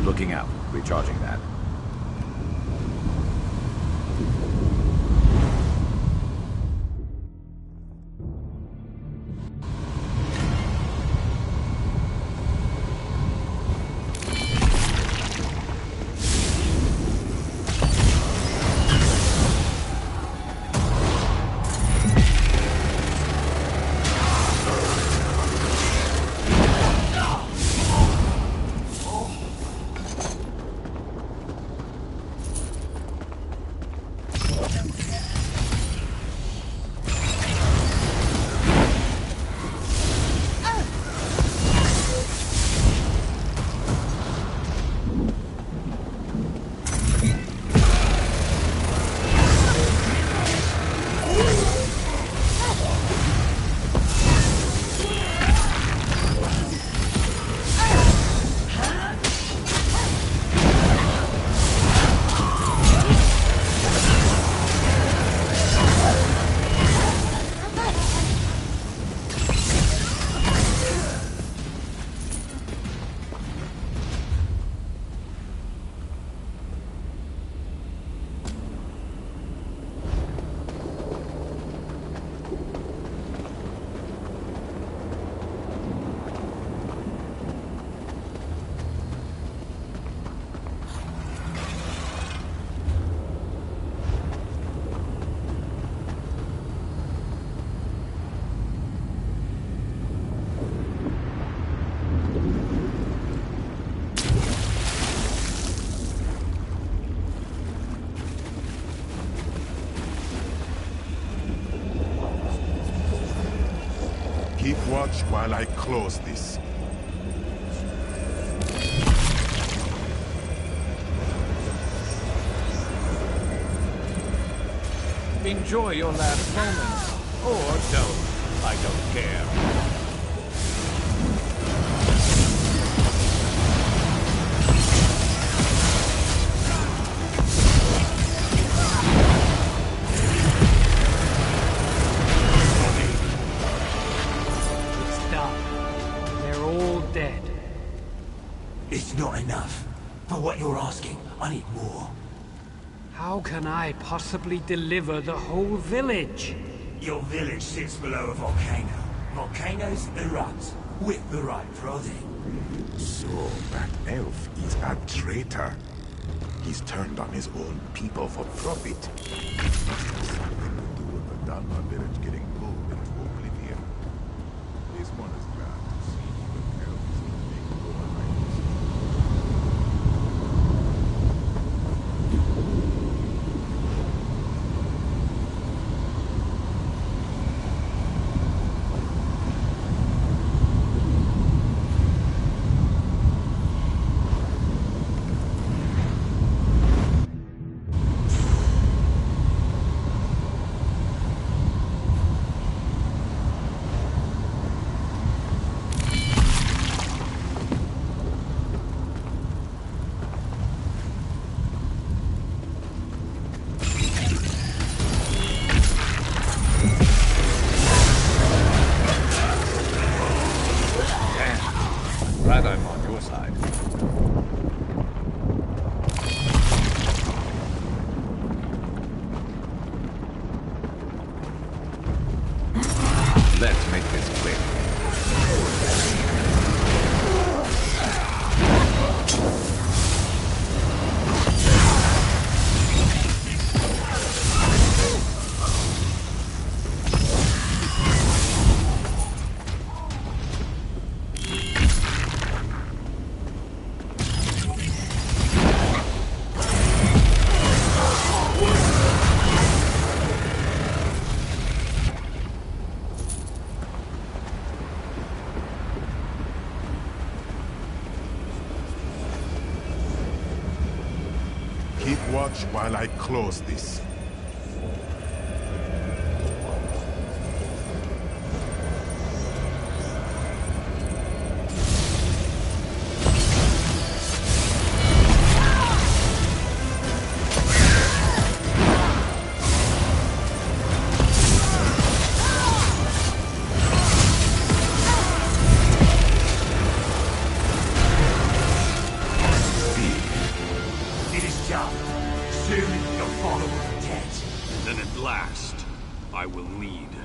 good looking out. Recharging that. Keep watch while I close this. Enjoy your last moments. Or don't. I don't care. It's not enough. For what you're asking, I need more. How can I possibly deliver the whole village? Your village sits below a volcano. Volcanoes erupt with the right prodding. So, that elf is a traitor. He's turned on his own people for profit. Something to do with the Dharma village getting pulled into oblivion. This one is glad to see even elves make overnights. Glad I'm on your side. Let's make this quick. Keep watch while I close this.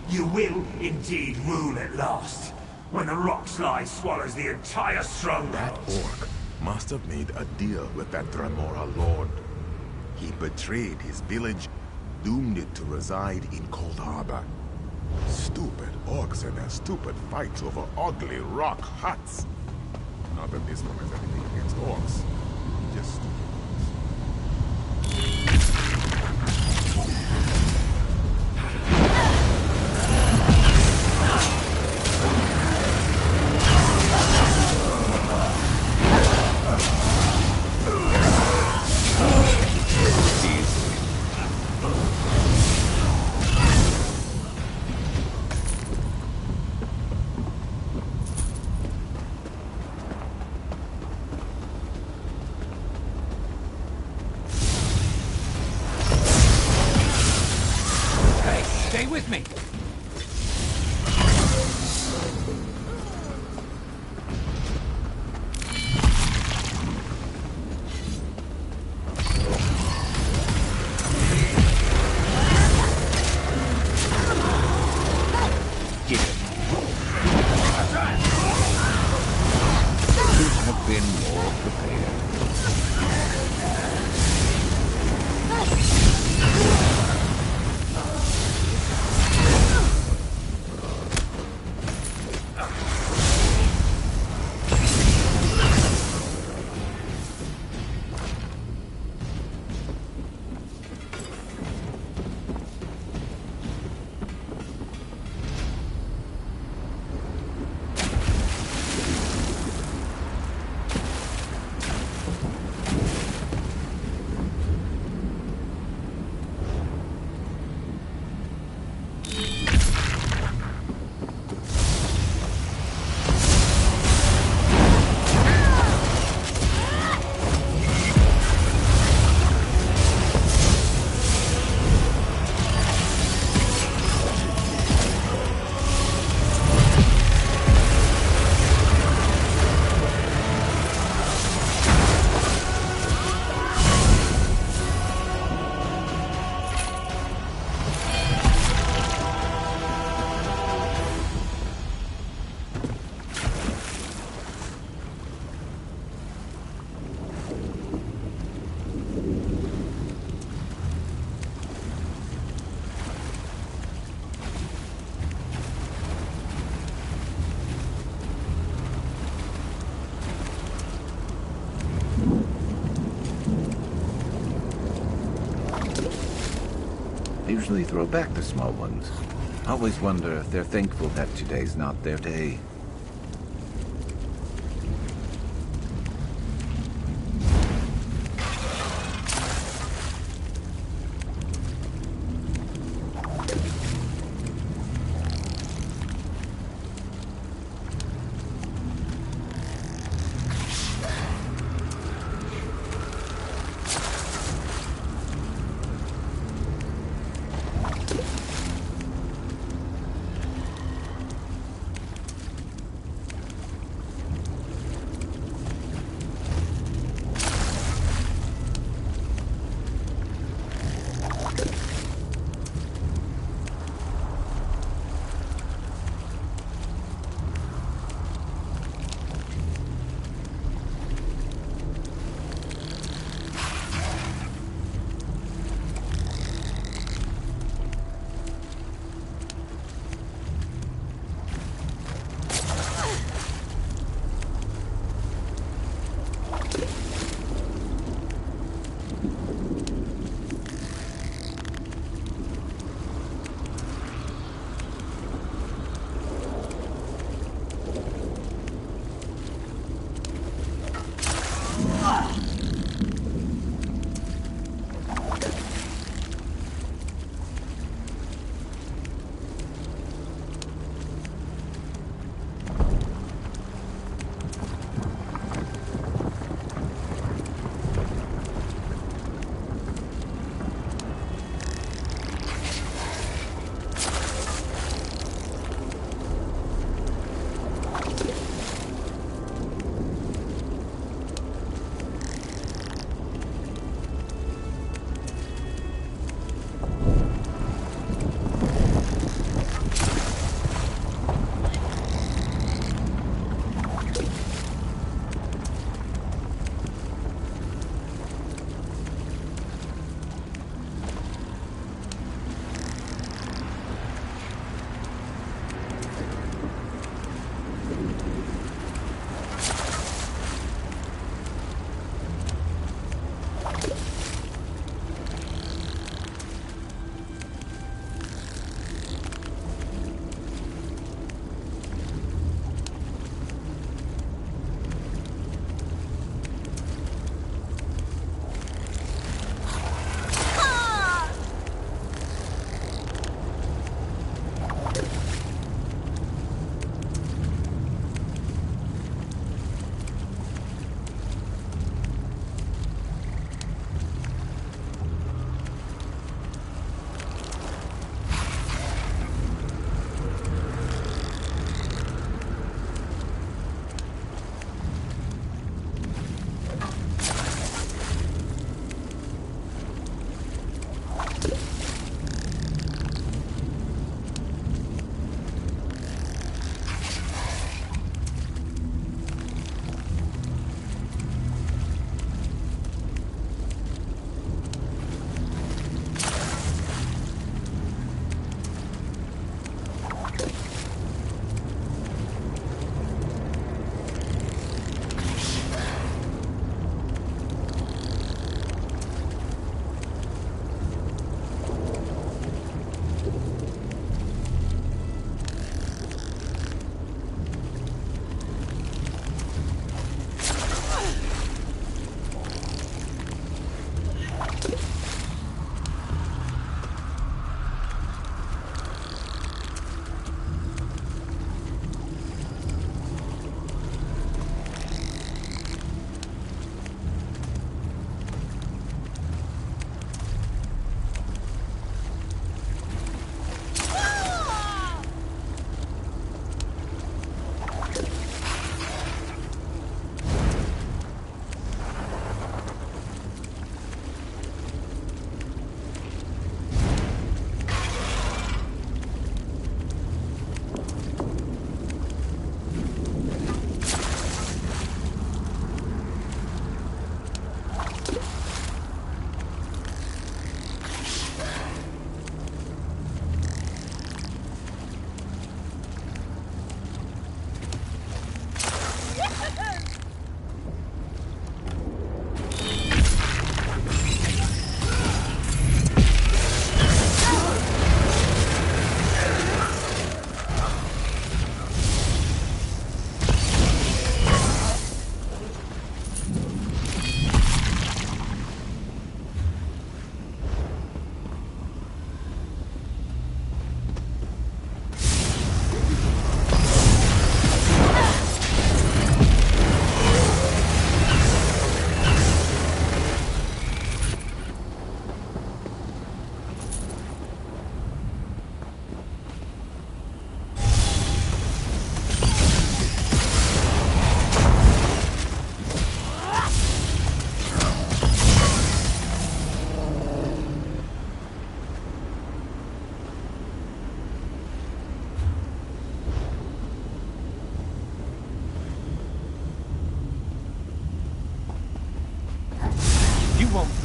You will indeed rule at last, when the rock slide swallows the entire stronghold. That orc must have made a deal with that Dremora lord. He betrayed his village, doomed it to reside in Coldharbour. Stupid orcs and their stupid fights over ugly rock huts. Not that this one has anything against orcs. Just stupid. Stay with me. Get it. Could have been more prepared. I usually throw back the small ones. Always wonder if they're thankful that today's not their day.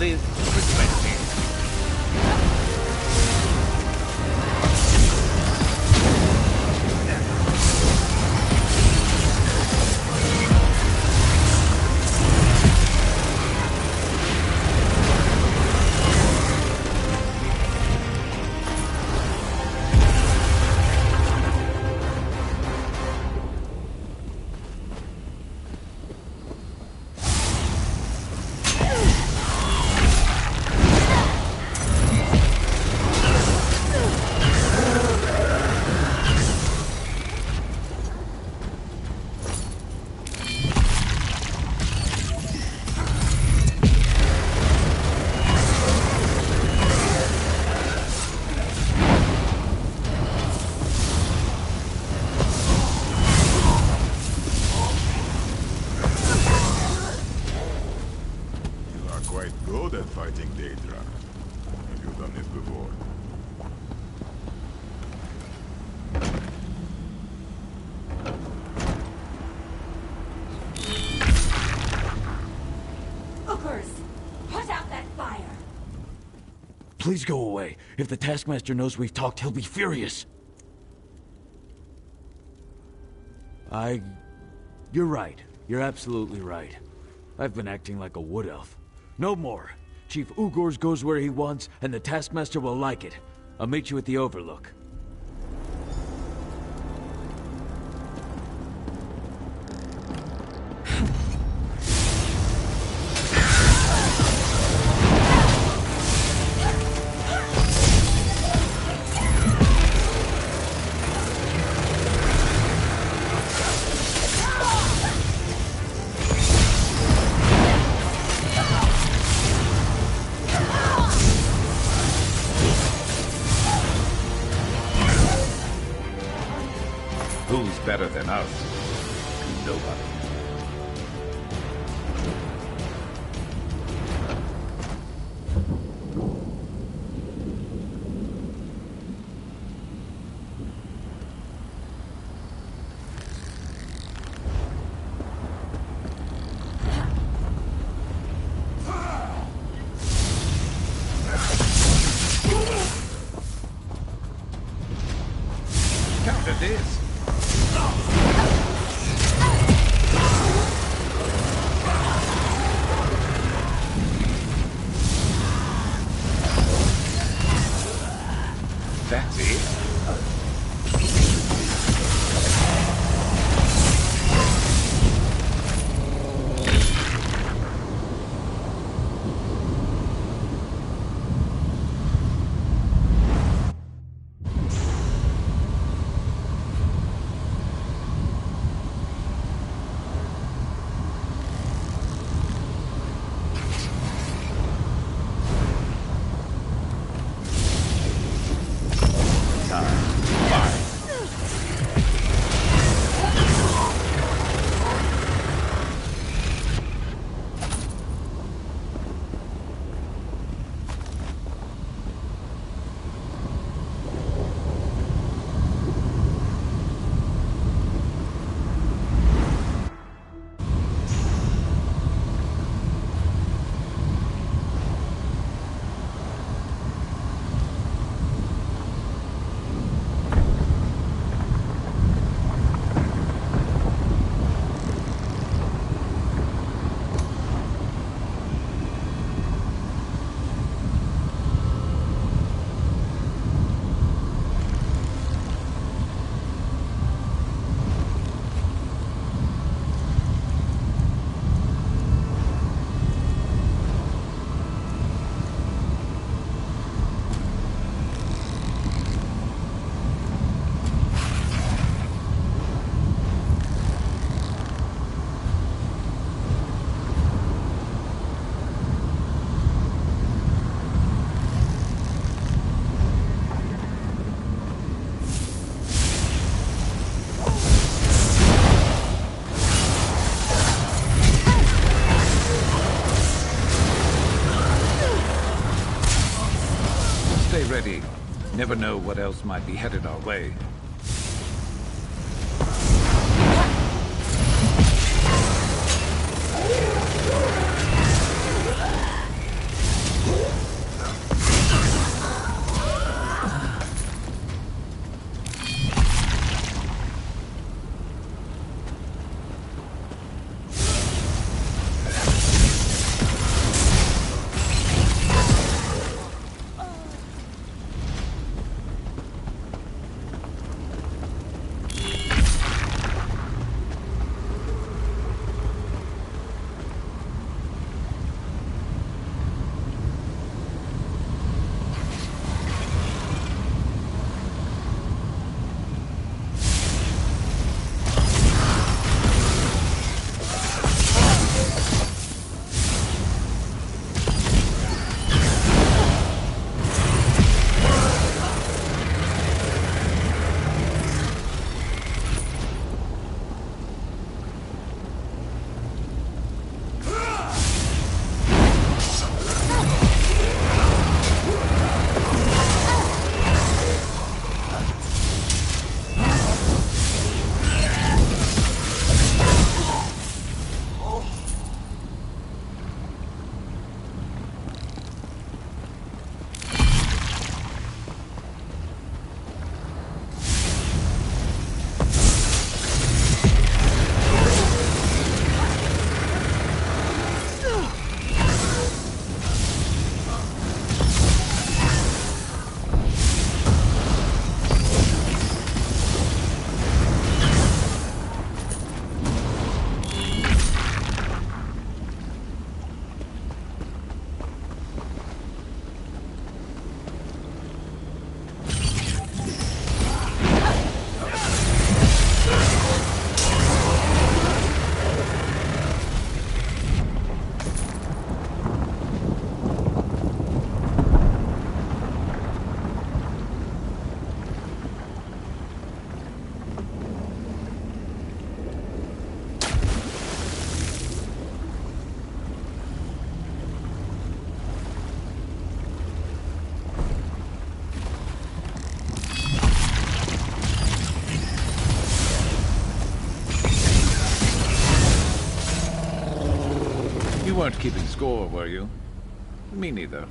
the perspective. Good at fighting Daedra. Have you done this before? Hookers! Put out that fire! Please go away. If the Taskmaster knows we've talked, he'll be furious. You're right. You're absolutely right. I've been acting like a wood elf. No more. Chief Ugors goes where he wants, and the Taskmaster will like it. I'll meet you at the Overlook. Who's better than us? Nobody. Counter this. That's it? Stay ready. Never know what else might be headed our way. You weren't keeping score, were you? Me neither.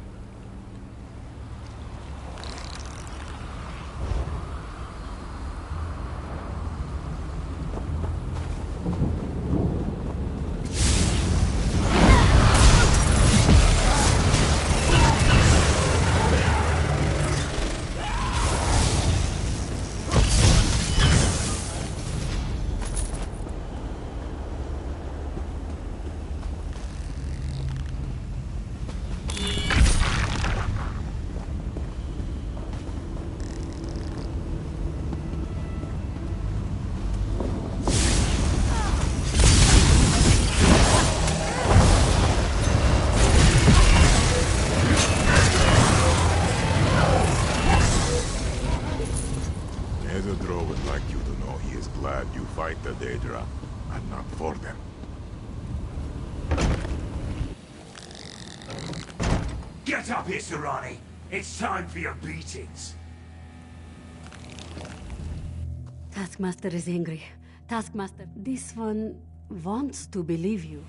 Ezadro would like you to know he is glad you fight the Daedra, and not for them. Get up here, Serrani. It's time for your beatings. Taskmaster is angry. Taskmaster, this one wants to believe you.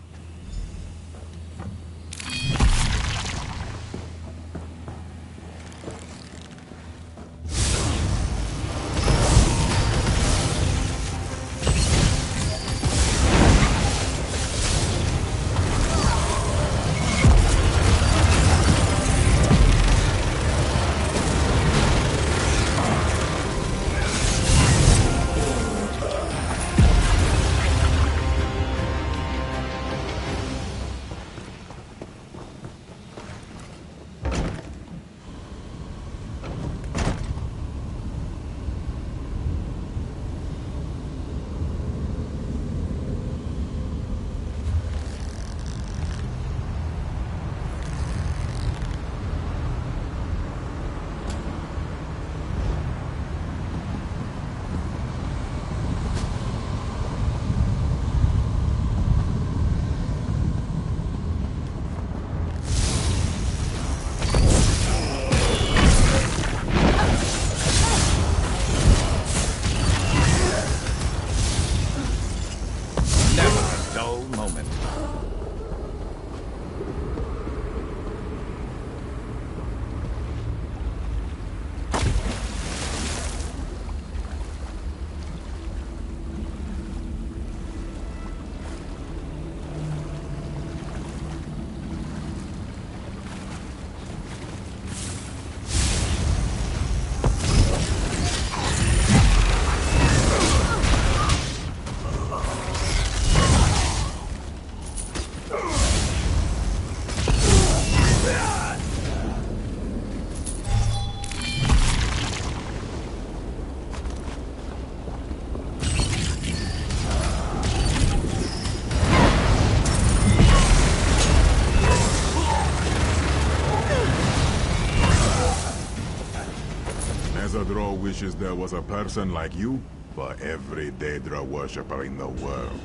Ezadro wishes there was a person like you for every Daedra worshipper in the world.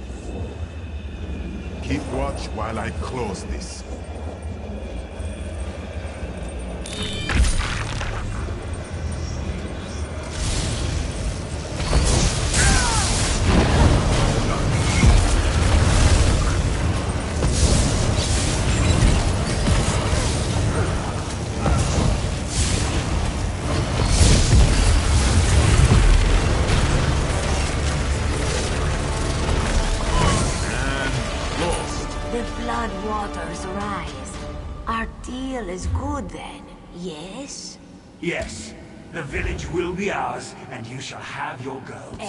Keep watch while I close this. The flood waters rise. Our deal is good then, yes? Yes, the village will be ours, and you shall have your girls.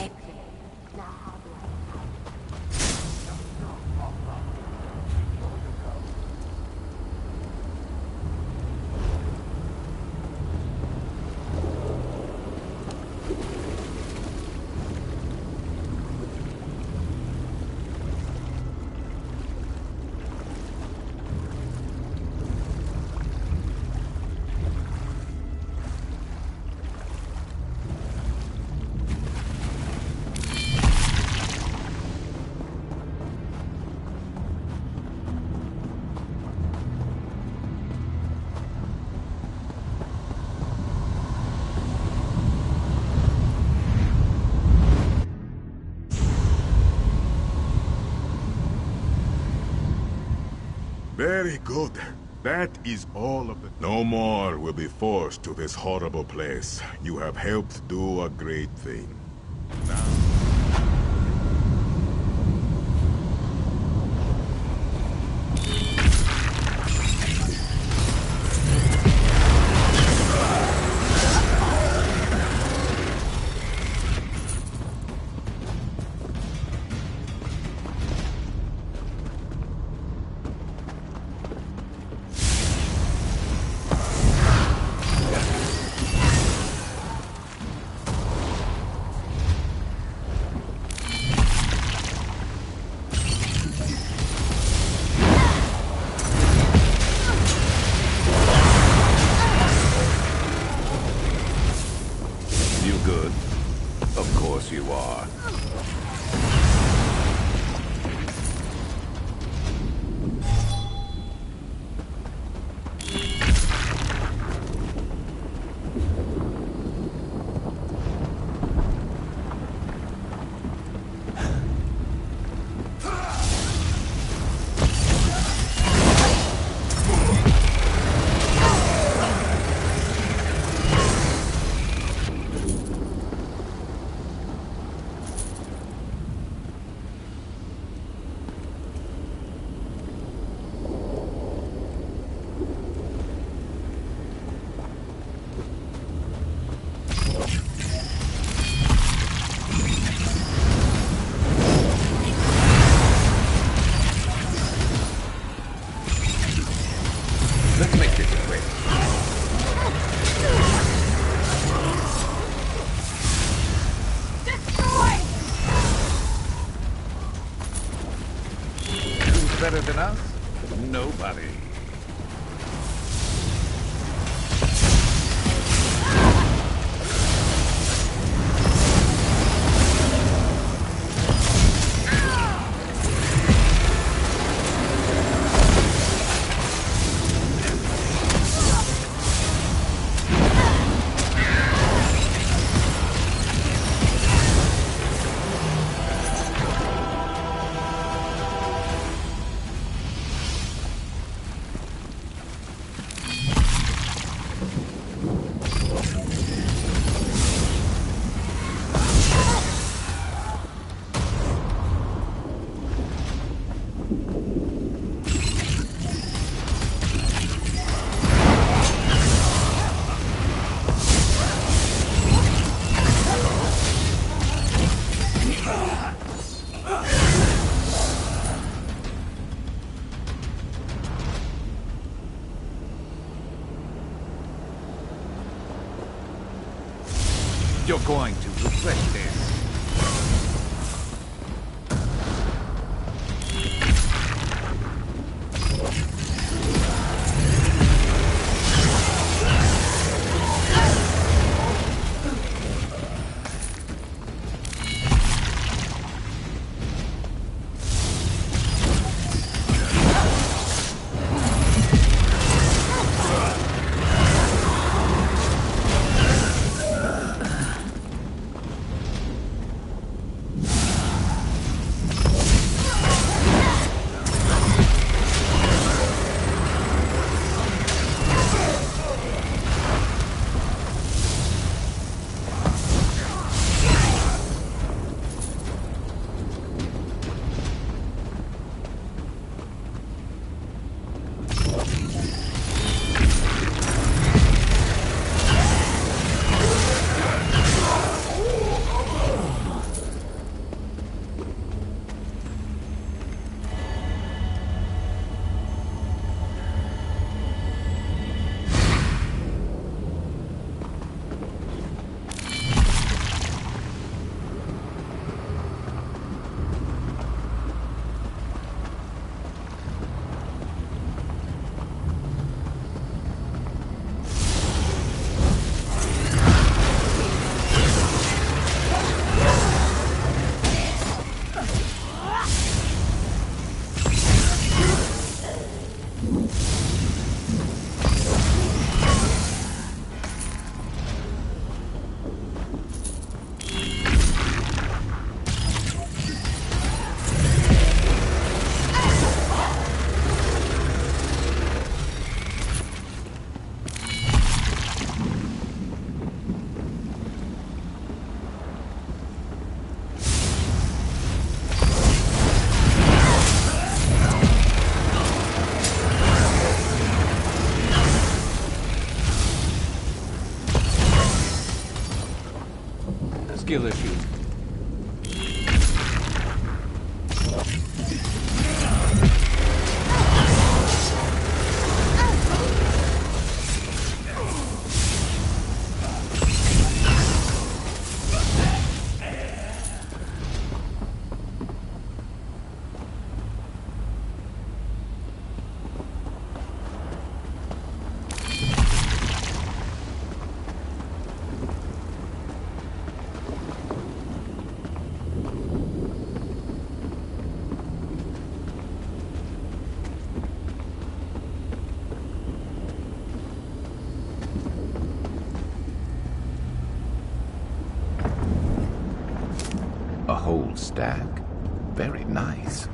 Very good. That is all of it. No more will be forced to this horrible place. You have helped do a great thing. Now... Good. Of course you are. Let's make this quick. Destroy! Who's better than us? Nobody. You're going to regret this. skill issue. A whole stack. Very nice.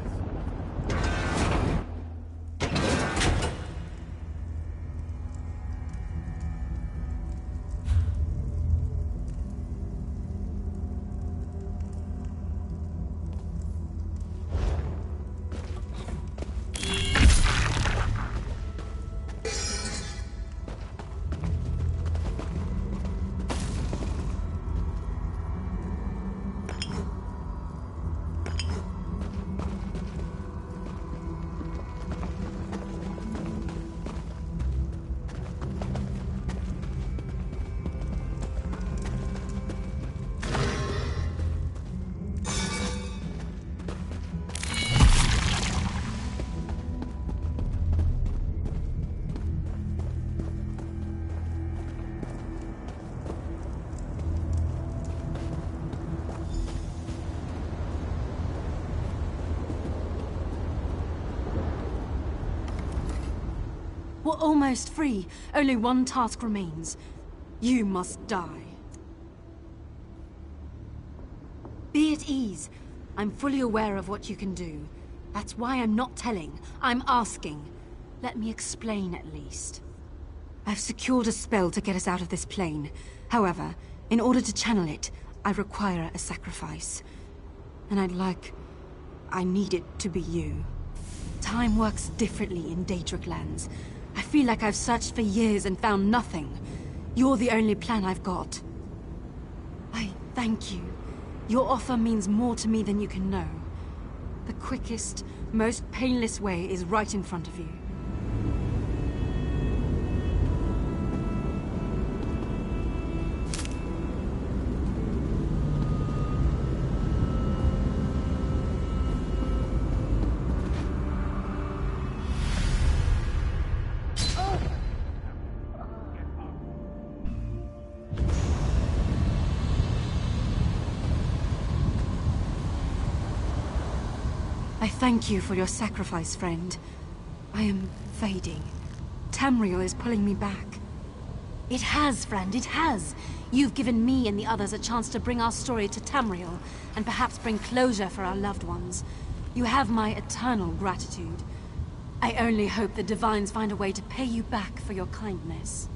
We're almost free. Only one task remains. You must die. Be at ease. I'm fully aware of what you can do. That's why I'm not telling. I'm asking. Let me explain at least. I've secured a spell to get us out of this plane. However, in order to channel it, I require a sacrifice. And I need it to be you. Time works differently in Daedric lands. I feel like I've searched for years and found nothing. You're the only plan I've got. I thank you. Your offer means more to me than you can know. The quickest, most painless way is right in front of you. I thank you for your sacrifice, friend. I am fading. Tamriel is pulling me back. It has, friend, it has. You've given me and the others a chance to bring our story to Tamriel, and perhaps bring closure for our loved ones. You have my eternal gratitude. I only hope the Divines find a way to pay you back for your kindness.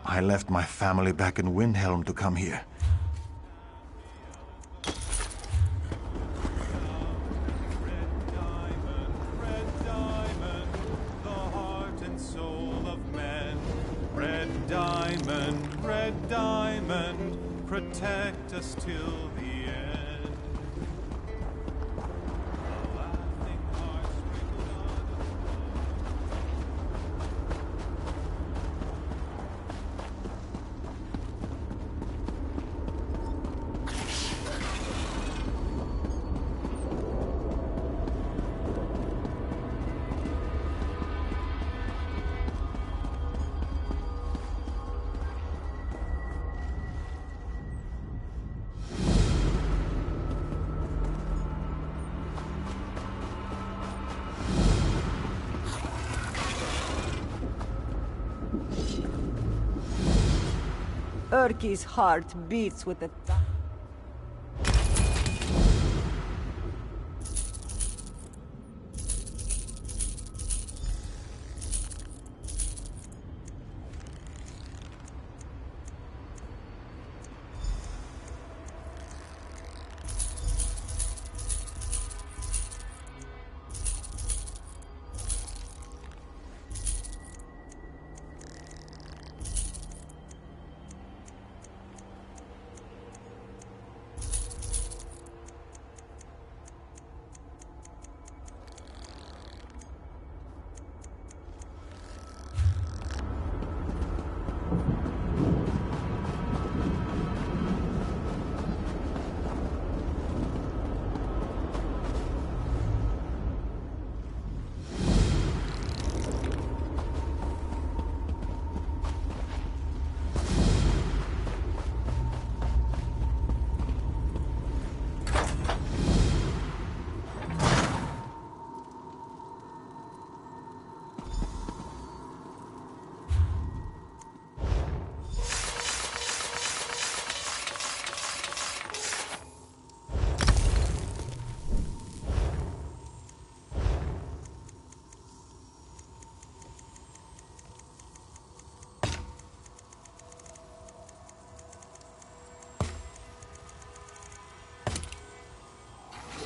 I left my family back in Windhelm to come here. Red diamond, the heart red diamond, protect us till the end. A laughing heart sprinkled on the Urki's heart beats with the...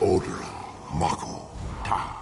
Odra, Mako, Ta.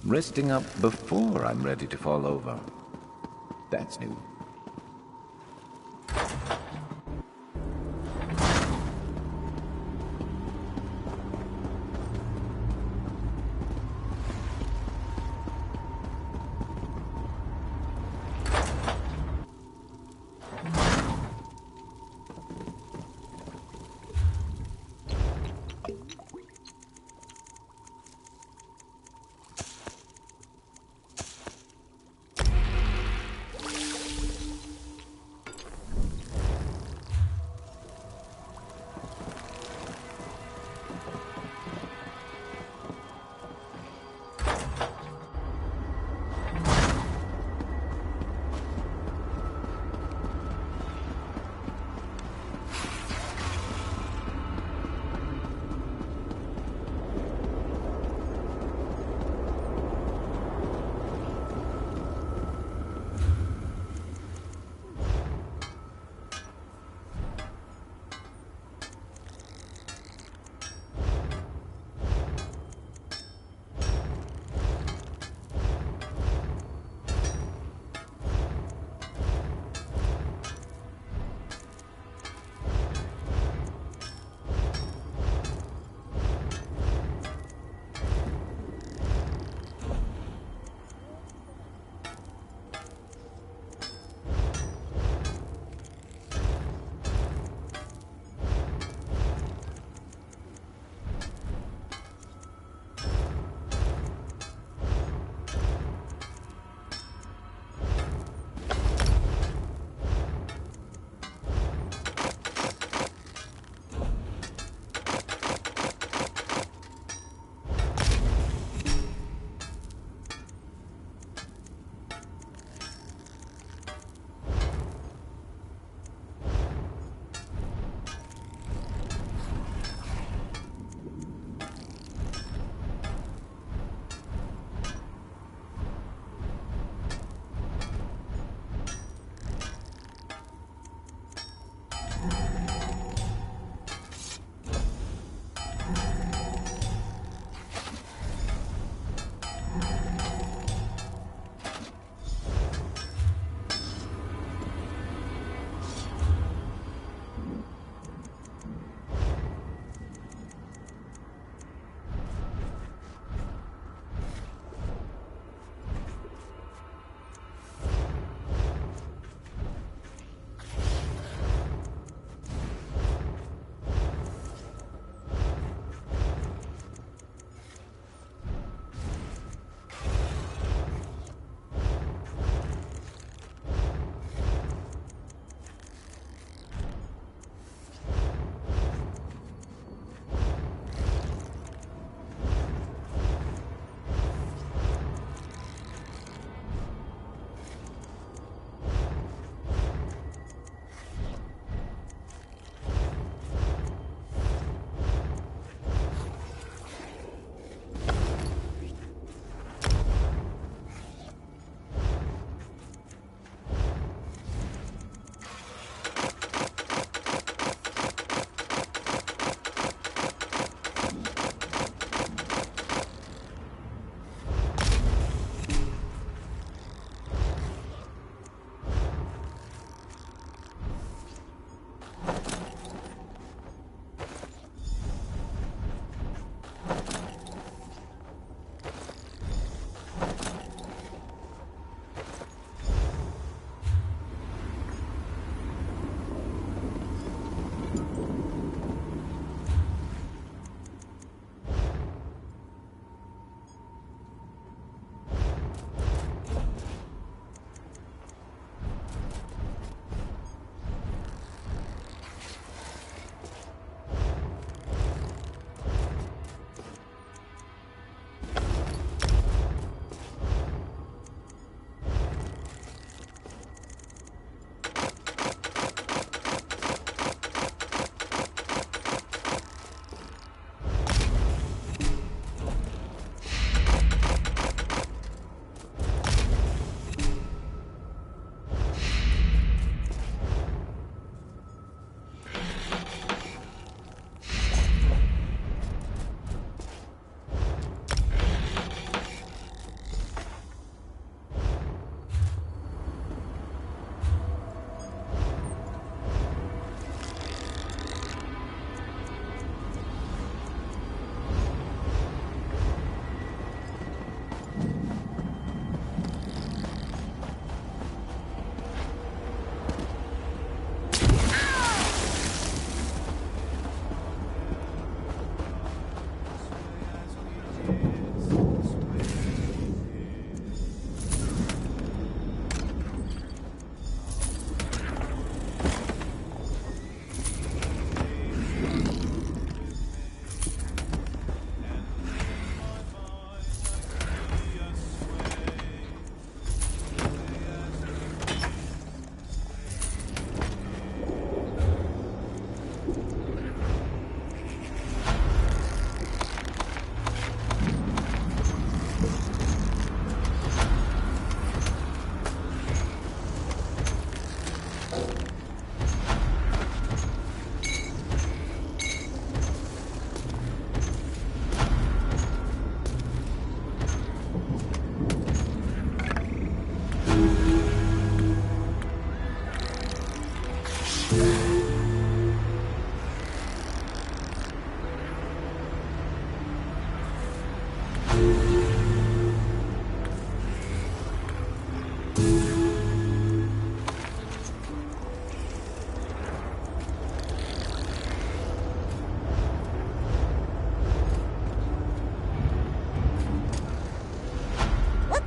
Resting up before I'm ready to fall over. That's new.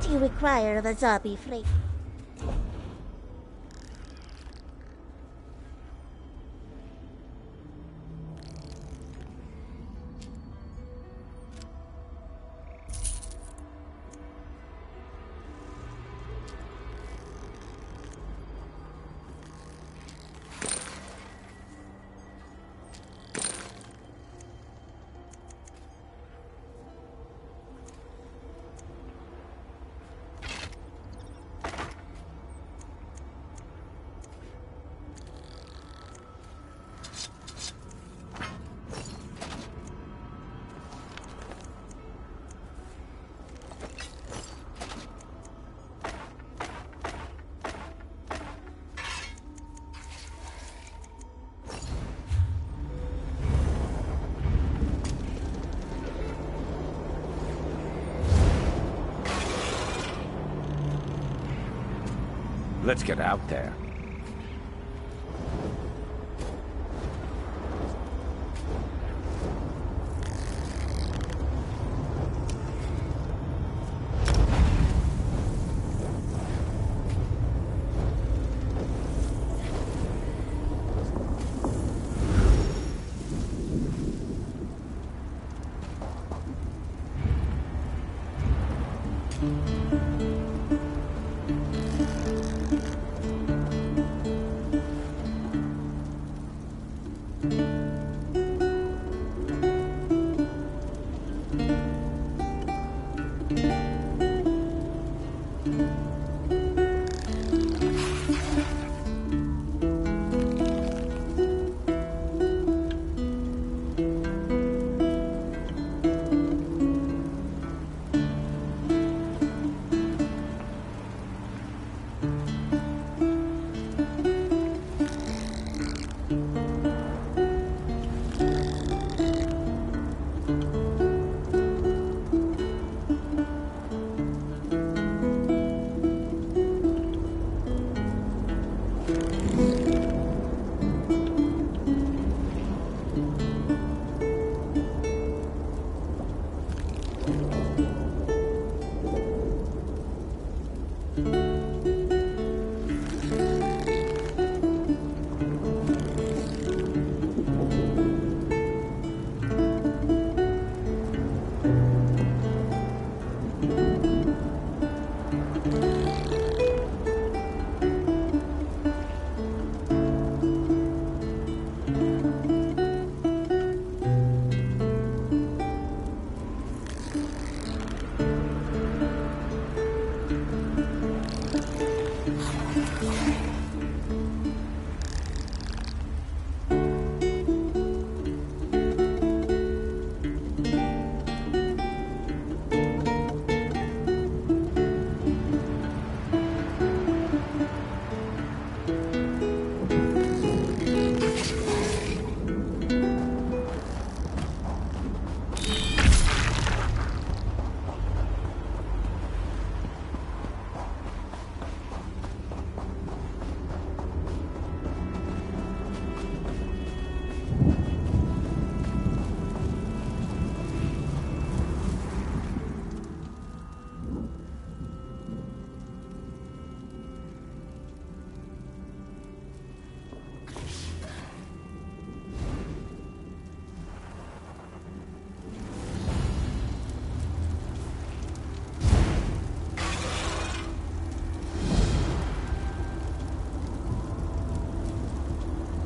do you require of a zombie fleet? Let's get out there.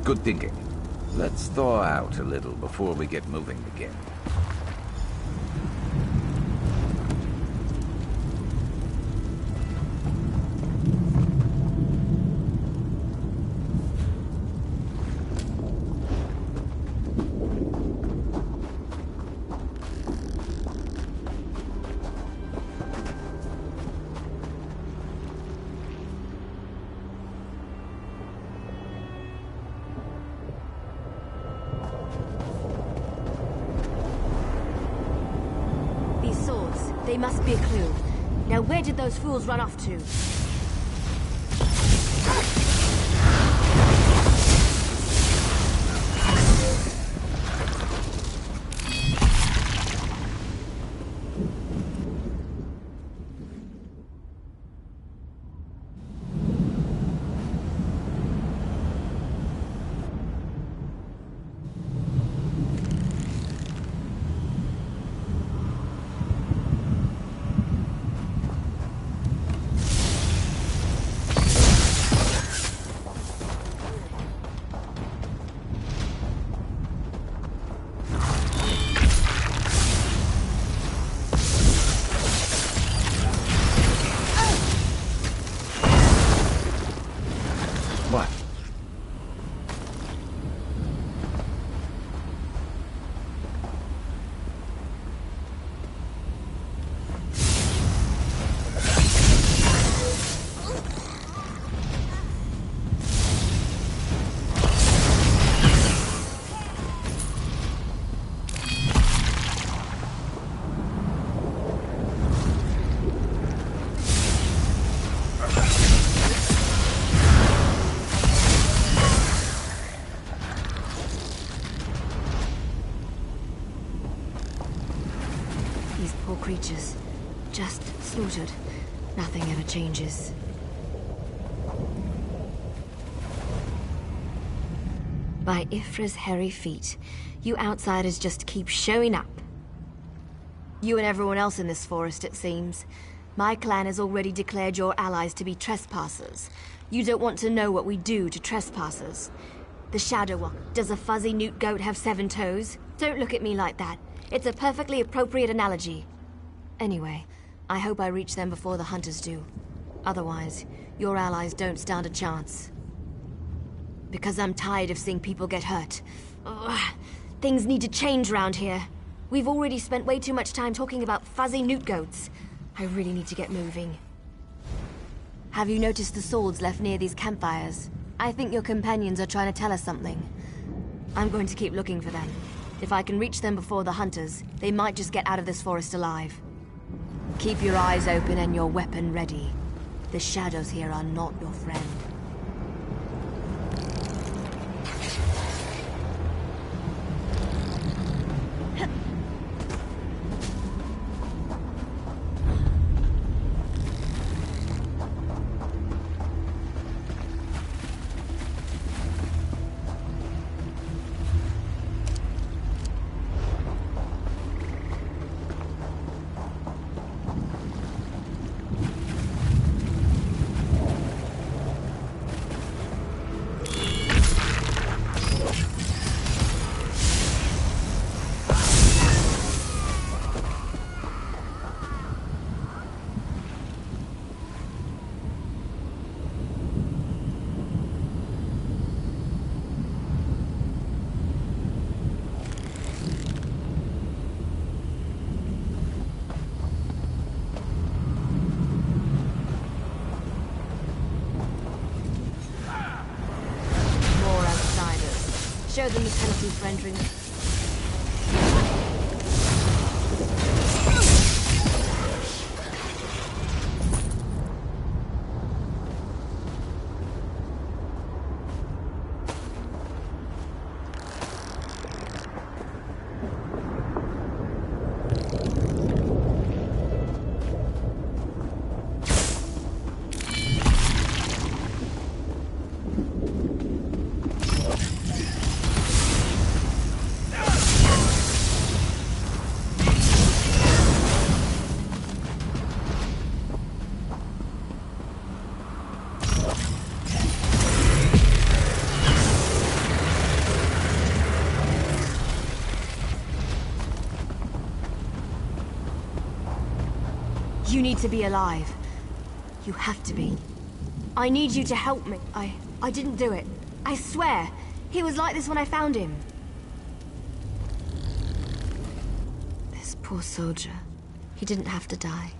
Good thinking. Let's thaw out a little before we get moving again. They must be a clue. Now where did those fools run off to? These poor creatures. Just slaughtered. Nothing ever changes. By Ifra's hairy feet, you outsiders just keep showing up. You and everyone else in this forest, it seems. My clan has already declared your allies to be trespassers. You don't want to know what we do to trespassers. The Shadow Walker. Does a fuzzy newt goat have 7 toes? Don't look at me like that. It's a perfectly appropriate analogy. Anyway, I hope I reach them before the hunters do. Otherwise, your allies don't stand a chance. Because I'm tired of seeing people get hurt. Ugh. Things need to change around here. We've already spent way too much time talking about fuzzy newt goats. I really need to get moving. Have you noticed the swords left near these campfires? I think your companions are trying to tell us something. I'm going to keep looking for them. If I can reach them before the hunters, they might just get out of this forest alive. Keep your eyes open and your weapon ready. The shadows here are not your friend. Show them the penalty for entering. You need to be alive. You have to be. I need you to help me. I didn't do it. I swear. He was like this when I found him. This poor soldier. He didn't have to die.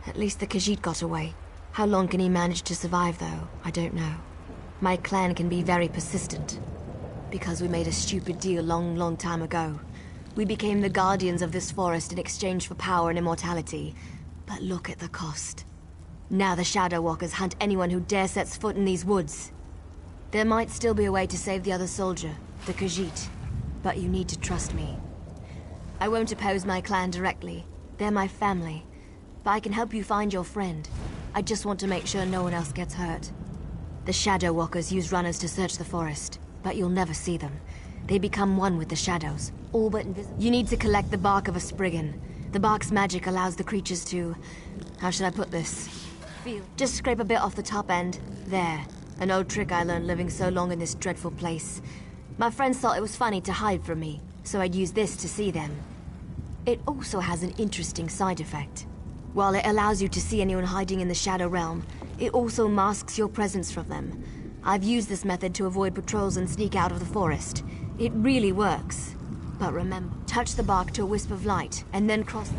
At least the Khajiit got away. How long can he manage to survive, though? I don't know. My clan can be very persistent. Because we made a stupid deal long time ago. We became the guardians of this forest in exchange for power and immortality. But look at the cost. Now the Shadow Walkers hunt anyone who dare sets foot in these woods. There might still be a way to save the other soldier, the Khajiit. But you need to trust me. I won't oppose my clan directly. They're my family. But I can help you find your friend. I just want to make sure no one else gets hurt. The Shadow Walkers use runners to search the forest, but you'll never see them. They become one with the shadows, all but invisible. You need to collect the bark of a Spriggan. The bark's magic allows the creatures to... How should I put this? Feel. Just scrape a bit off the top end. There. An old trick I learned living so long in this dreadful place. My friends thought it was funny to hide from me, so I'd use this to see them. It also has an interesting side effect. While it allows you to see anyone hiding in the Shadow Realm, it also masks your presence from them. I've used this method to avoid patrols and sneak out of the forest. It really works. But remember, touch the bark to a wisp of light, and then cross...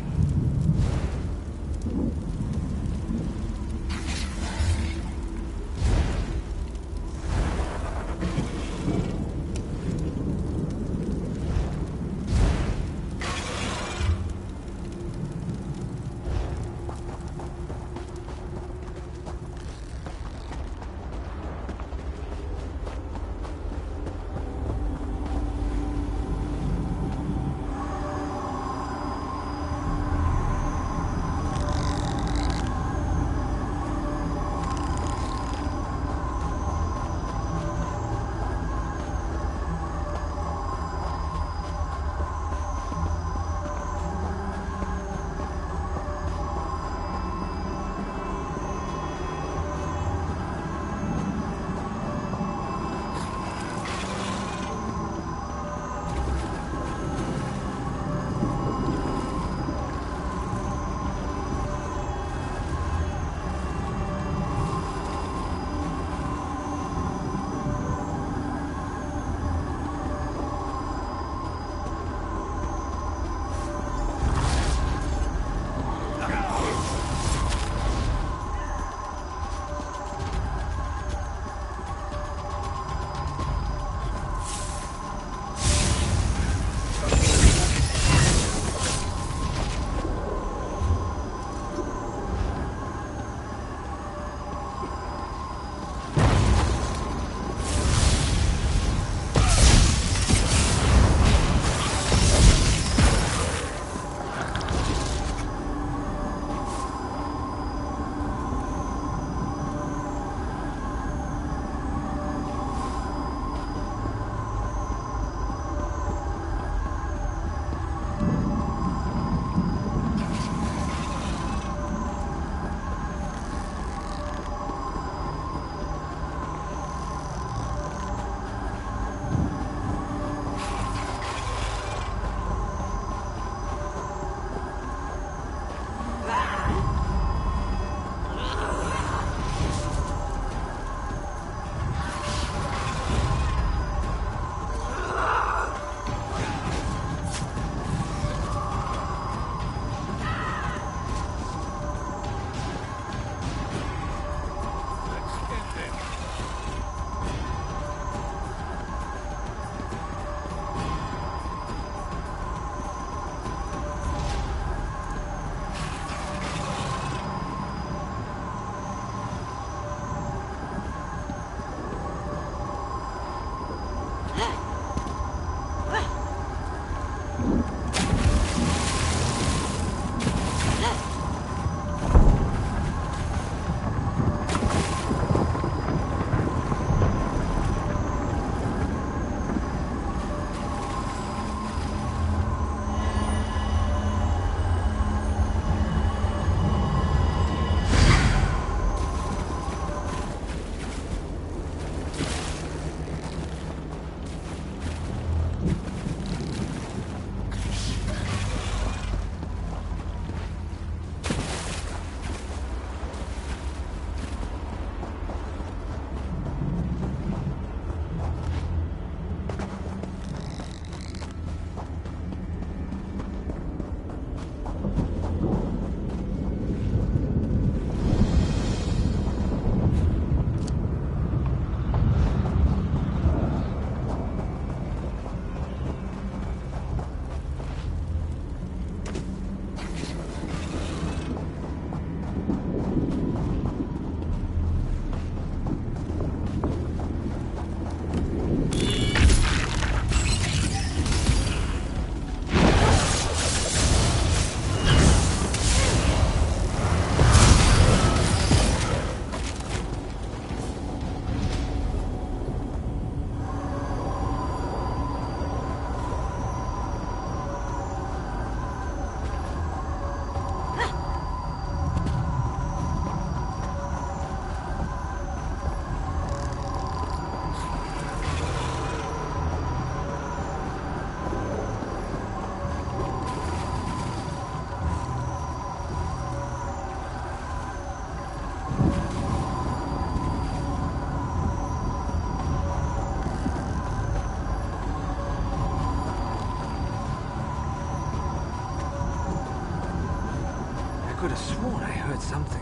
could have sworn I heard something.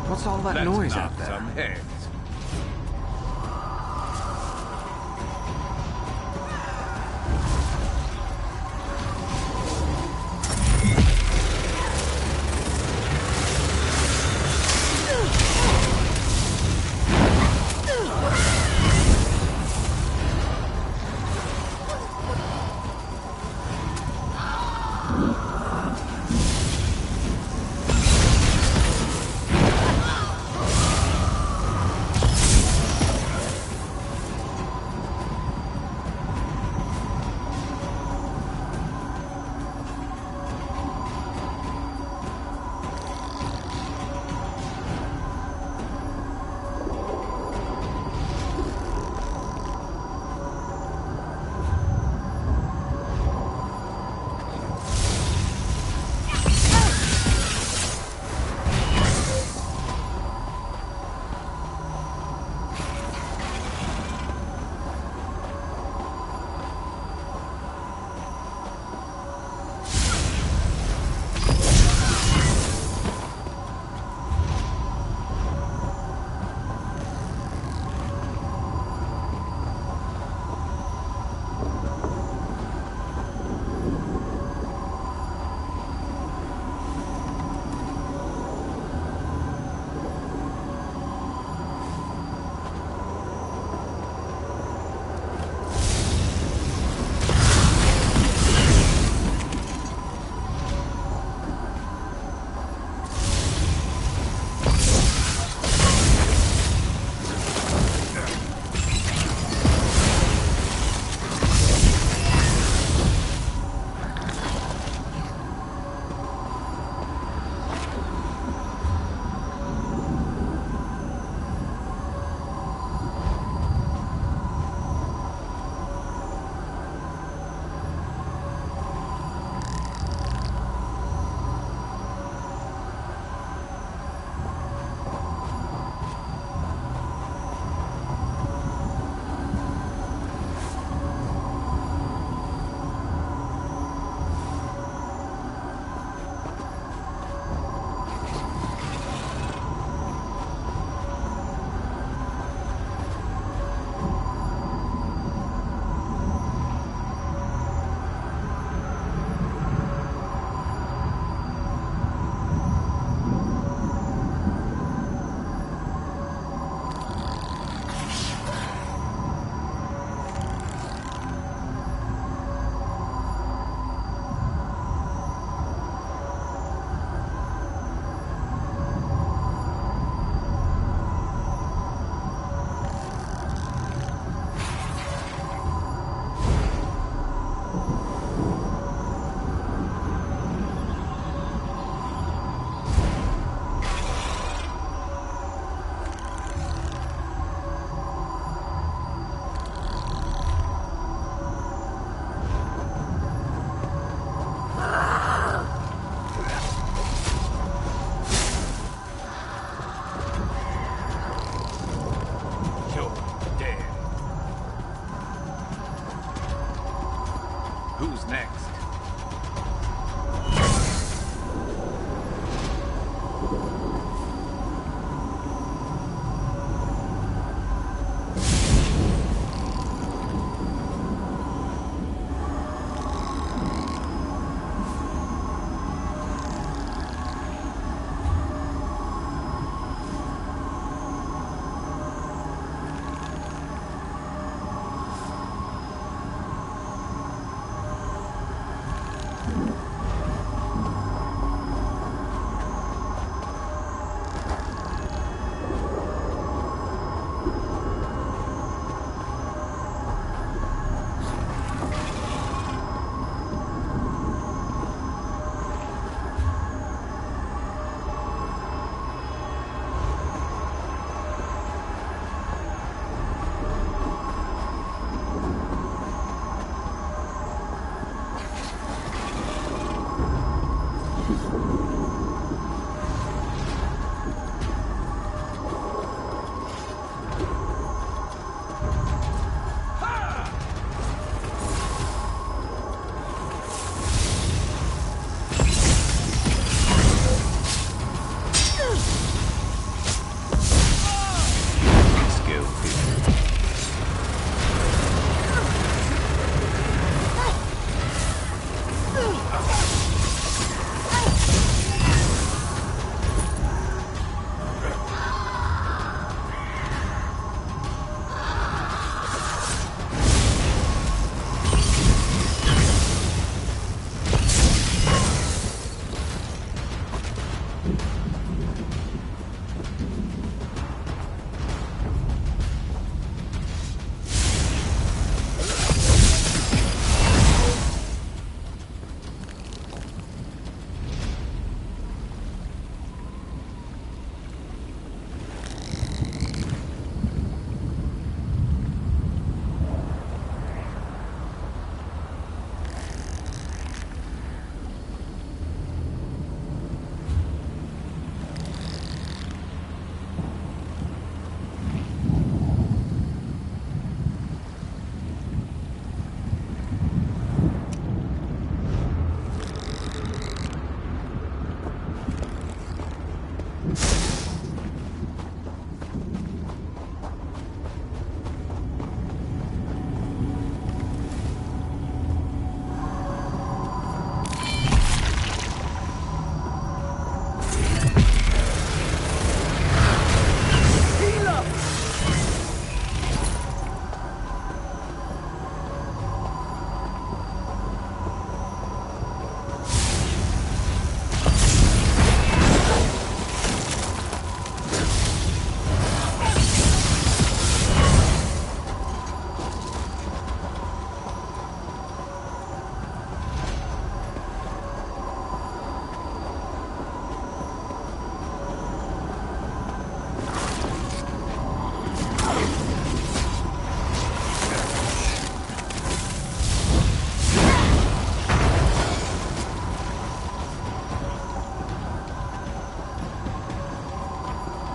What's all that Let's noise knock out there? some heads.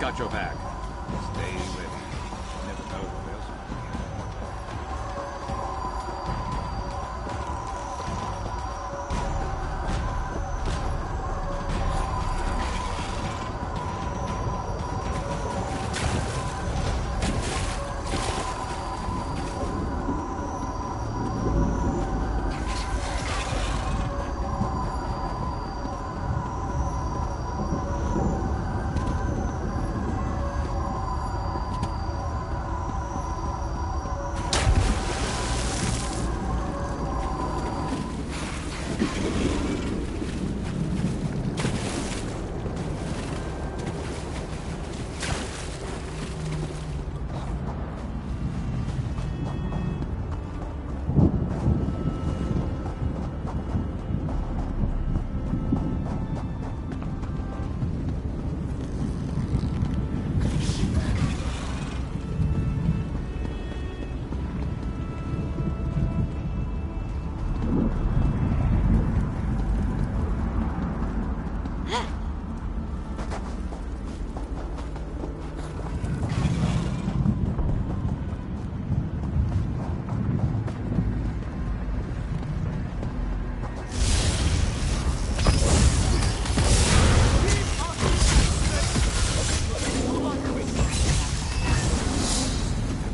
got your back. Stay ready. Never know what else.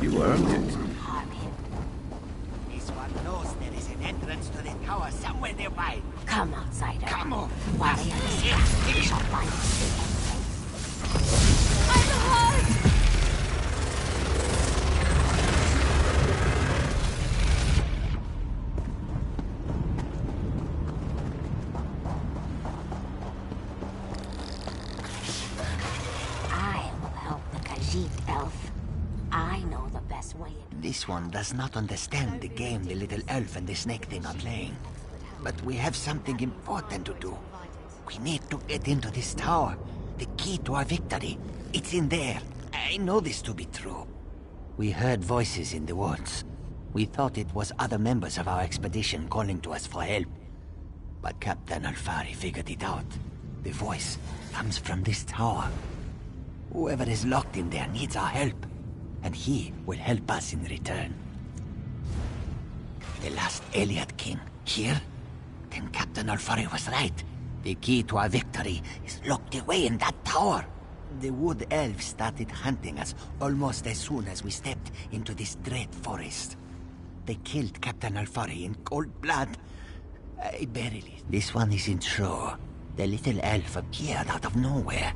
You earned it. This one knows there is an entrance to the tower somewhere nearby. Come, outsider. Come on. Warriors, we shall find I will help the Khajiit elf. I know the best way. This one does not understand the game the little elf and the snake thing are playing. But we have something important to do. We need to get into this tower. The key to our victory. It's in there. I know this to be true. We heard voices in the woods. We thought it was other members of our expedition calling to us for help. But Captain Alfari figured it out. The voice comes from this tower. Whoever is locked in there needs our help. And he will help us in return. The last Elliot King. Here? Then Captain Alfari was right. The key to our victory is locked away in that tower. The wood elves started hunting us almost as soon as we stepped into this dread forest. They killed Captain Alfari in cold blood. I barely... This one isn't sure. The little elf appeared out of nowhere.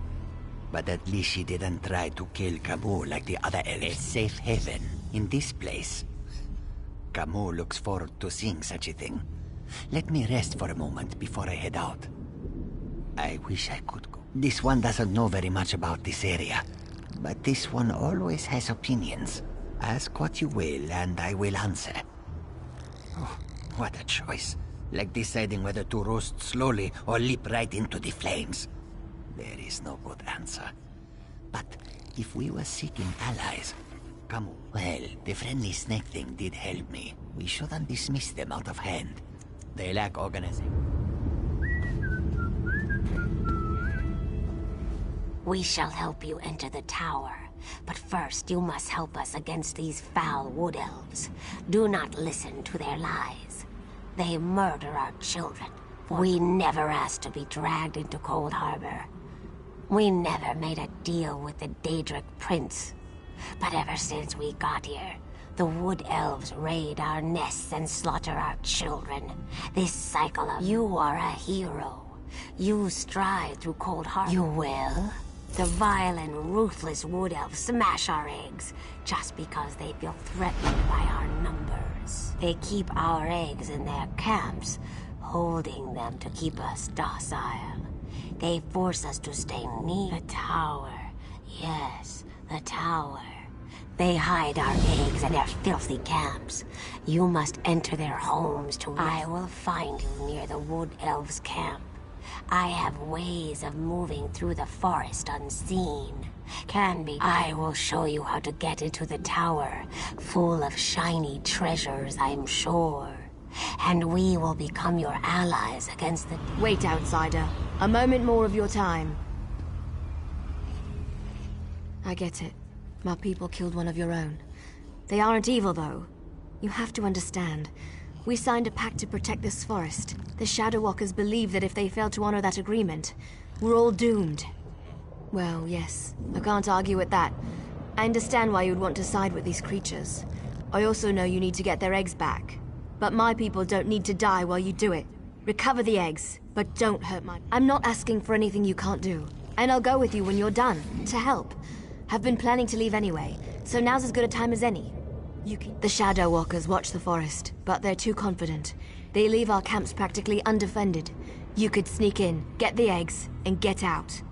But at least she didn't try to kill Camus like the other elves. A safe haven in this place. Camus looks forward to seeing such a thing. Let me rest for a moment before I head out. I wish I could go. This one doesn't know very much about this area. But this one always has opinions. Ask what you will, and I will answer. Oh, what a choice. Like deciding whether to roast slowly or leap right into the flames. There is no good answer. But if we were seeking allies... Come on. Well, the friendly snake thing did help me. We shouldn't dismiss them out of hand. They lack organization. We shall help you enter the tower. But first, you must help us against these foul wood elves. Do not listen to their lies. They murder our children. We never asked to be dragged into Coldharbour. We never made a deal with the Daedric Prince. But ever since we got here, the wood elves raid our nests and slaughter our children. This cycle of... You are a hero. You stride through Coldharbour. You will? The vile and ruthless wood elves smash our eggs just because they feel threatened by our numbers. They keep our eggs in their camps, holding them to keep us docile. They force us to stay near the tower. Yes, the tower. They hide our eggs in their filthy camps. You must enter their homes to... I will find you near the wood elves' camp. I have ways of moving through the forest unseen. Can be. I will show you how to get into the tower, full of shiny treasures, I'm sure. And we will become your allies against the... Wait, outsider. A moment more of your time. I get it. My people killed one of your own. They aren't evil, though. You have to understand. We signed a pact to protect this forest. The Shadow Walkers believe that if they fail to honor that agreement, we're all doomed. Well, yes. I can't argue with that. I understand why you'd want to side with these creatures. I also know you need to get their eggs back. But my people don't need to die while you do it. Recover the eggs, but don't hurt my... I'm not asking for anything you can't do. And I'll go with you when you're done, to help. Have been planning to leave anyway, so now's as good a time as any. The Shadow Walkers watch the forest, but they're too confident. They leave our camps practically undefended. You could sneak in, get the eggs, and get out.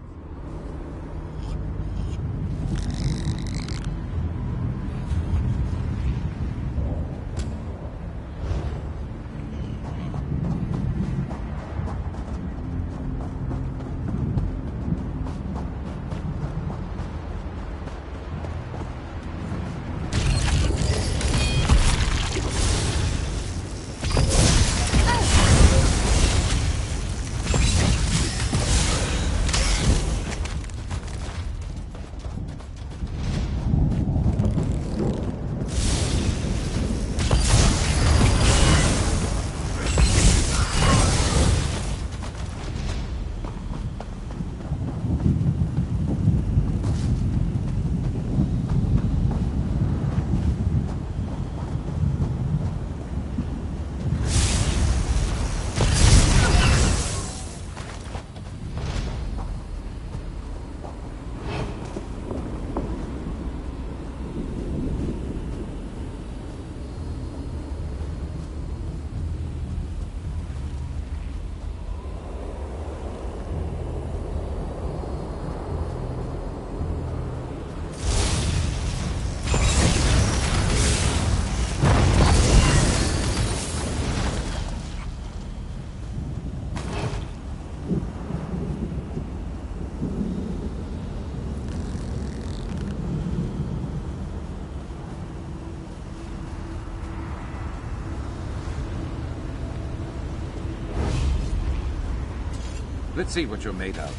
Let's see what you're made of.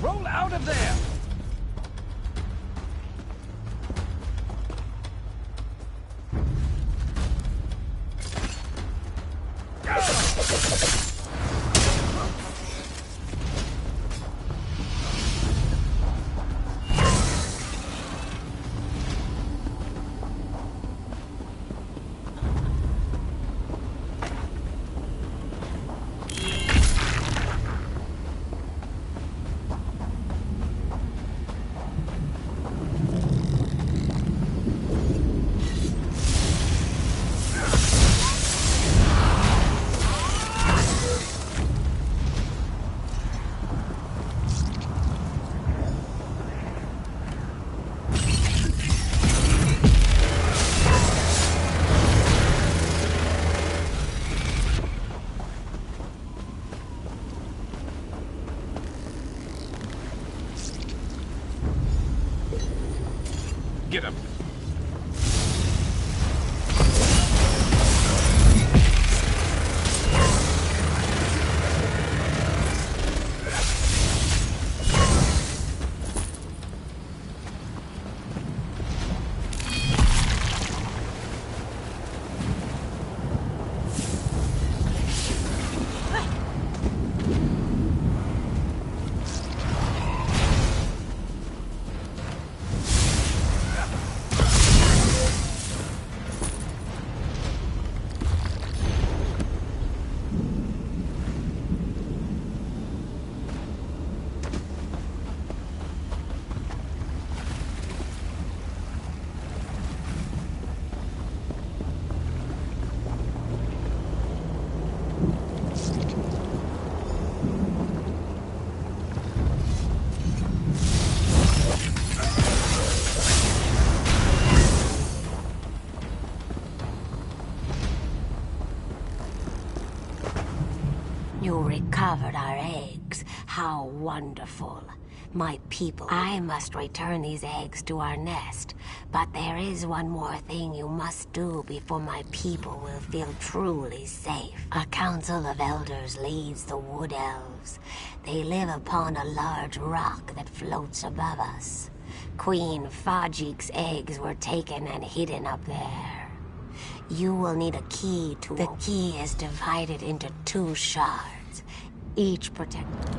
Roll out of there! Get him. You recovered our eggs. How wonderful. My people. I must return these eggs to our nest. But there is one more thing you must do before my people will feel truly safe. A council of elders leads the Wood Elves. They live upon a large rock that floats above us. Queen Fajik's eggs were taken and hidden up there. You will need a key to... The key is divided into 2 shards, each protected.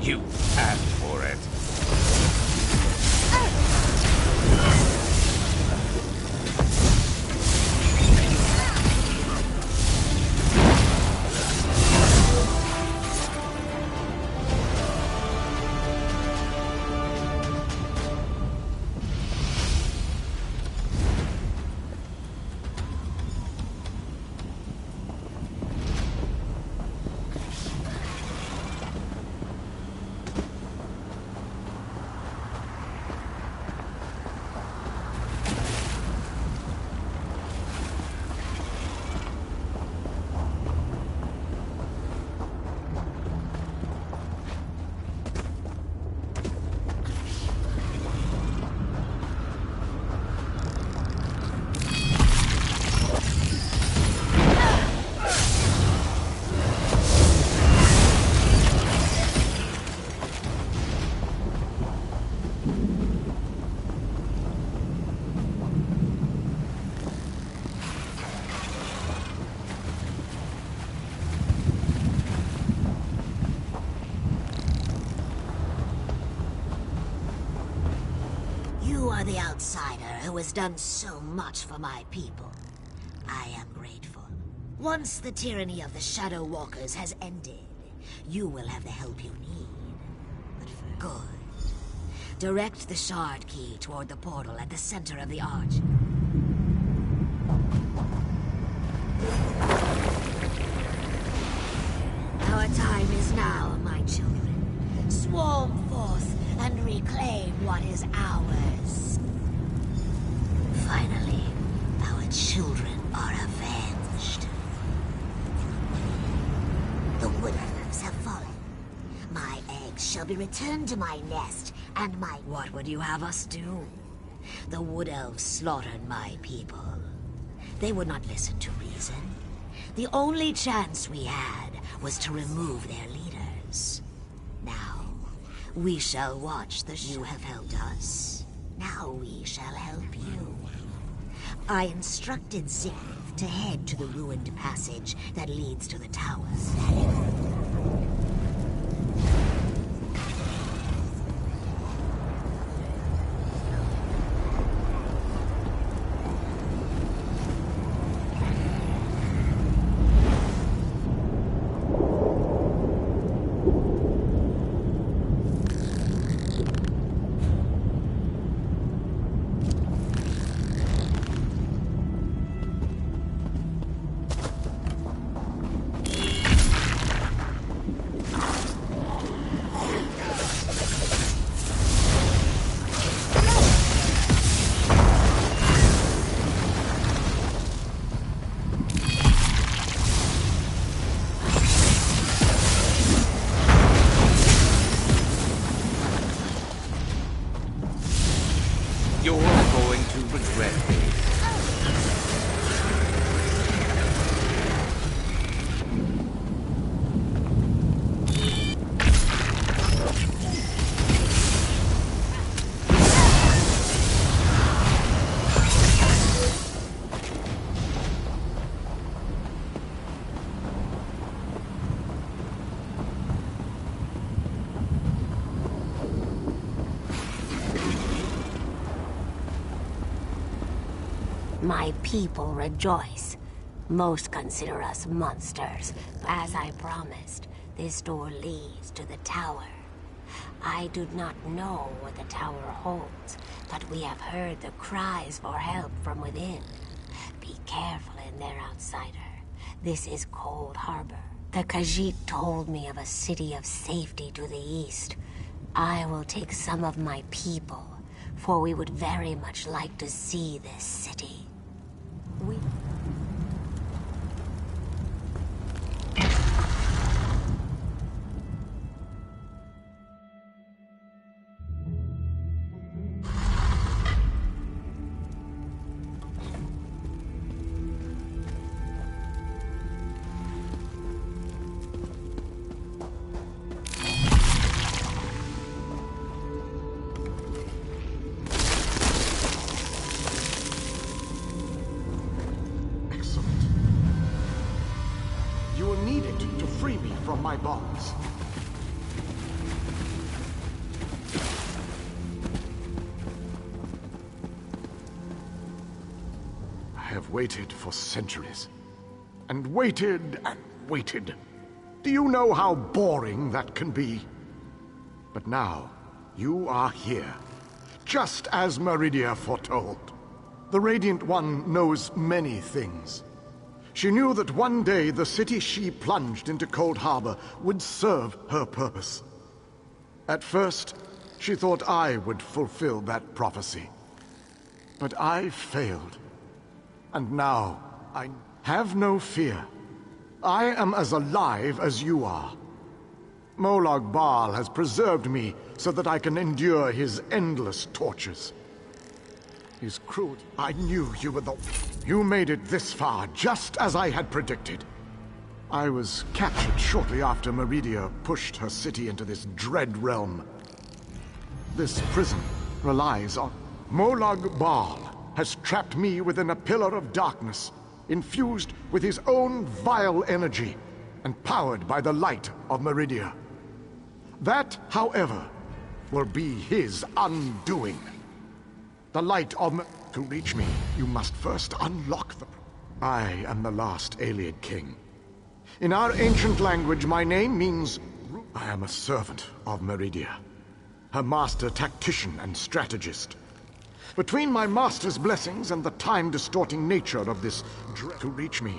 You asked for it. You are the outsider who has done so much for my people. I am grateful. Once the tyranny of the Shadow Walkers has ended, you will have the help you need. But for good. Direct the shard key toward the portal at the center of the arch. Our time is now, my children. Swarm forth and reclaim what is ours. Finally, our children are avenged. The Wood Elves have fallen. My eggs shall be returned to my nest, and my... What would you have us do? The Wood Elves slaughtered my people. They would not listen to reason. The only chance we had was to remove their leaders. Now, we shall watch the... You have helped us. Now we shall help you. I instructed Ziggy to head to the ruined passage that leads to the tower. My people rejoice. Most consider us monsters. As I promised, this door leads to the tower. I do not know what the tower holds, but we have heard the cries for help from within. Be careful in there, outsider. This is Coldharbour. The Khajiit told me of a city of safety to the east. I will take some of my people, for we would very much like to see this city. You will need it to free me from my bonds. I have waited for centuries. And waited and waited. Do you know how boring that can be? But now, you are here. Just as Meridia foretold. The Radiant One knows many things. She knew that one day the city she plunged into Coldharbour would serve her purpose. At first, she thought I would fulfill that prophecy. But I failed. And now, I have no fear. I am as alive as you are. Molag Bal has preserved me so that I can endure his endless tortures. His cruelty. I knew you were the... You made it this far, just as I had predicted. I was captured shortly after Meridia pushed her city into this dread realm. This prison relies on... Molag Bal has trapped me within a pillar of darkness, infused with his own vile energy, and powered by the light of Meridia. That, however, will be his undoing. The light of... To reach me, you must first unlock the... I am the last Ayleid king. In our ancient language, my name means... I am a servant of Meridia, her master tactician and strategist. Between my master's blessings and the time-distorting nature of this... To reach me,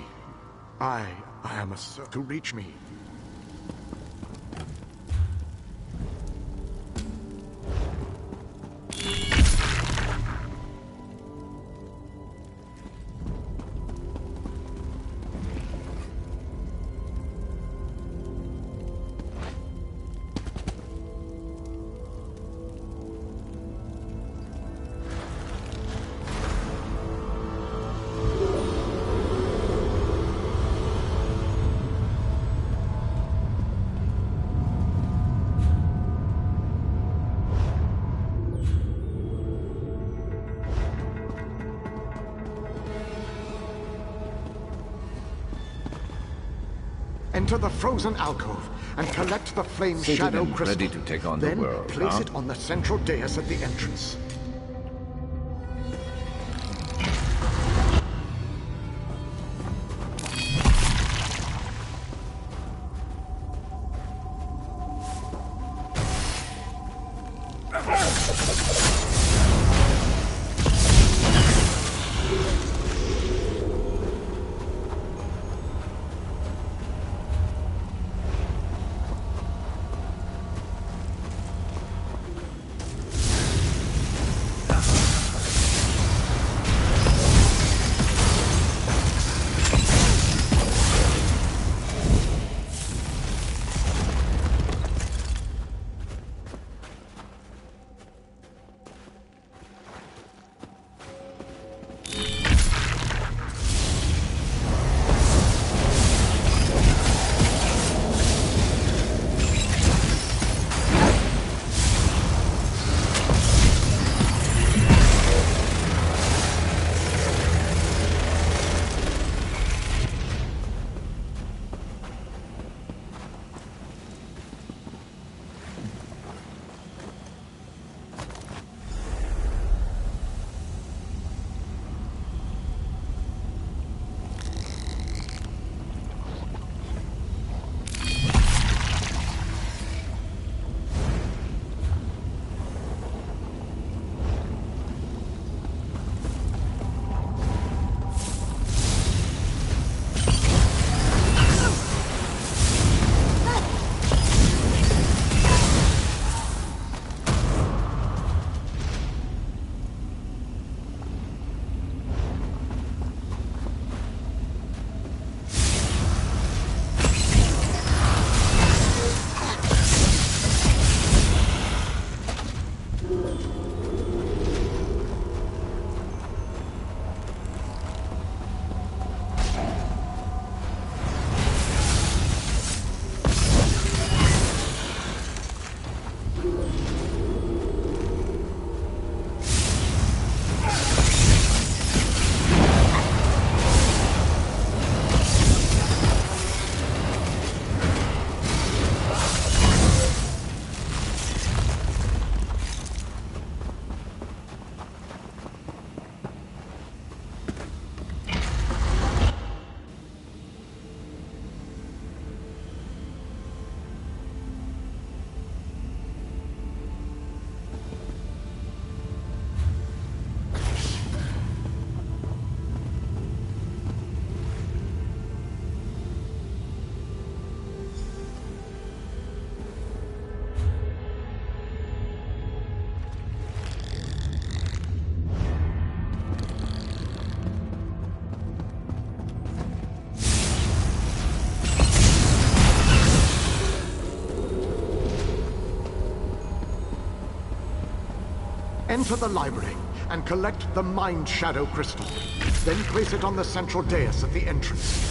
I am a servant. To reach me... Enter the frozen alcove and collect the flame shadow crystal. Ready to take on then the world, place huh? it on the central dais at the entrance. Enter the library and collect the Mind Shadow Crystal. Then place it on the central dais at the entrance.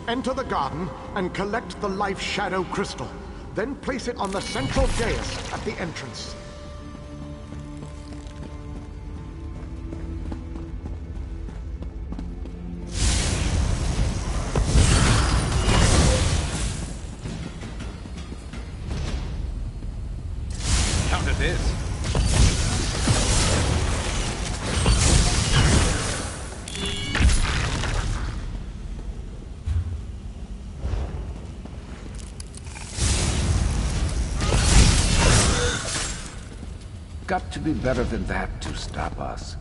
Enter the garden and collect the Life Shadow Crystal. Then place it on the central dais at the entrance. Counter this. Got to be better than that to stop us.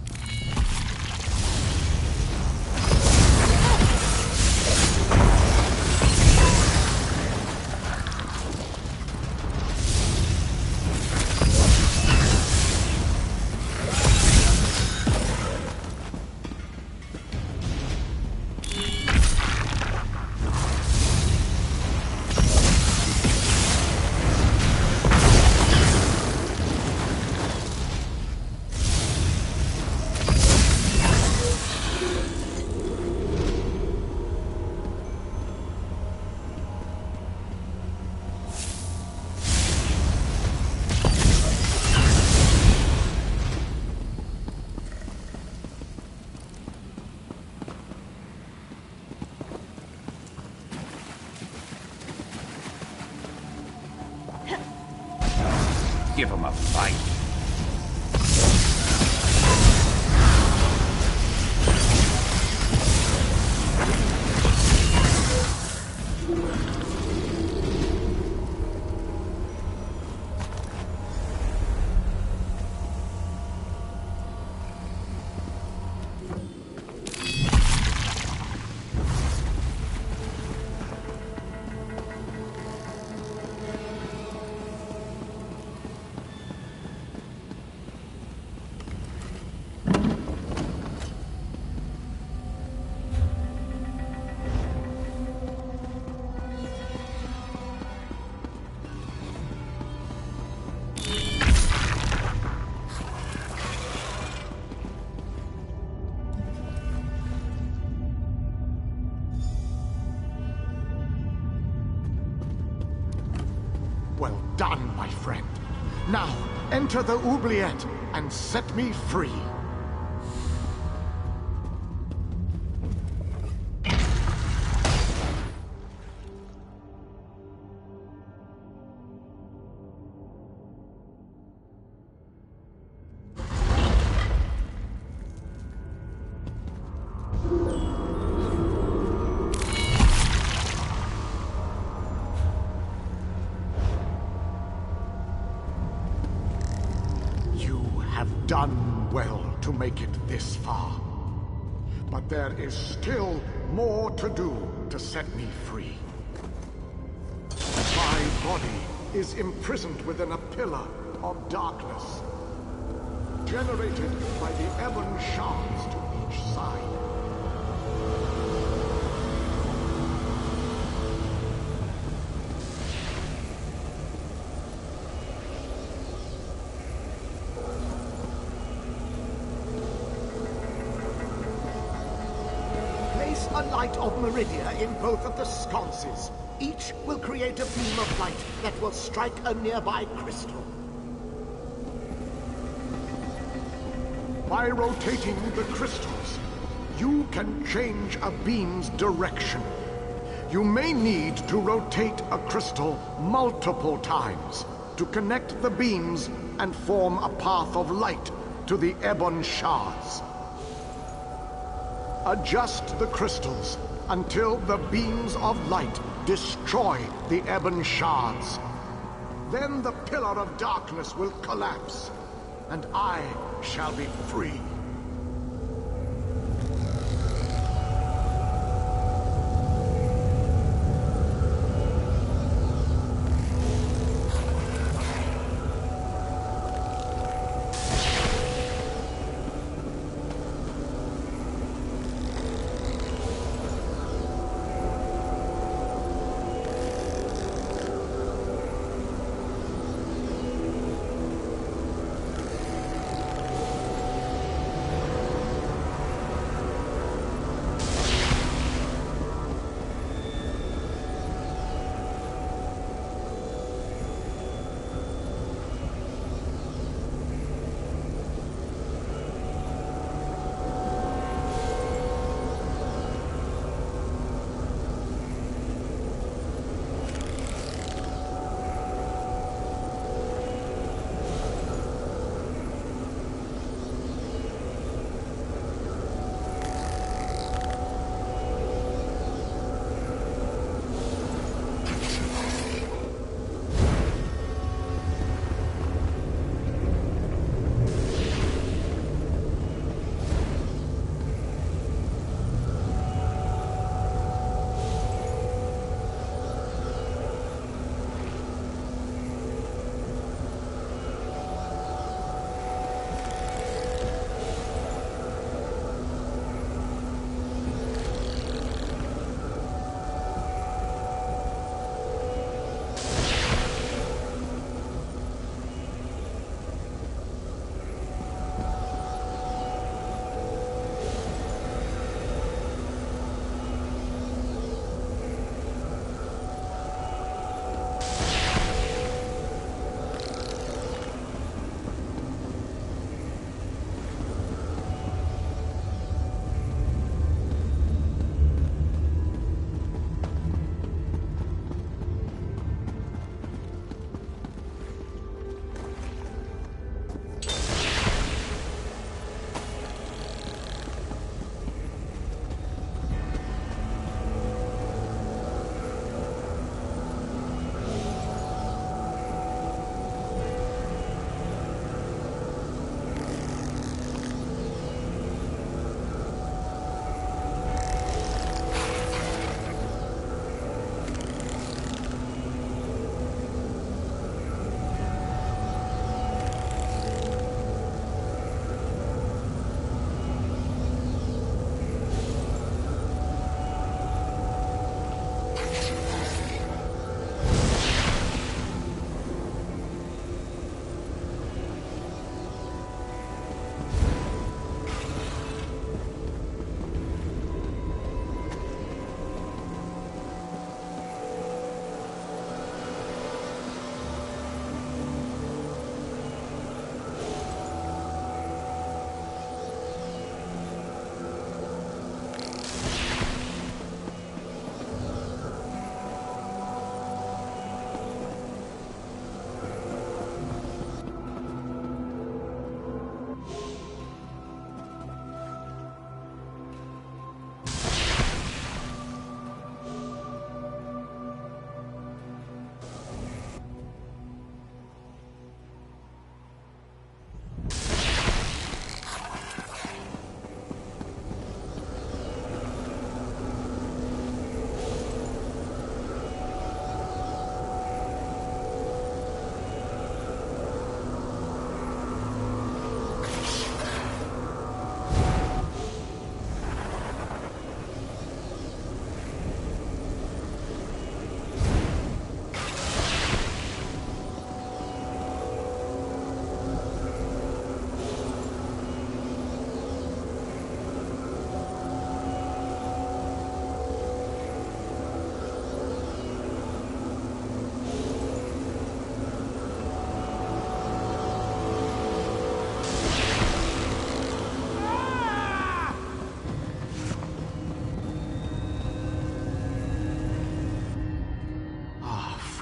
give him a fight. Well done, my friend. Now, enter the oubliette and set me free. Done well to make it this far. But there is still more to do to set me free. My body is imprisoned within a pillar of darkness, generated by the ebon shards to each side. A light of Meridia in both of the sconces. Each will create a beam of light that will strike a nearby crystal. By rotating the crystals, you can change a beam's direction. You may need to rotate a crystal multiple times to connect the beams and form a path of light to the ebon shards. Adjust the crystals until the beams of light destroy the ebon shards. Then the pillar of darkness will collapse, and I shall be free.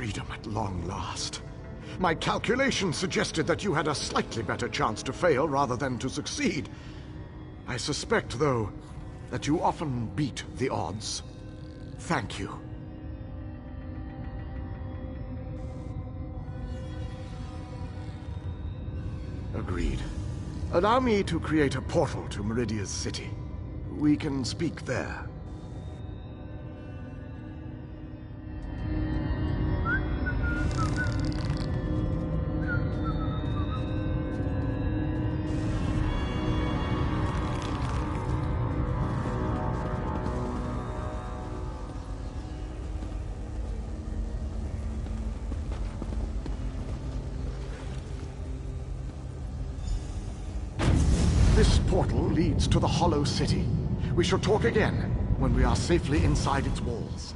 Freedom at long last. My calculations suggested that you had a slightly better chance to fail rather than to succeed. I suspect, though, that you often beat the odds. Thank you. Agreed. Allow me to create a portal to Meridia's city. We can speak there. This portal leads to the Hollow City. We shall talk again when we are safely inside its walls.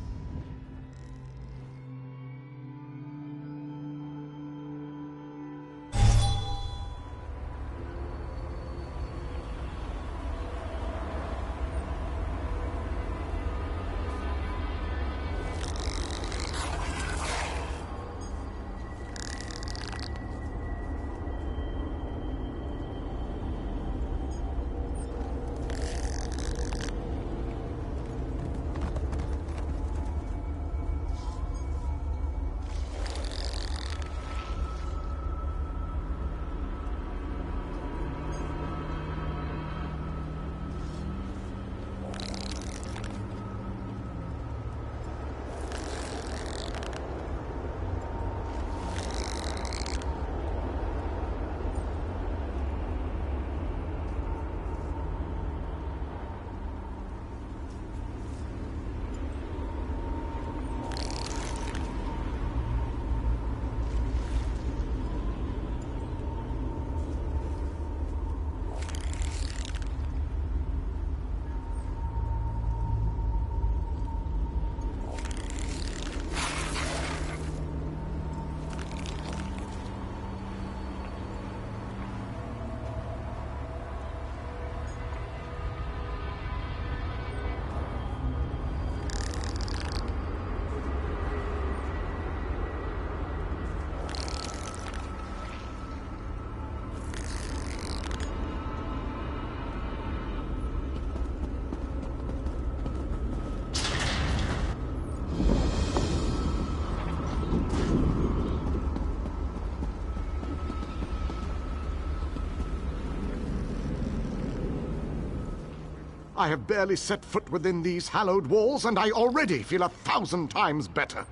I have barely set foot within these hallowed walls, and I already feel 1,000 times better.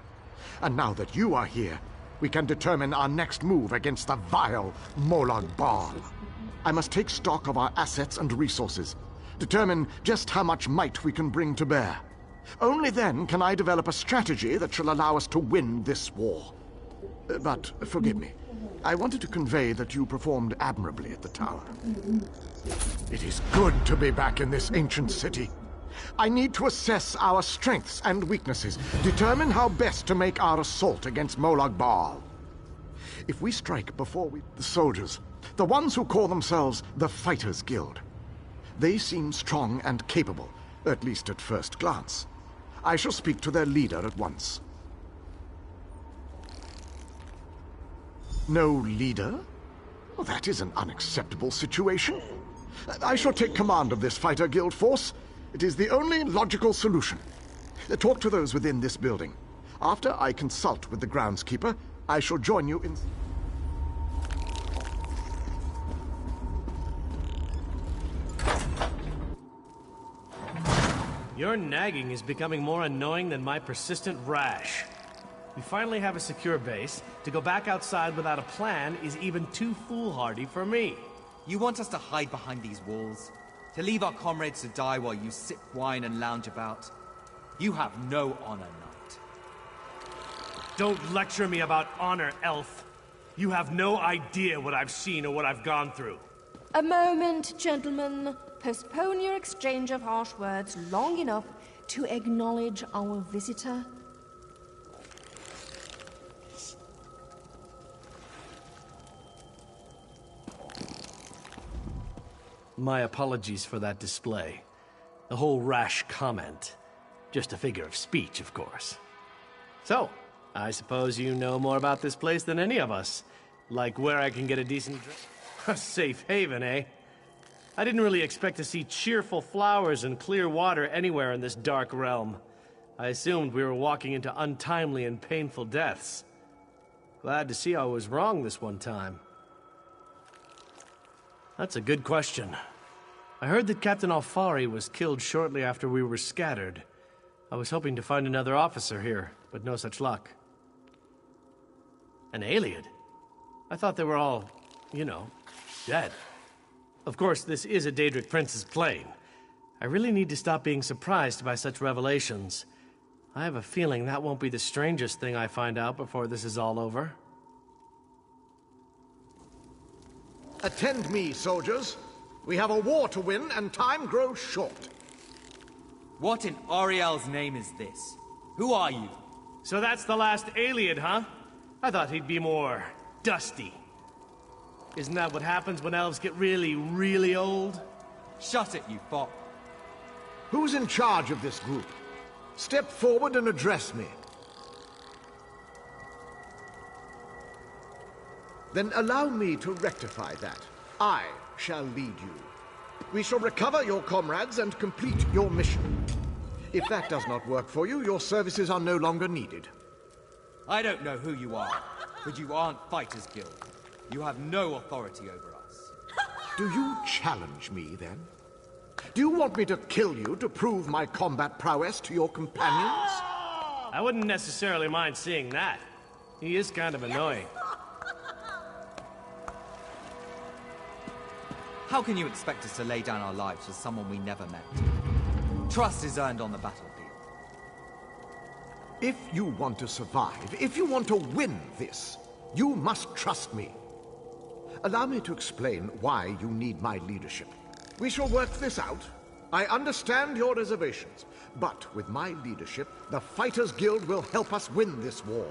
And now that you are here, we can determine our next move against the vile Molag Bal. I must take stock of our assets and resources, determine just how much might we can bring to bear. Only then can I develop a strategy that shall allow us to win this war. But forgive me, I wanted to convey that you performed admirably at the tower. It is good to be back in this ancient city. I need to assess our strengths and weaknesses, determine how best to make our assault against Molag Bal. If we strike before the soldiers, the ones who call themselves the Fighters Guild, they seem strong and capable, at least at first glance. I shall speak to their leader at once. No leader? Well, that is an unacceptable situation. I shall take command of this fighter guild force. It is the only logical solution. Talk to those within this building. After I consult with the groundskeeper, I shall join you in... Your nagging is becoming more annoying than my persistent rash. We finally have a secure base. To go back outside without a plan is even too foolhardy for me. You want us to hide behind these walls? To leave our comrades to die while you sip wine and lounge about? You have no honor, knight. Don't lecture me about honor, elf. You have no idea what I've seen or what I've gone through. A moment, gentlemen. Postpone your exchange of harsh words long enough to acknowledge our visitor. My apologies for that display. The whole rash comment. Just a figure of speech, of course. So, I suppose you know more about this place than any of us. Like where I can get a decent a safe haven, eh? I didn't really expect to see cheerful flowers and clear water anywhere in this dark realm. I assumed we were walking into untimely and painful deaths. Glad to see I was wrong this one time. That's a good question. I heard that Captain Alfari was killed shortly after we were scattered. I was hoping to find another officer here, but no such luck. An Iliad? I thought they were all, you know, dead. Of course, this is a Daedric Prince's plane. I really need to stop being surprised by such revelations. I have a feeling that won't be the strangest thing I find out before this is all over. Attend me, soldiers. We have a war to win, and time grows short. What in Ariel's name is this? Who are you? So that's the last Iliad, huh? I thought he'd be more dusty. Isn't that what happens when elves get really, really old? Shut it, you fop. Who's in charge of this group? Step forward and address me. Then allow me to rectify that. I shall lead you. We shall recover your comrades and complete your mission. If that does not work for you, your services are no longer needed. I don't know who you are, but you aren't Fighters Guild. You have no authority over us. Do you challenge me, then? Do you want me to kill you to prove my combat prowess to your companions? I wouldn't necessarily mind seeing that. He is kind of annoying. How can you expect us to lay down our lives for someone we never met? Trust is earned on the battlefield. If you want to survive, if you want to win this, you must trust me. Allow me to explain why you need my leadership. We shall work this out. I understand your reservations, but with my leadership, the Fighters Guild will help us win this war.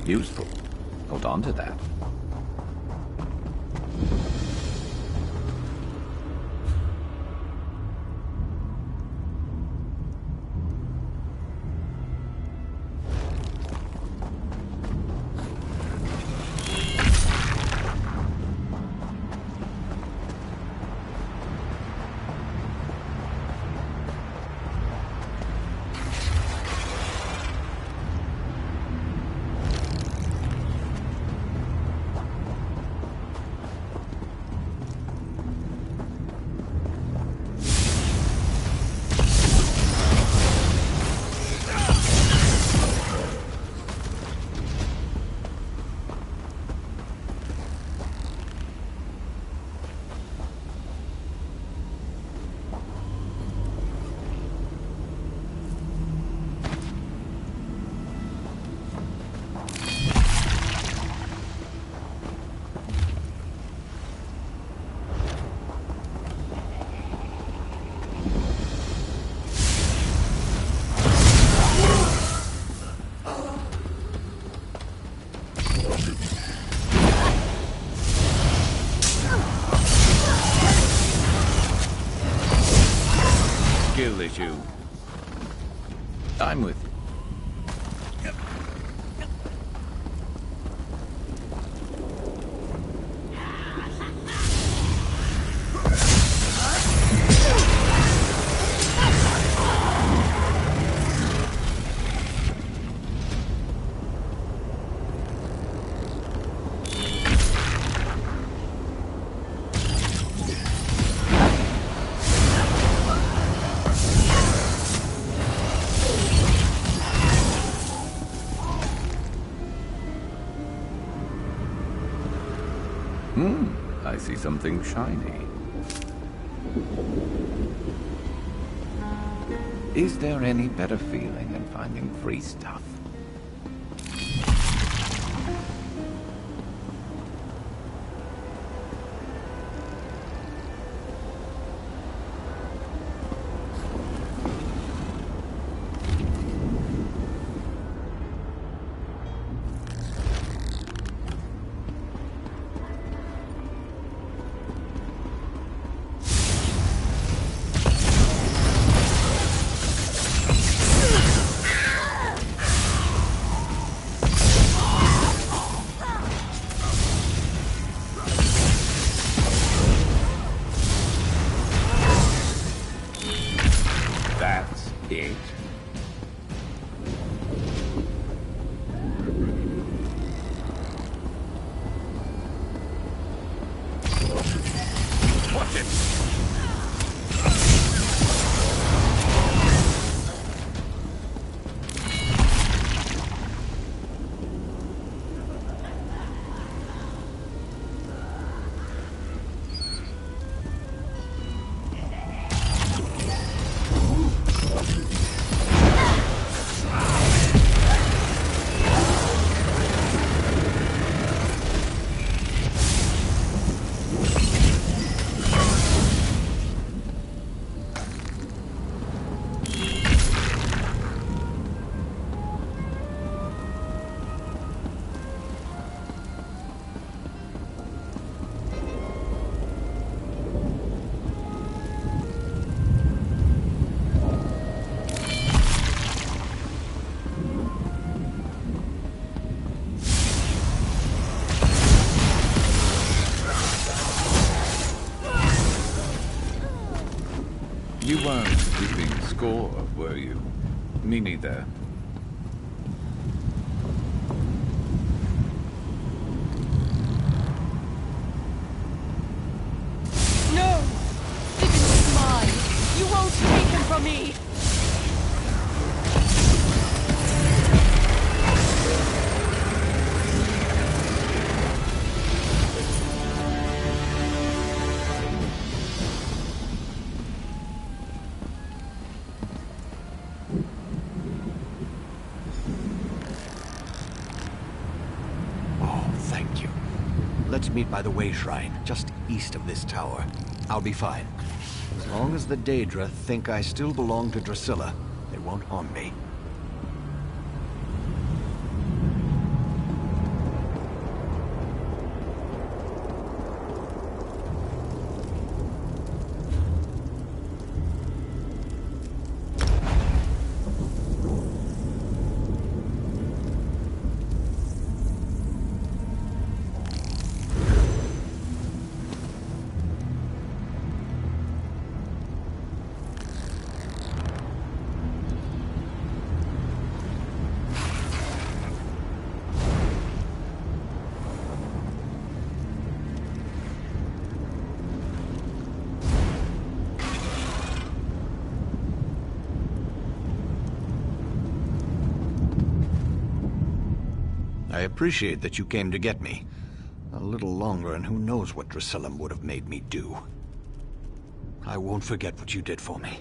Useful. Hold on to that. Skill issue. I'm with you. I see something shiny. Is there any better feeling than finding free stuff? That's it. Watch it! You weren't keeping score, were you? Me neither. No! Vivian is mine! You won't take him from me! Thank you. Let's meet by the Way Shrine, just east of this tower. I'll be fine. As long as the Daedra think I still belong to Drusilla, they won't harm me. I appreciate that you came to get me. A little longer and who knows what Drusillum would have made me do. I won't forget what you did for me.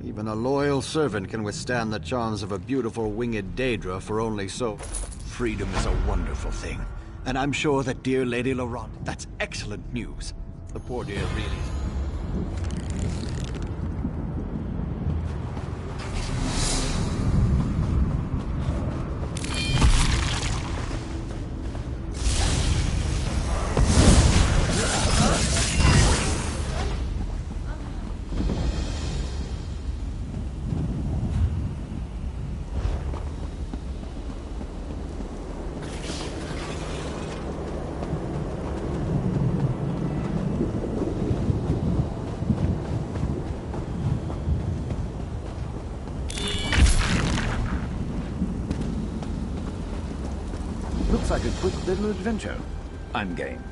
Even a loyal servant can withstand the charms of a beautiful winged Daedra for only so... Freedom is a wonderful thing. And I'm sure that dear Lady Laurent... That's excellent news. The poor dear really... Looks like a quick little adventure. I'm game.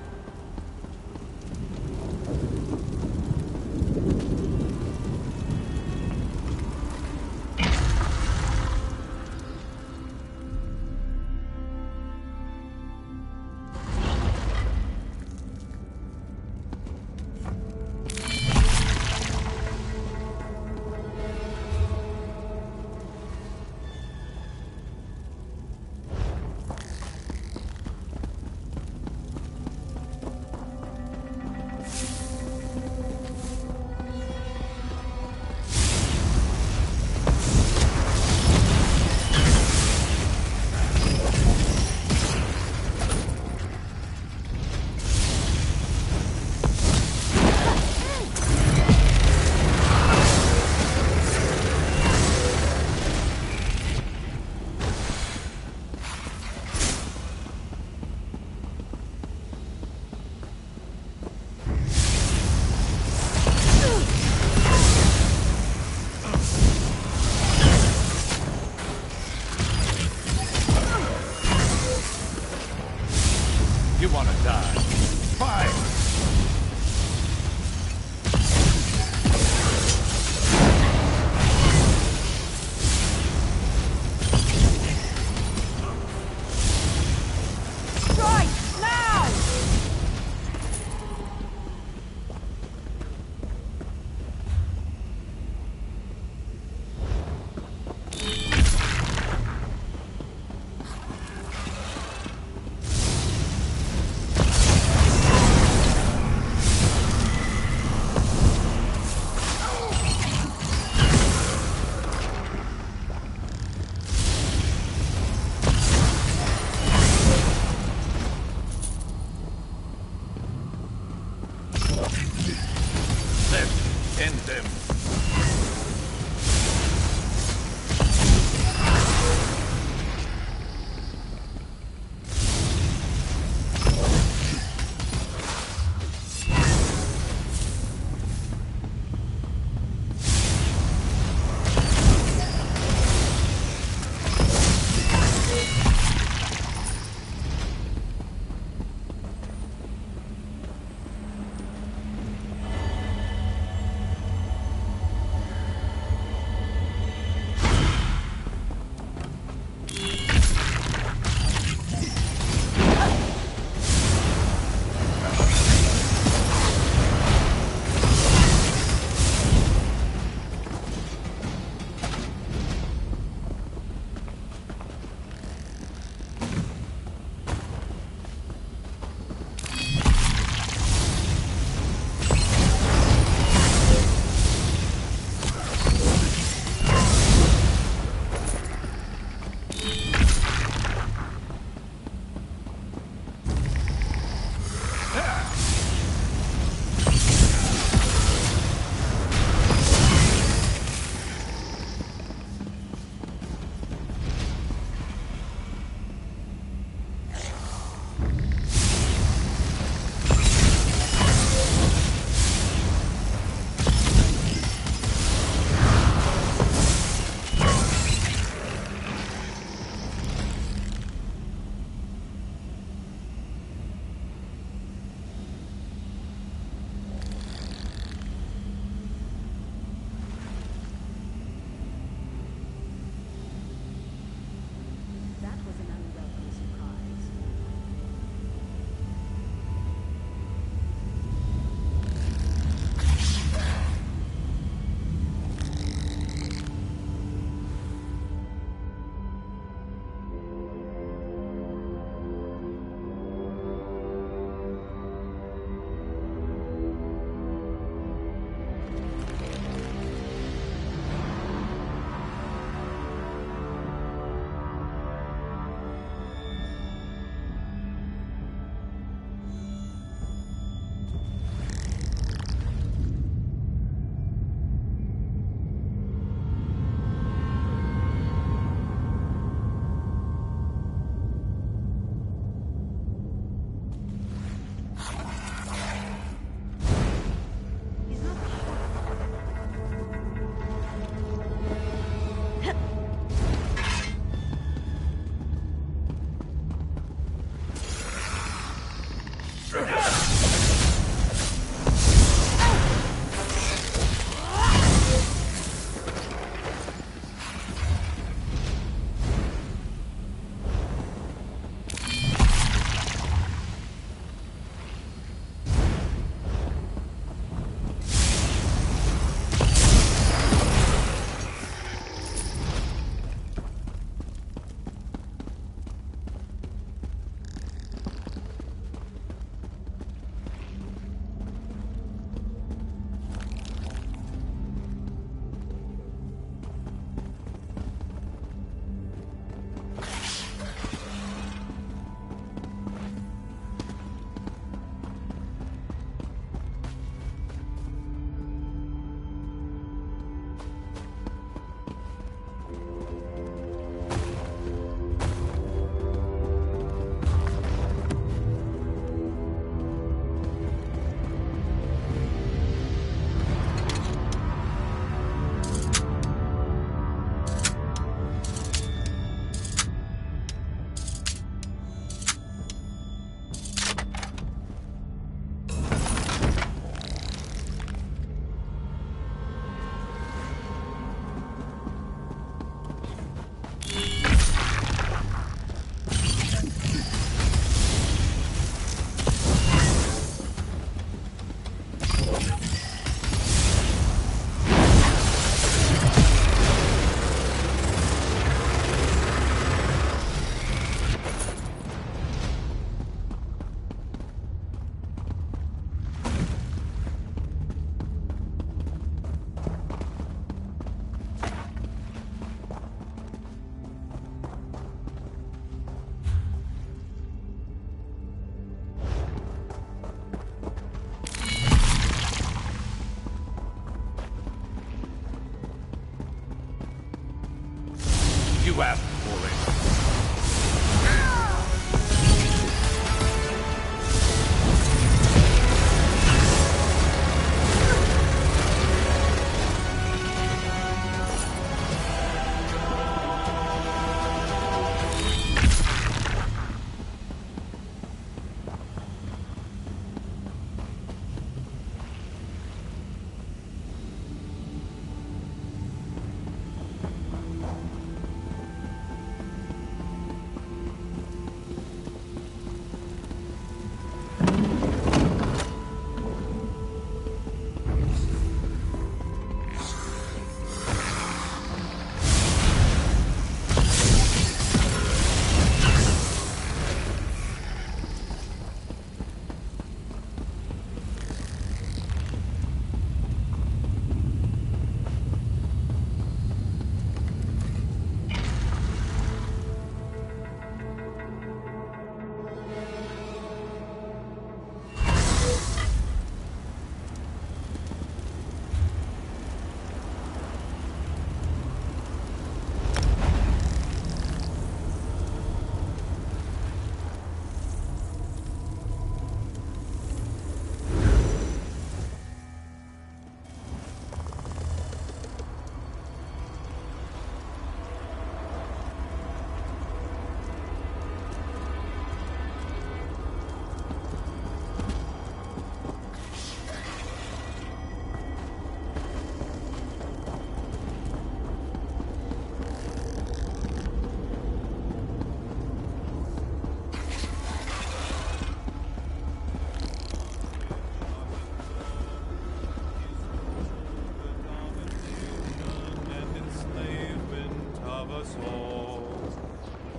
You asked for it.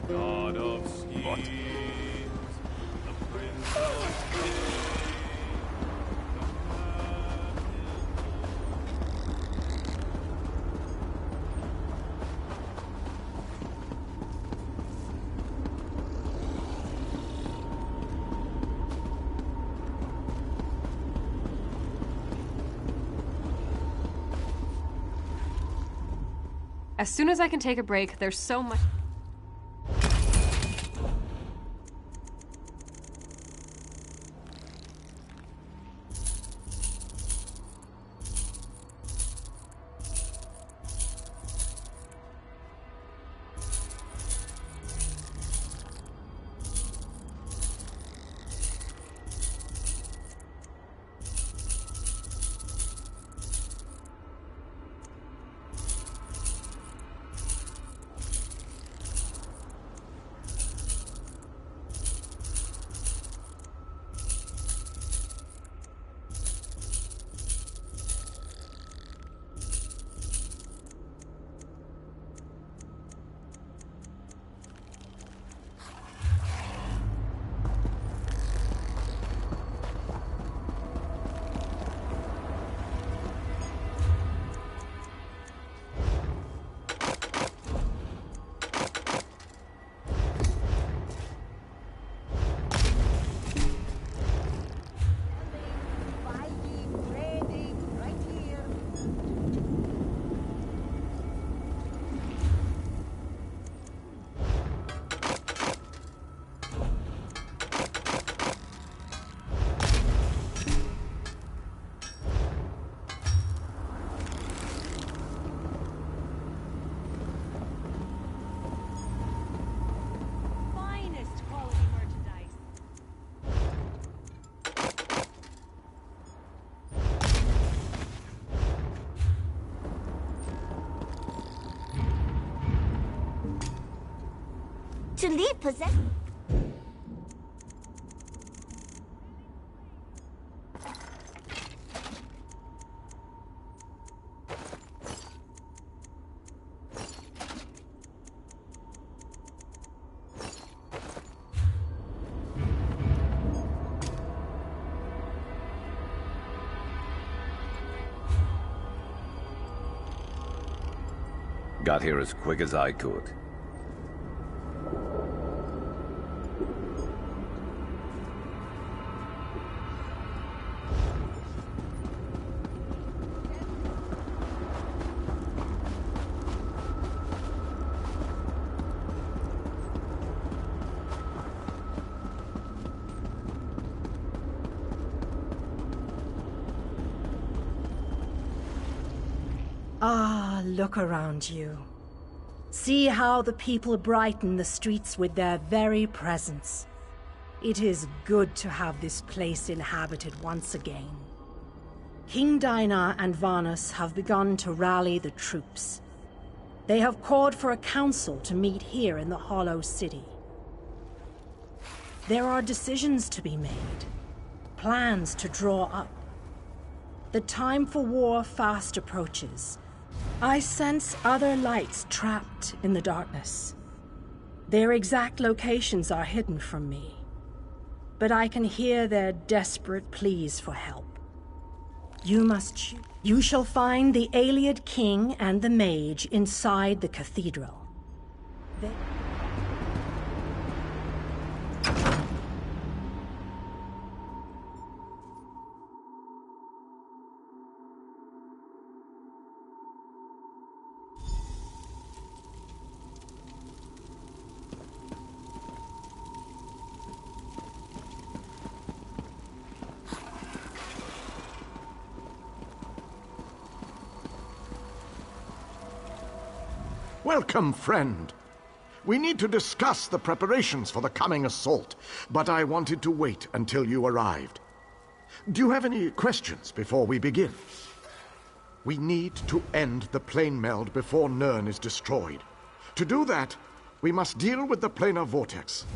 God of schemes, the Prince of Kings. As soon as I can take a break, there's so much... To leave possess... Got here as quick as I could. Ah, look around you. See how the people brighten the streets with their very presence. It is good to have this place inhabited once again. King Dinar and Varnus have begun to rally the troops. They have called for a council to meet here in the Hollow City. There are decisions to be made, plans to draw up. The time for war fast approaches. I sense other lights trapped in the darkness. Their exact locations are hidden from me, but I can hear their desperate pleas for help. You must choose. You shall find the Ayleid King and the Mage inside the cathedral. Welcome, friend. We need to discuss the preparations for the coming assault, but I wanted to wait until you arrived. Do you have any questions before we begin? We need to end the plane meld before Nirn is destroyed. To do that, we must deal with the planar vortex.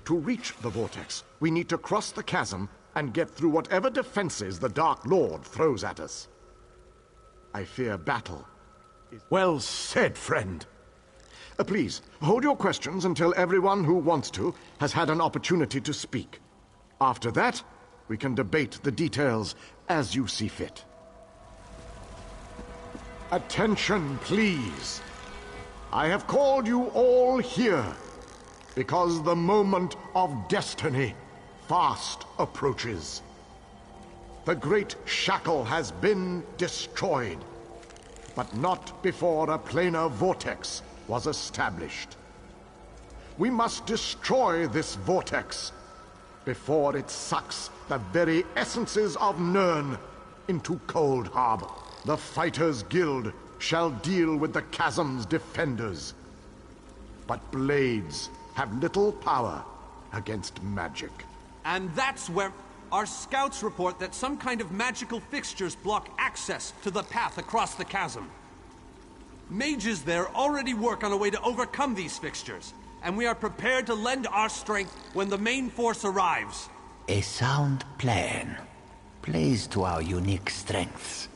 To reach the vortex, we need to cross the chasm and get through whatever defenses the Dark Lord throws at us. I fear battle. Well said, friend. Please, hold your questions until everyone who wants to has had an opportunity to speak. After that, we can debate the details as you see fit. Attention, please. I have called you all here because the moment of destiny fast approaches. The great shackle has been destroyed, but not before a planar vortex was established. We must destroy this vortex before it sucks the very essences of Nirn into Coldharbour. The Fighters' Guild shall deal with the chasm's defenders, but blades have little power against magic. And that's where our scouts report that some kind of magical fixtures block access to the path across the chasm. Mages there already work on a way to overcome these fixtures, and we are prepared to lend our strength when the main force arrives. A sound plan. Plays to our unique strengths.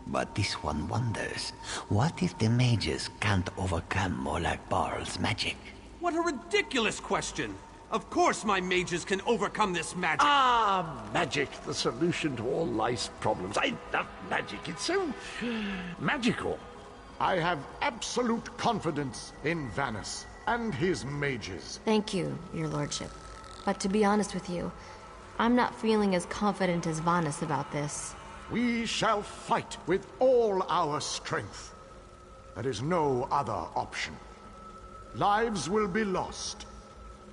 But this one wonders, what if the mages can't overcome Molag Barl's magic? What a ridiculous question! Of course my mages can overcome this magic! Ah, magic, the solution to all life's problems. I love magic, it's so magical. I have absolute confidence in Vanus and his mages. Thank you, your lordship. But to be honest with you, I'm not feeling as confident as Vanus about this. We shall fight with all our strength. There is no other option. Lives will be lost,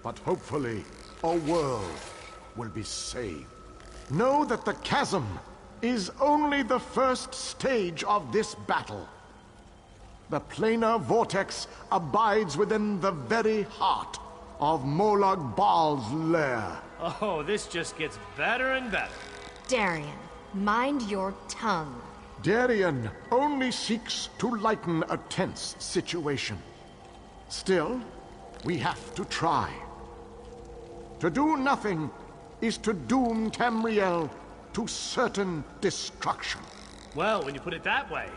but hopefully a world will be saved. Know that the chasm is only the first stage of this battle. The planar vortex abides within the very heart of Molag Bal's lair. Oh, this just gets better and better. Darian, mind your tongue. Darian only seeks to lighten a tense situation. Still, we have to try. To do nothing is to doom Tamriel to certain destruction. Well, when you put it that way,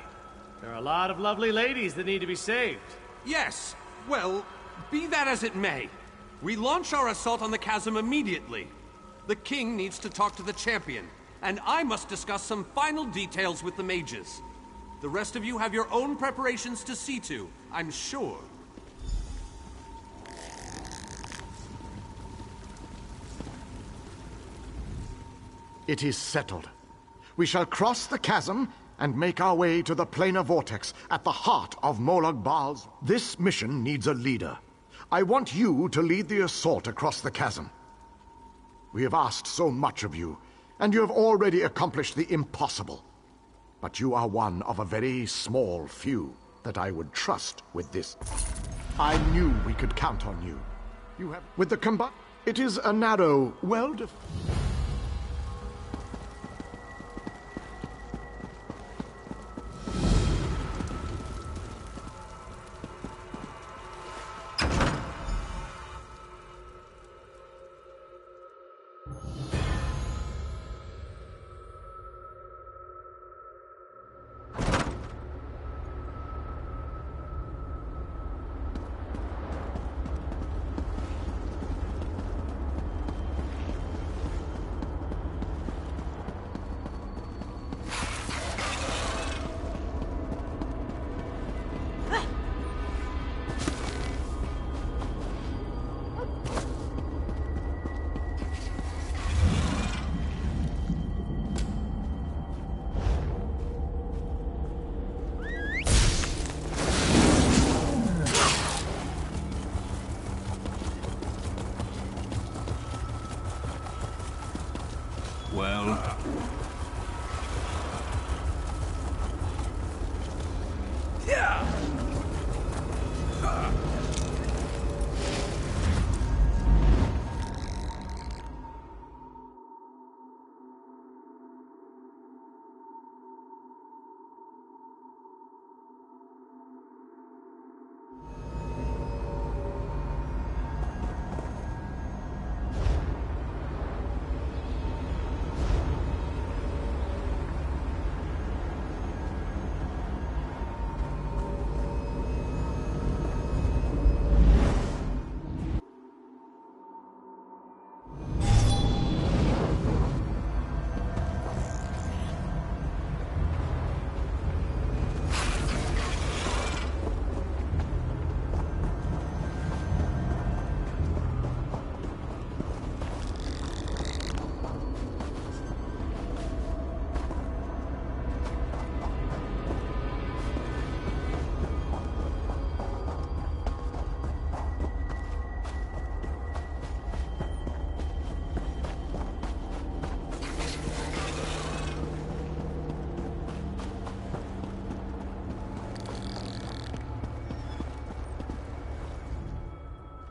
there are a lot of lovely ladies that need to be saved. Yes, well, be that as it may. We launch our assault on the chasm immediately. The king needs to talk to the champion, and I must discuss some final details with the mages. The rest of you have your own preparations to see to, I'm sure. It is settled. We shall cross the chasm and make our way to the planar vortex at the heart of Molag Bal's. This mission needs a leader. I want you to lead the assault across the chasm. We have asked so much of you, and you have already accomplished the impossible. But you are one of a very small few that I would trust with this. I knew we could count on you. You have... With the it is a narrow, well-defined...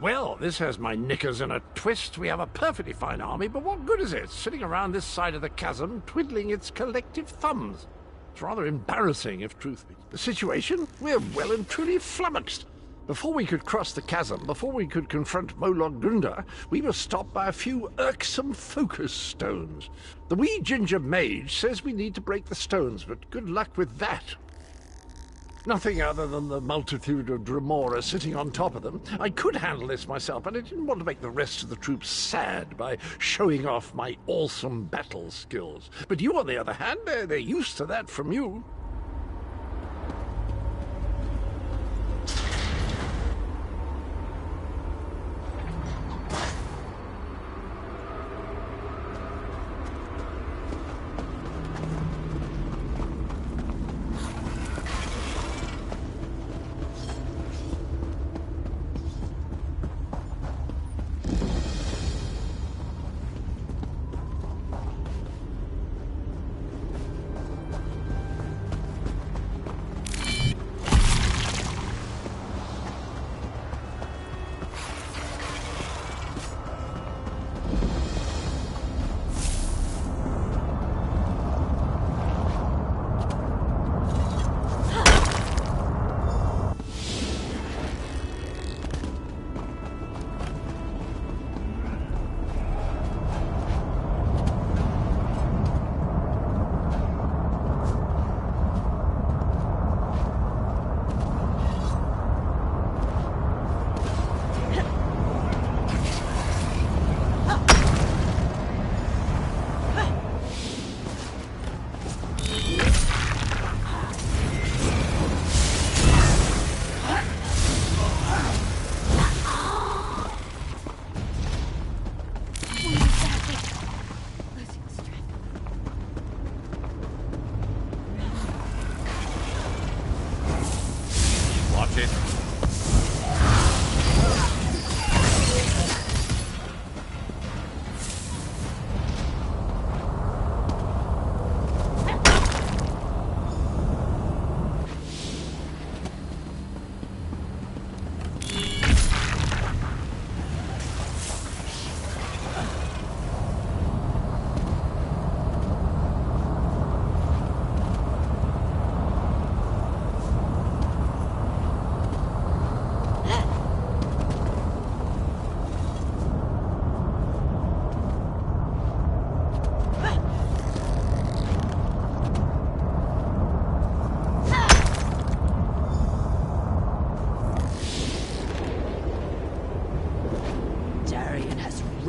Well, this has my knickers in a twist. We have a perfectly fine army, but what good is it, sitting around this side of the chasm, twiddling its collective thumbs? It's rather embarrassing, if truth be. The situation? We're well and truly flummoxed. Before we could cross the chasm, before we could confront Molog Gunda, we were stopped by a few irksome focus stones. The wee ginger mage says we need to break the stones, but good luck with that. Nothing other than the multitude of Dremora sitting on top of them. I could handle this myself, but I didn't want to make the rest of the troops sad by showing off my awesome battle skills. But you, on the other hand, they're used to that from you.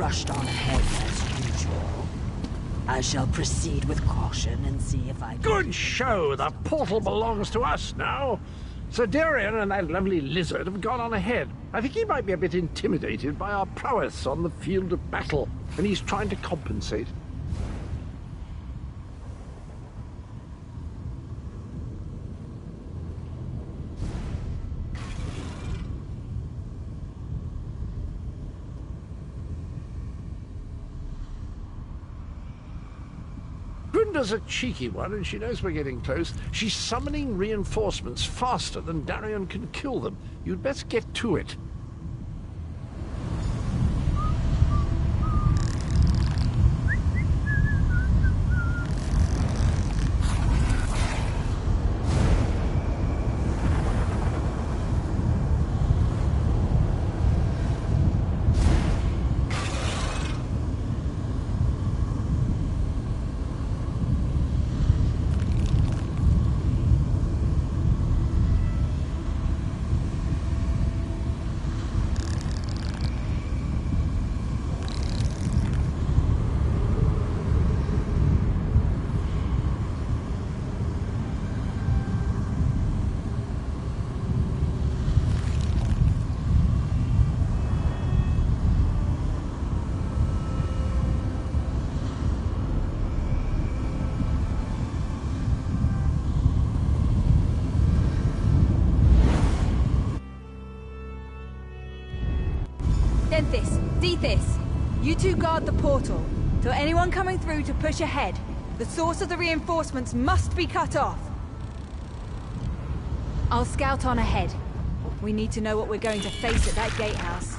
rushed on ahead as usual. I shall proceed with caution and see if I can... Good show! The portal belongs to us now. Sir Darian and that lovely lizard have gone on ahead. I think he might be a bit intimidated by our prowess on the field of battle, and he's trying to compensate. Grunda's a cheeky one, and she knows we're getting close. She's summoning reinforcements faster than Darian can kill them. You'd best get to it. Dethys, you two guard the portal. Tell anyone coming through to push ahead. The source of the reinforcements must be cut off. I'll scout on ahead. We need to know what we're going to face at that gatehouse.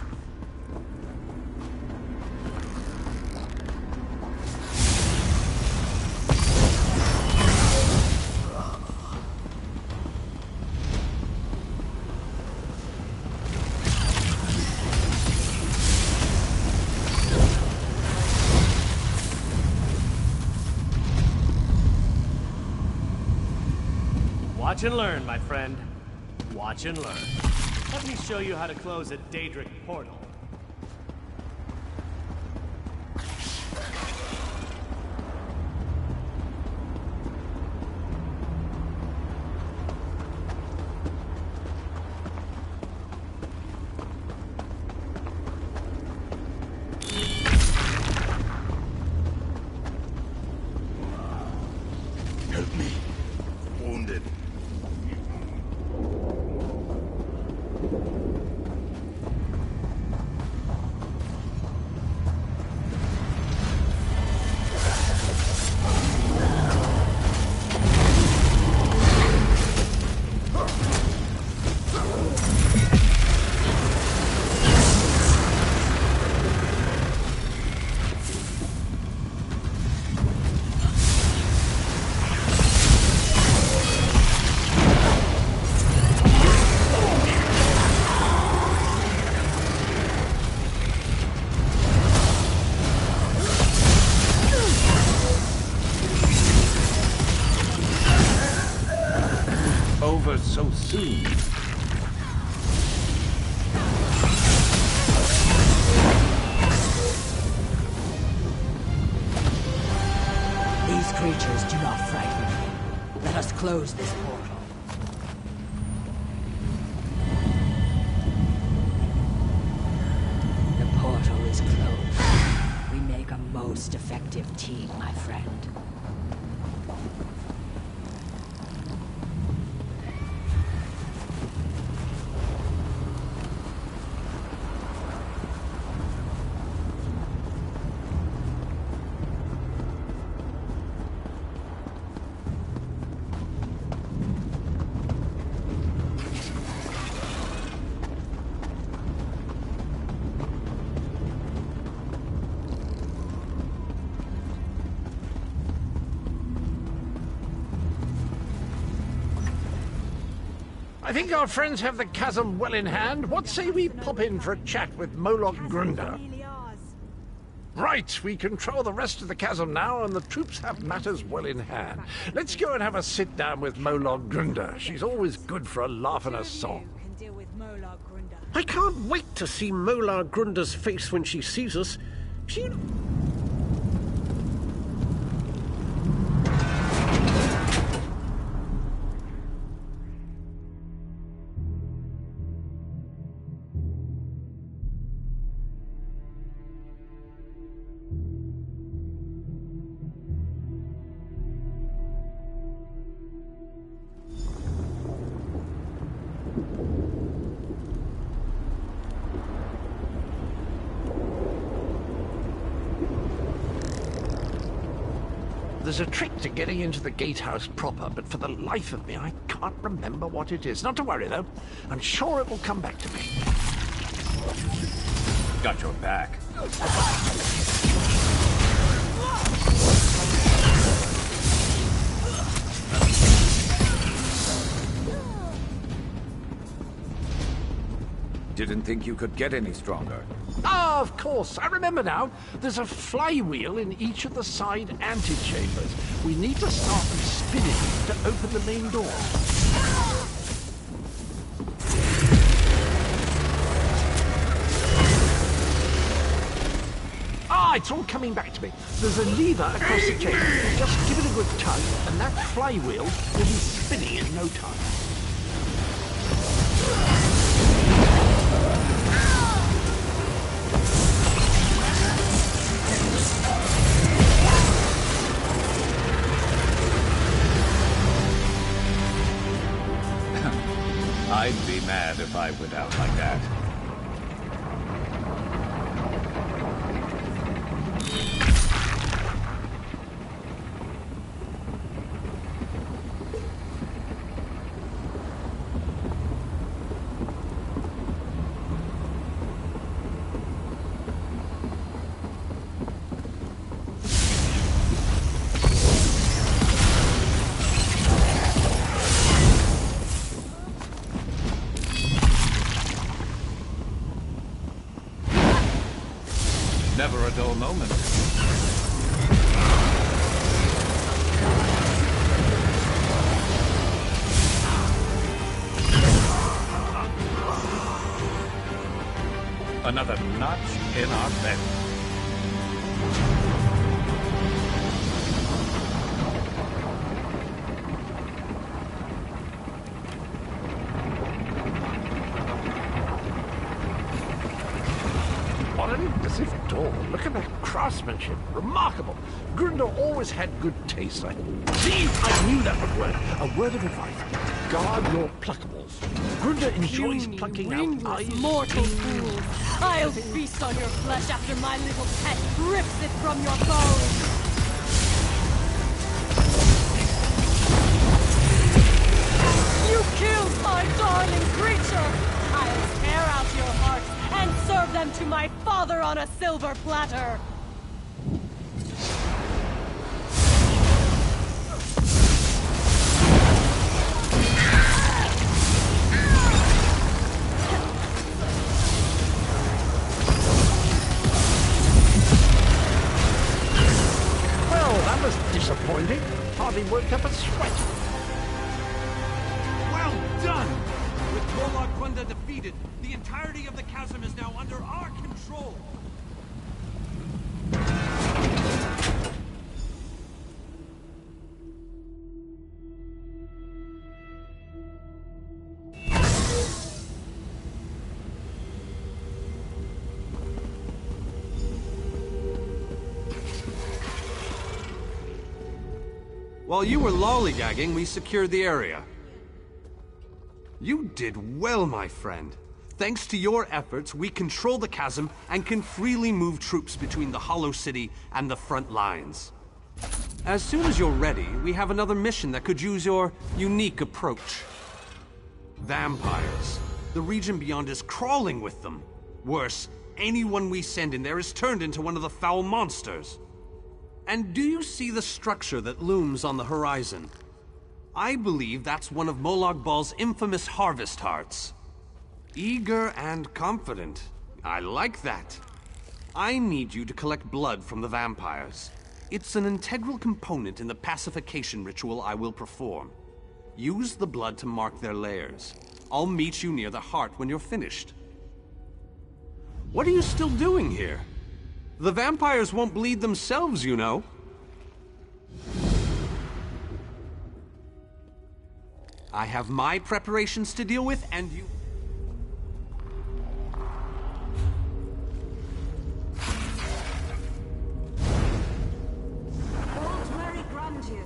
Watch and learn, my friend. Watch and learn. Let me show you how to close a Daedric portal. Help me. Wounded. Over so soon. These creatures do not frighten me. Let us close this portal. The portal is closed. We make a most effective team, my friend. I think our friends have the chasm well in hand. What say we pop in for a chat with Moloch Grunda? Right, we control the rest of the chasm now, and the troops have matters well in hand. Let's go and have a sit down with Moloch Grunda. She's always good for a laugh and a song. I can't wait to see Molar Grunda's face when she sees us. There's a trick to getting into the gatehouse proper, but for the life of me, I can't remember what it is. Not to worry, though. I'm sure it will come back to me. Got your back. Didn't think you could get any stronger. Ah, of course. I remember now. There's a flywheel in each of the side antechambers. We need to start them spinning to open the main door. Ah, it's all coming back to me. There's a lever across the chamber. Just give it a good tug, and that flywheel will be spinning in no time. I'd be mad if I went out like that. Never a dull moment. Another notch in our belt. Look at that craftsmanship. Remarkable. Grunder always had good taste. See, I knew that would work. A word of advice. Guard your pluckables. Grunder enjoys plucking out eyes. Mortal fool! I'll feast on your flesh after my little pet rips it from your bones! You killed my darling creature! I'll tear out your hearts and serve them to my father on a silver platter! Well, that was disappointing. Hardly worked up a sweat. Well done! With Golagunda defeated, the entirety of the chasm is now under our control. While you were lollygagging, we secured the area. You did well, my friend. Thanks to your efforts, we control the chasm and can freely move troops between the Hollow City and the front lines. As soon as you're ready, we have another mission that could use your unique approach. Vampires. The region beyond is crawling with them. Worse, anyone we send in there is turned into one of the foul monsters. And do you see the structure that looms on the horizon? I believe that's one of Molag Bal's infamous harvest hearts. Eager and confident. I like that. I need you to collect blood from the vampires. It's an integral component in the pacification ritual I will perform. Use the blood to mark their lairs. I'll meet you near the heart when you're finished. What are you still doing here? The vampires won't bleed themselves, you know. I have my preparations to deal with, and you... Rosemary Grandeur.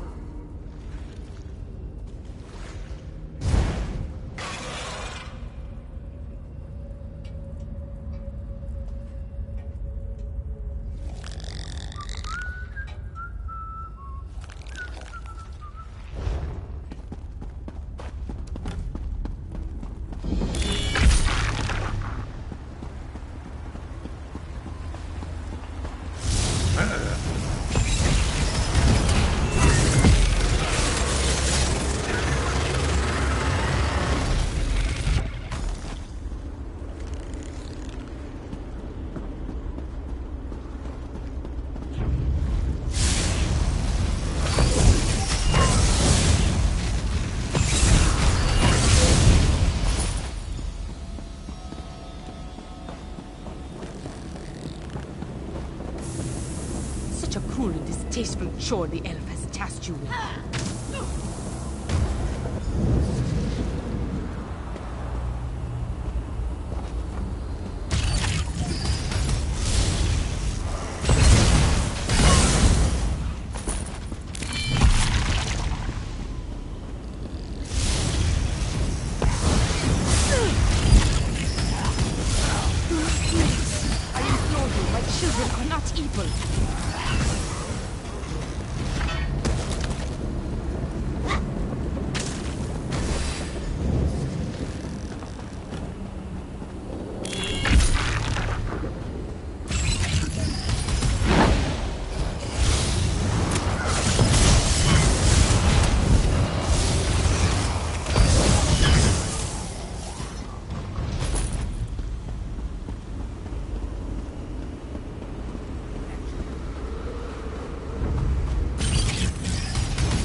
Such a cruel and distasteful chore the elf has tasked you with. I implore you, my children are not evil.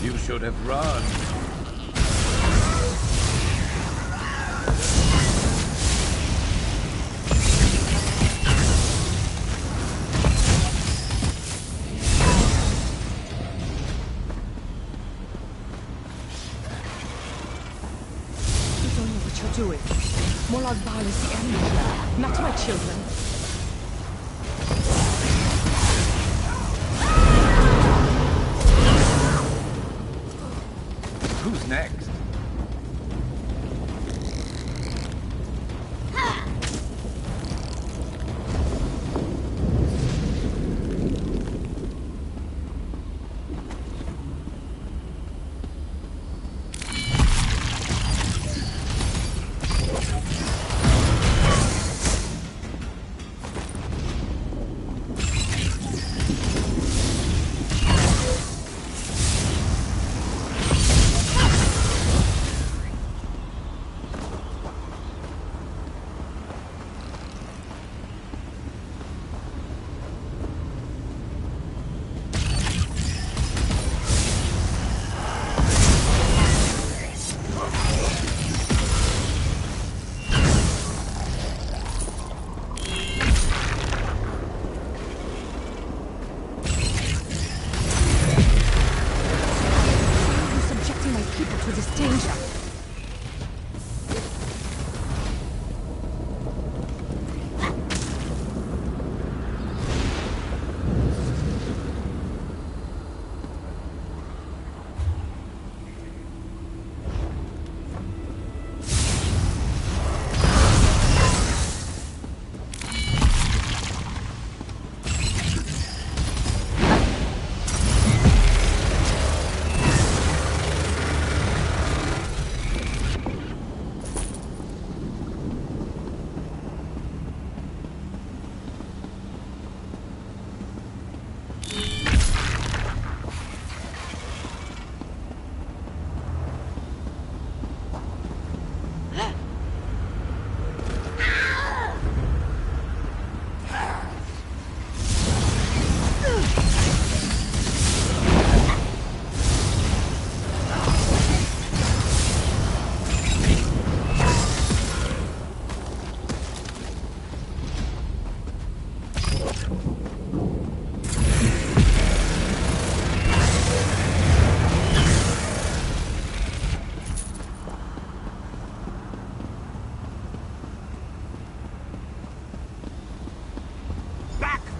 You should have run. You don't know what you're doing. Molag Bal is the enemy, not my children. Who's next?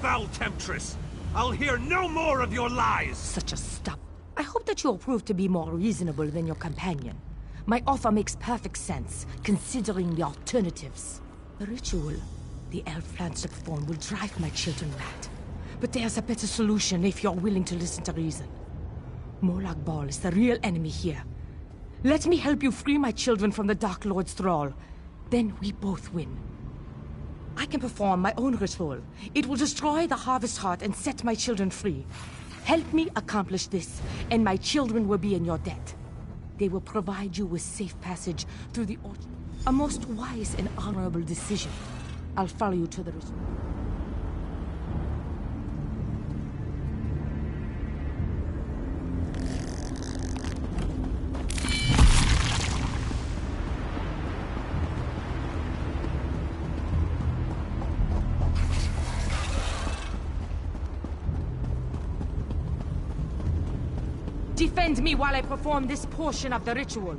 foul temptress! I'll hear no more of your lies! Such a stub. I hope that you'll prove to be more reasonable than your companion. My offer makes perfect sense, considering the alternatives. The ritual the elf plans to perform will drive my children mad. But there's a better solution if you're willing to listen to reason. Molag Bal is the real enemy here. Let me help you free my children from the Dark Lord's thrall. Then we both win. I can perform my own ritual. It will destroy the Harvest Heart and set my children free. Help me accomplish this, and my children will be in your debt. They will provide you with safe passage through the orchard. A most wise and honorable decision. I'll follow you to the ritual. Defend me while I perform this portion of the ritual.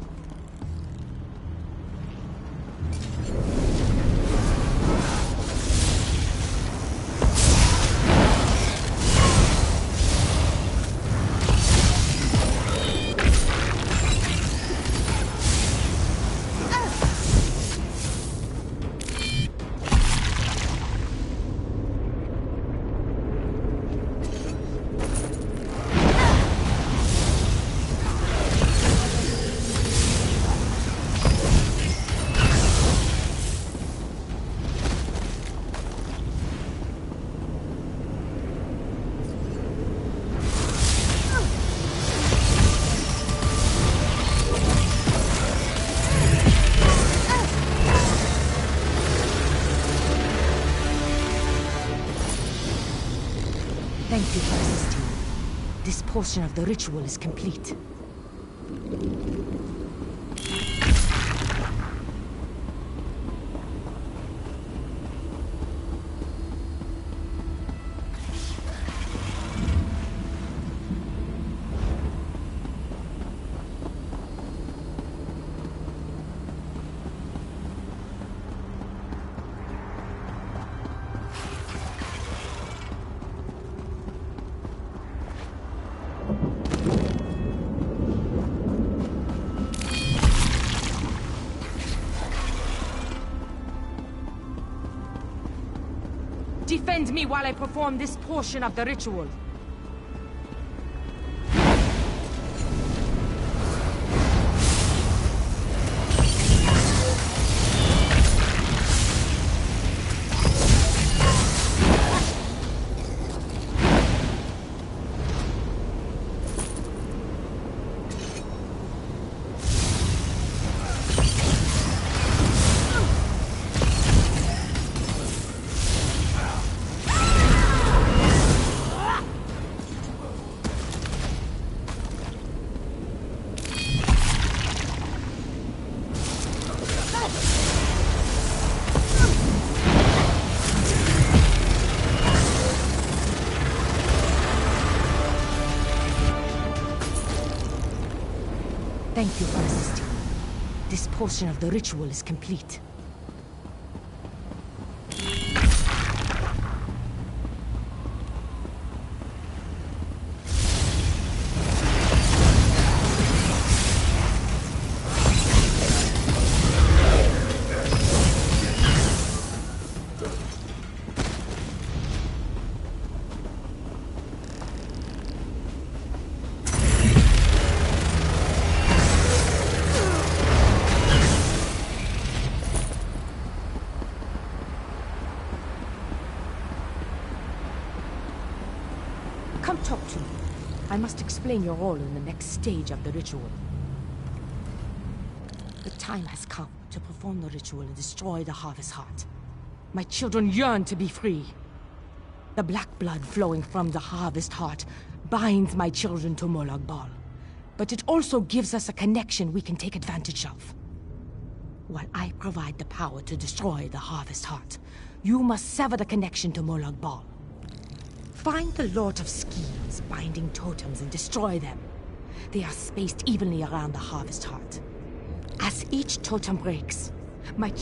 Thank you for assisting me. This portion of the ritual is complete. Defend me while I perform this portion of the ritual. Thank you for assisting me. This portion of the ritual is complete. Come talk to me. I must explain your role in the next stage of the ritual. The time has come to perform the ritual and destroy the Harvest Heart. My children yearn to be free. The black blood flowing from the Harvest Heart binds my children to Molag Bal. But it also gives us a connection we can take advantage of. While I provide the power to destroy the Harvest Heart, you must sever the connection to Molag Bal. Find the Lord of Schemes, binding totems, and destroy them. They are spaced evenly around the Harvest Heart. As each totem breaks, my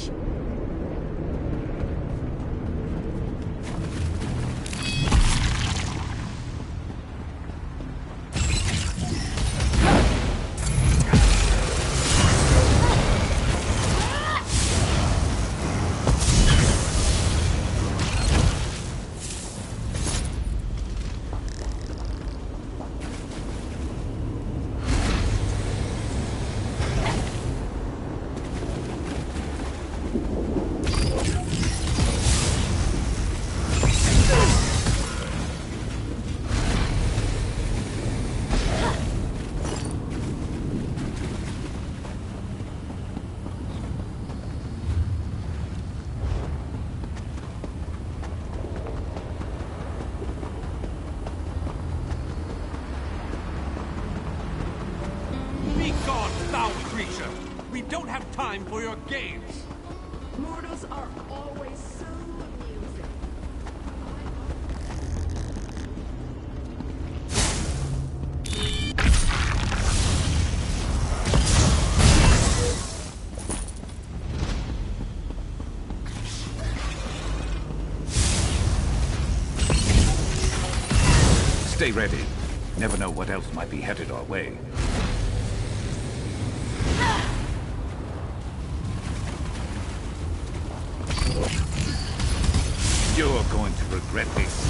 time for your games. Mortals are always so amusing. Stay ready. Never know what else might be headed our way. You're going to regret this.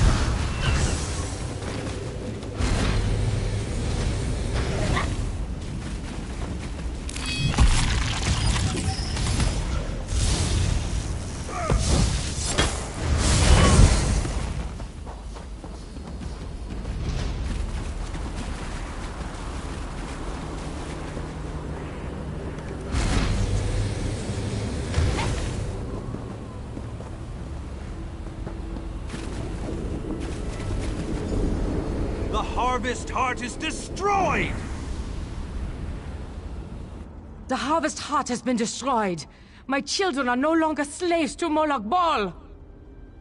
The Harvest Heart is destroyed! The Harvest Heart has been destroyed. My children are no longer slaves to Moloch Ball.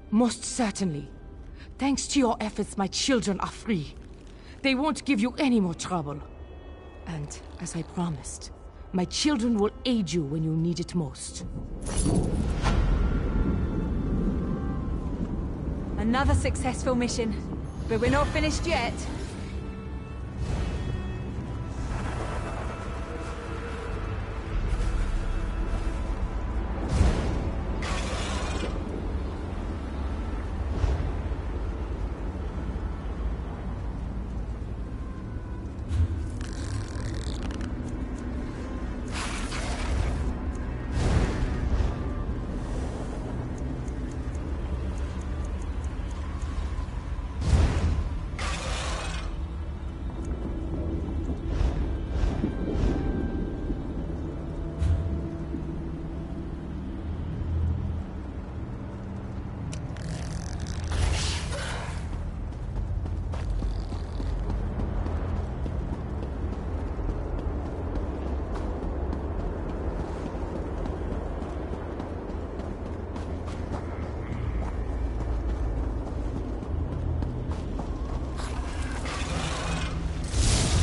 Most certainly. Thanks to your efforts, my children are free. They won't give you any more trouble. And, as I promised, my children will aid you when you need it most. Another successful mission. But we're not finished yet.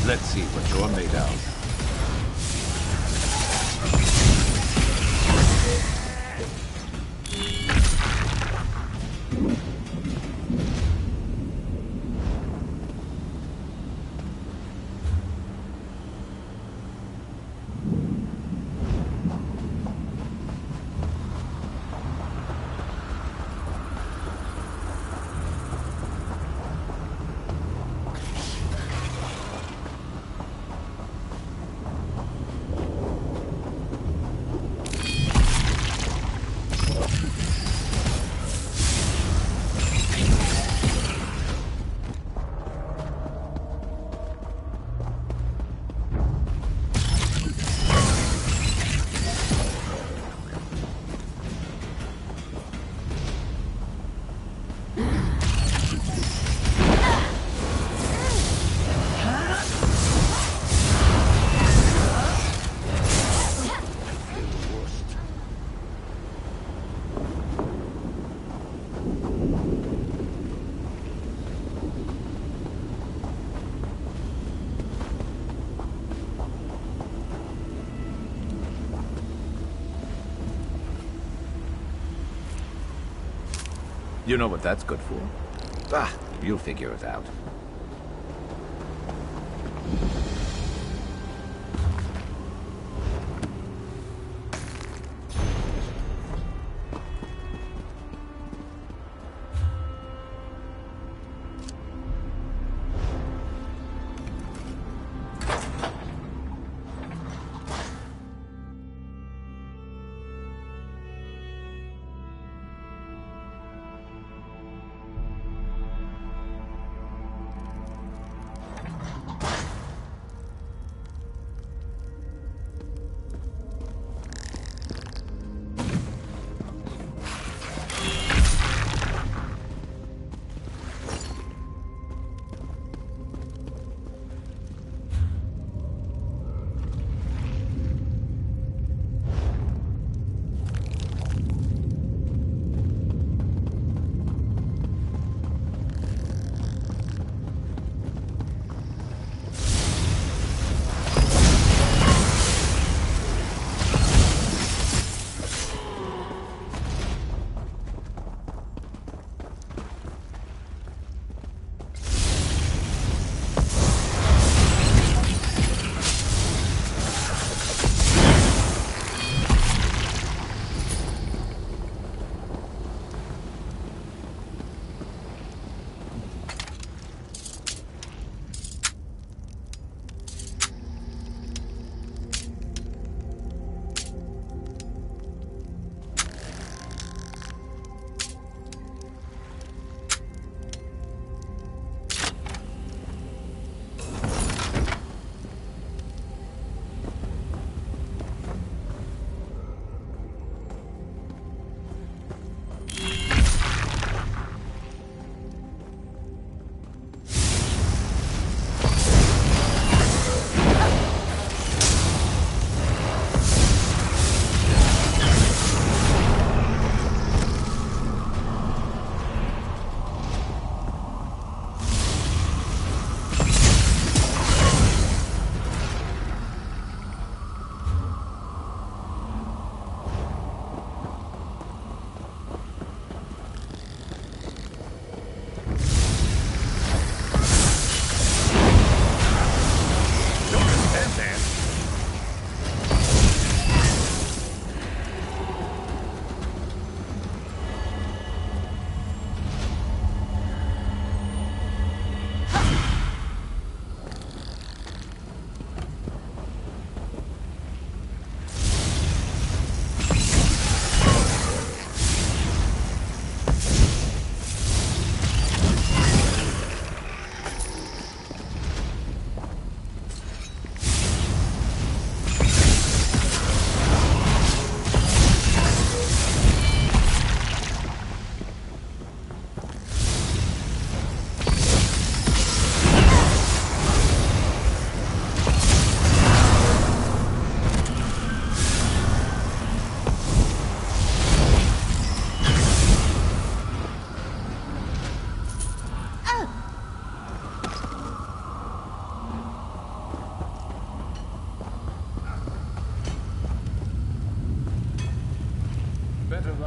Let's see what you're made of. You know what that's good for? Ah, you'll figure it out.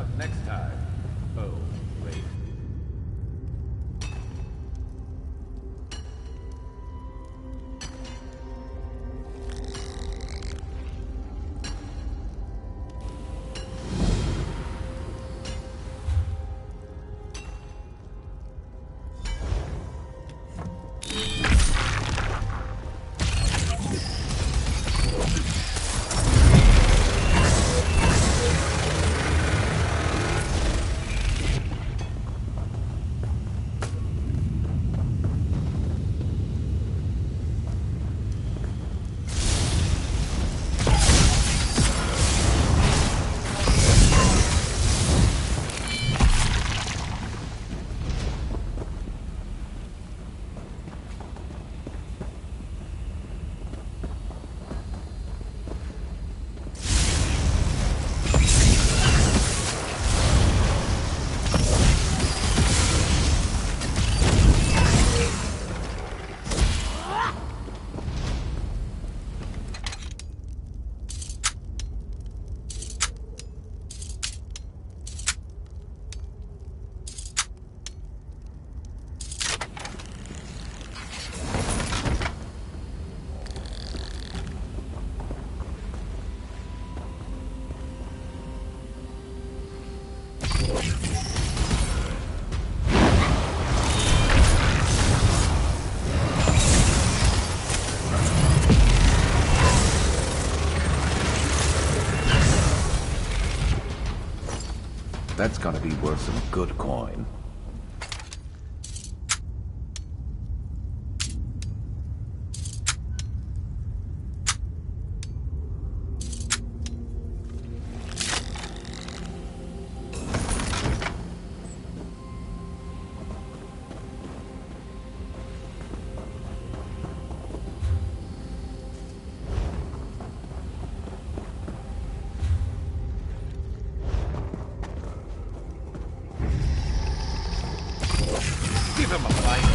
luck next time. Oh, wait. That's gotta be worth some good coin. Give him a fight.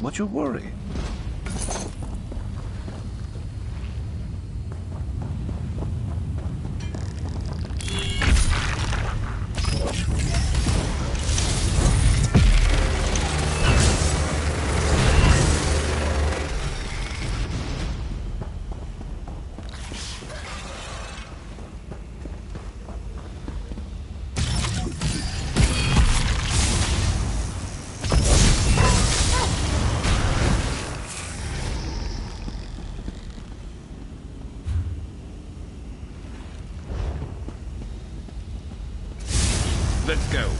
What's your worry? Let's go.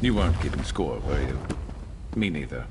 You weren't keeping score, were you? Me neither.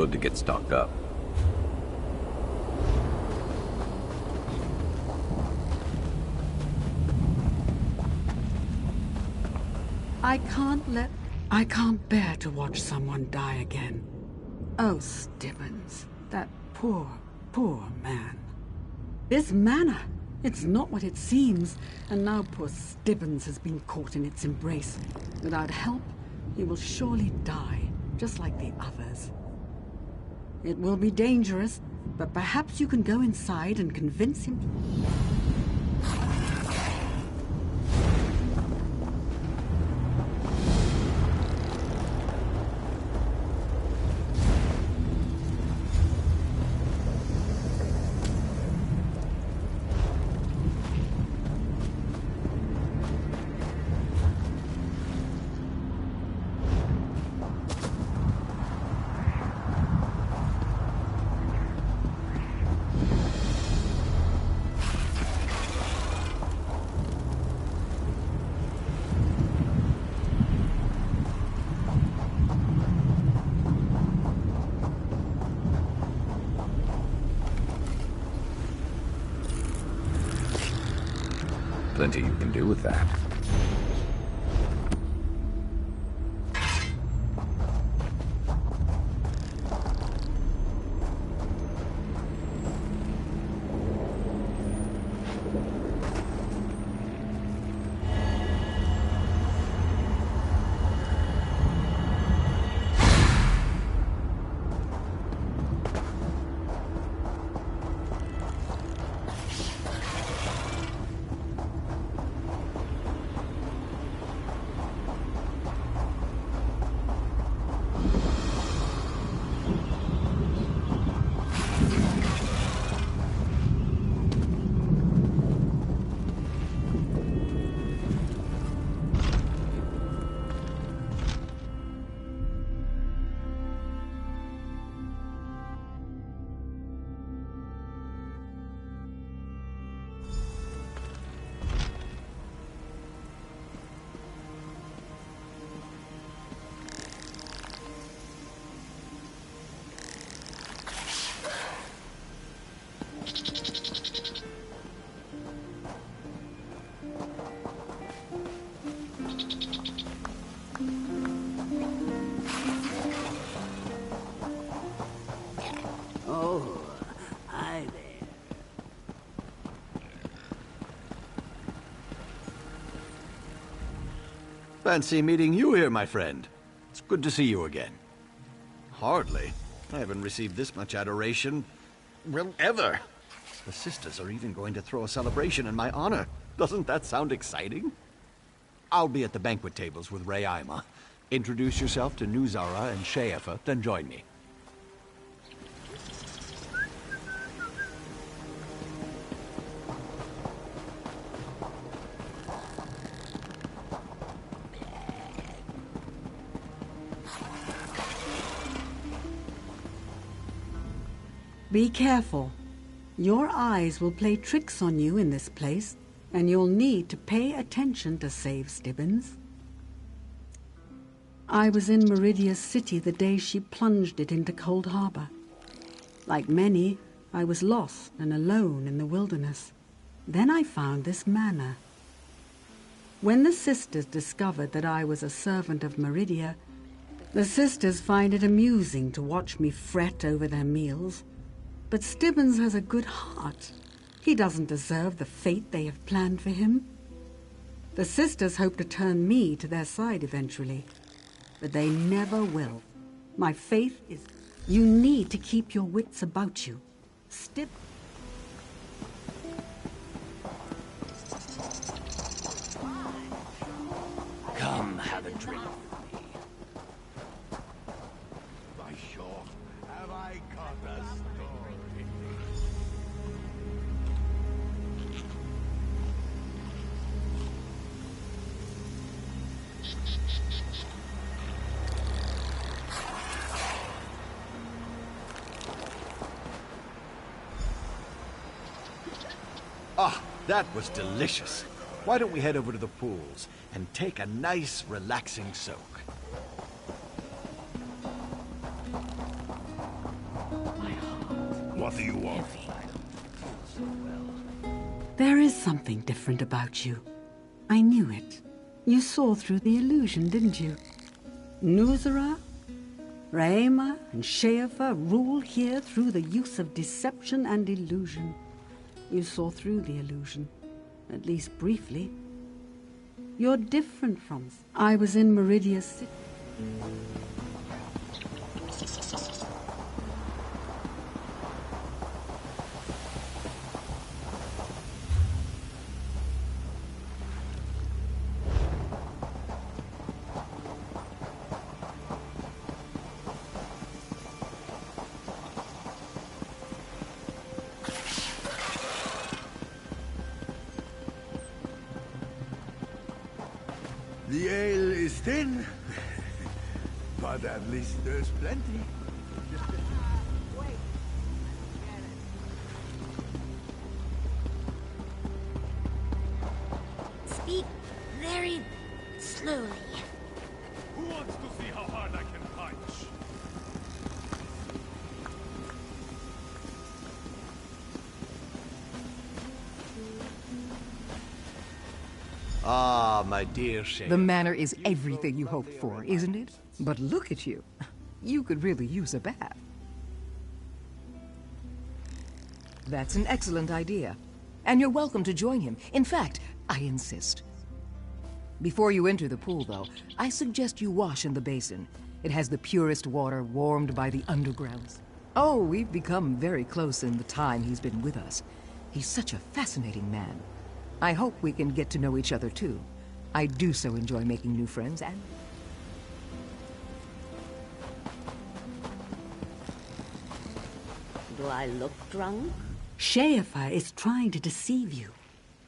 good to get stocked up. I can't bear to watch someone die again. Oh, Stibbons, that poor, poor man. This manor, it's not what it seems, and now poor Stibbons has been caught in its embrace. Without help, he will surely die, just like the others. It will be dangerous, but perhaps you can go inside and convince him. Plenty you can do with that. Fancy meeting you here, my friend. It's good to see you again. Hardly. I haven't received this much adoration, well, ever. The sisters are even going to throw a celebration in my honor. Doesn't that sound exciting? I'll be at the banquet tables with Rei Aima. Introduce yourself to Nuzara and Sheefa, then join me. Be careful. Your eyes will play tricks on you in this place, and you'll need to pay attention to save Stibbons. I was in Meridia's city the day she plunged it into Coldharbour. Like many, I was lost and alone in the wilderness. Then I found this manor. When the sisters discovered that I was a servant of Meridia, the sisters find it amusing to watch me fret over their meals. But Stibbons has a good heart. He doesn't deserve the fate they have planned for him. The sisters hope to turn me to their side eventually, but they never will. My faith is... You need to keep your wits about you. Come, have a drink. By sure, have I got a story? Ah, that was delicious. Why don't we head over to the pools and take a nice, relaxing soak? what you want? There is something different about you. I knew it. You saw through the illusion, didn't you? Nuzera, Raima, and Sheafa rule here through the use of deception and illusion. You saw through the illusion, at least briefly. You're different from... I was in Meridia's city. The ale is thin, but at least there's plenty. Speak very slowly. Who wants to see how hard I can punch? Ah, my dear Shane. The manor is everything you hoped for, isn't it? But look at you. You could really use a bath. That's an excellent idea. And you're welcome to join him. In fact, I insist. Before you enter the pool, though, I suggest you wash in the basin. It has the purest water warmed by the undergrounds. Oh, we've become very close in the time he's been with us. He's such a fascinating man. I hope we can get to know each other, too. I do so enjoy making new friends, and... Do I look drunk? Sheafa is trying to deceive you.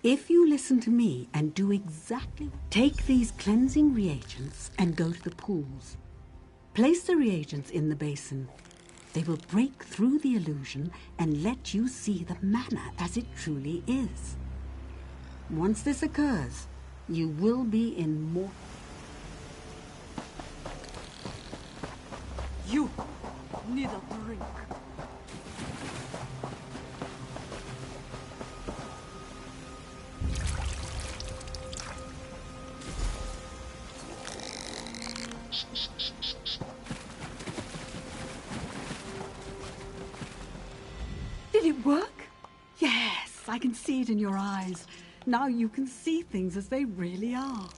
If you listen to me and do exactly... Take these cleansing reagents and go to the pools. Place the reagents in the basin. They will break through the illusion and let you see the manor as it truly is. Once this occurs, you will be in more... You need a drink. Did it work? Yes, I can see it in your eyes. Now you can see things as they really are.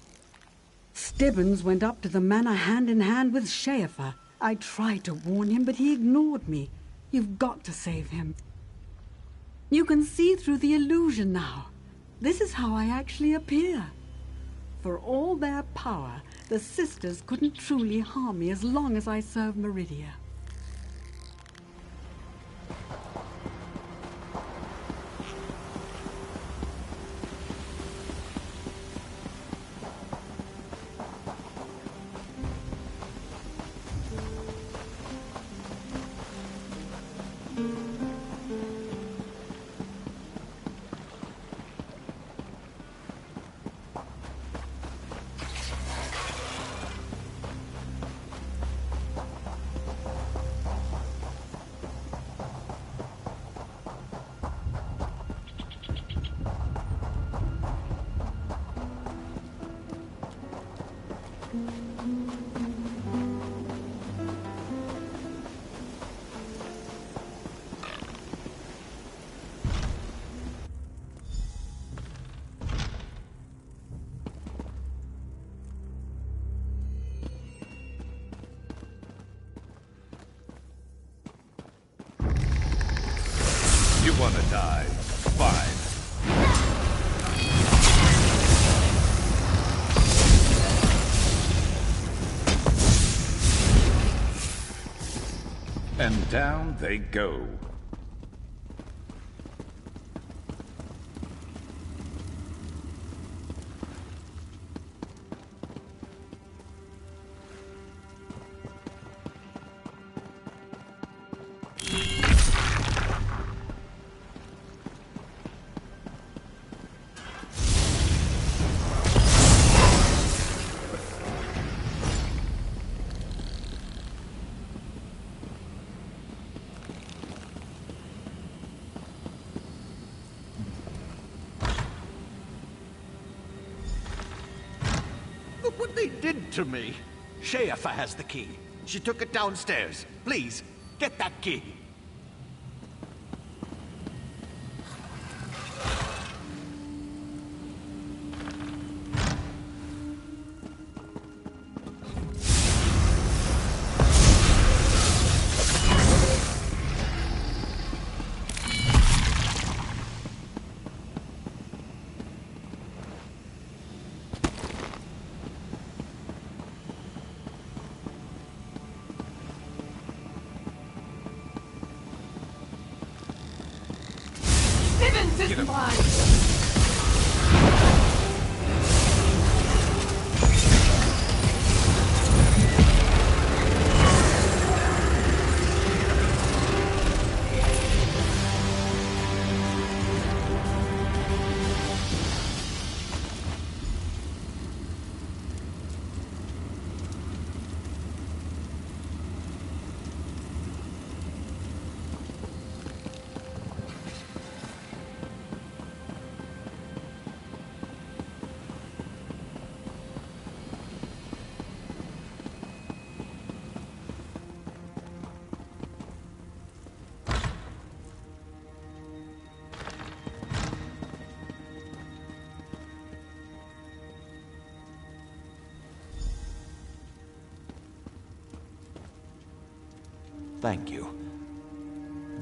Stibbons went up to the manor hand in hand with Sheafa. I tried to warn him, but he ignored me. You've got to save him. You can see through the illusion now. This is how I actually appear. For all their power, the sisters couldn't truly harm me as long as I served Meridia. You want to die? Fine. And down they go. what they did to me. Sheafa has the key. She took it downstairs. Please, get that key. Get him. Thank you.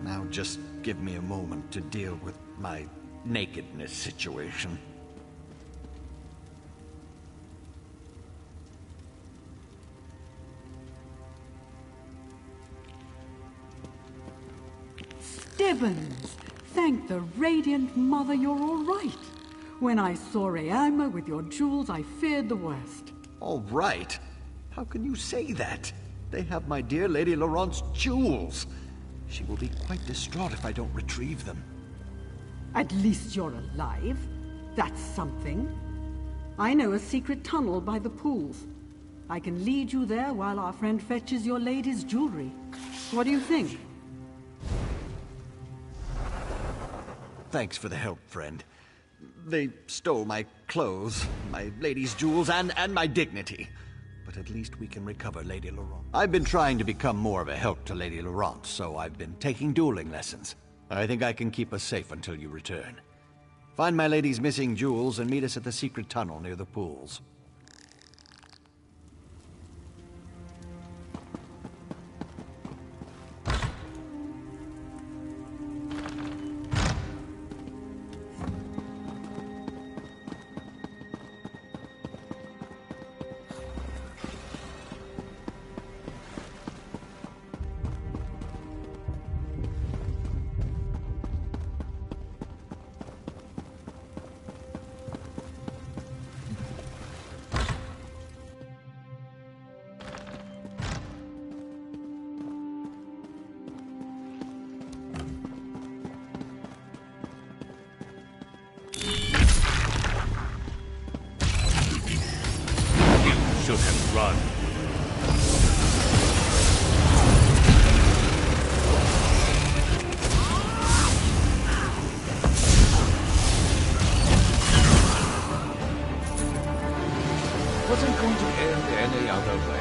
Now just give me a moment to deal with my nakedness situation. Stibbons! Thank the Radiant Mother you're all right. When I saw Rayama with your jewels, I feared the worst. All right? How can you say that? They have my dear Lady Laurent's jewels. She will be quite distraught if I don't retrieve them. At least you're alive. That's something. I know a secret tunnel by the pools. I can lead you there while our friend fetches your lady's jewelry. What do you think? Thanks for the help, friend. They stole my clothes, my lady's jewels, and my dignity. But at least we can recover Lady Laurent. I've been trying to become more of a help to Lady Laurent, so I've been taking dueling lessons. I think I can keep us safe until you return. Find my lady's missing jewels and meet us at the secret tunnel near the pools. Should have run. Wasn't going to end any other way.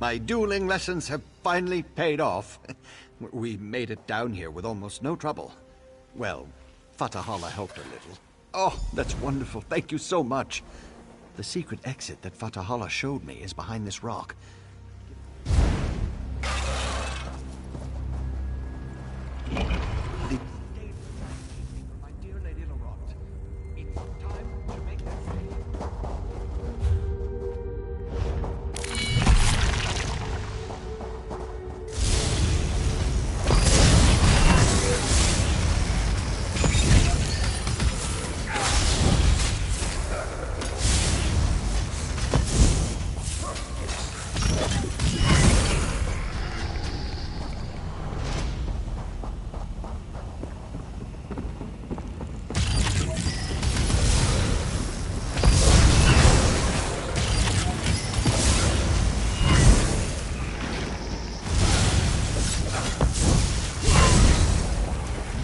My dueling lessons have finally paid off. We made it down here with almost no trouble. Well, Fatahala helped a little. Oh, that's wonderful. Thank you so much. The secret exit that Fatahala showed me is behind this rock.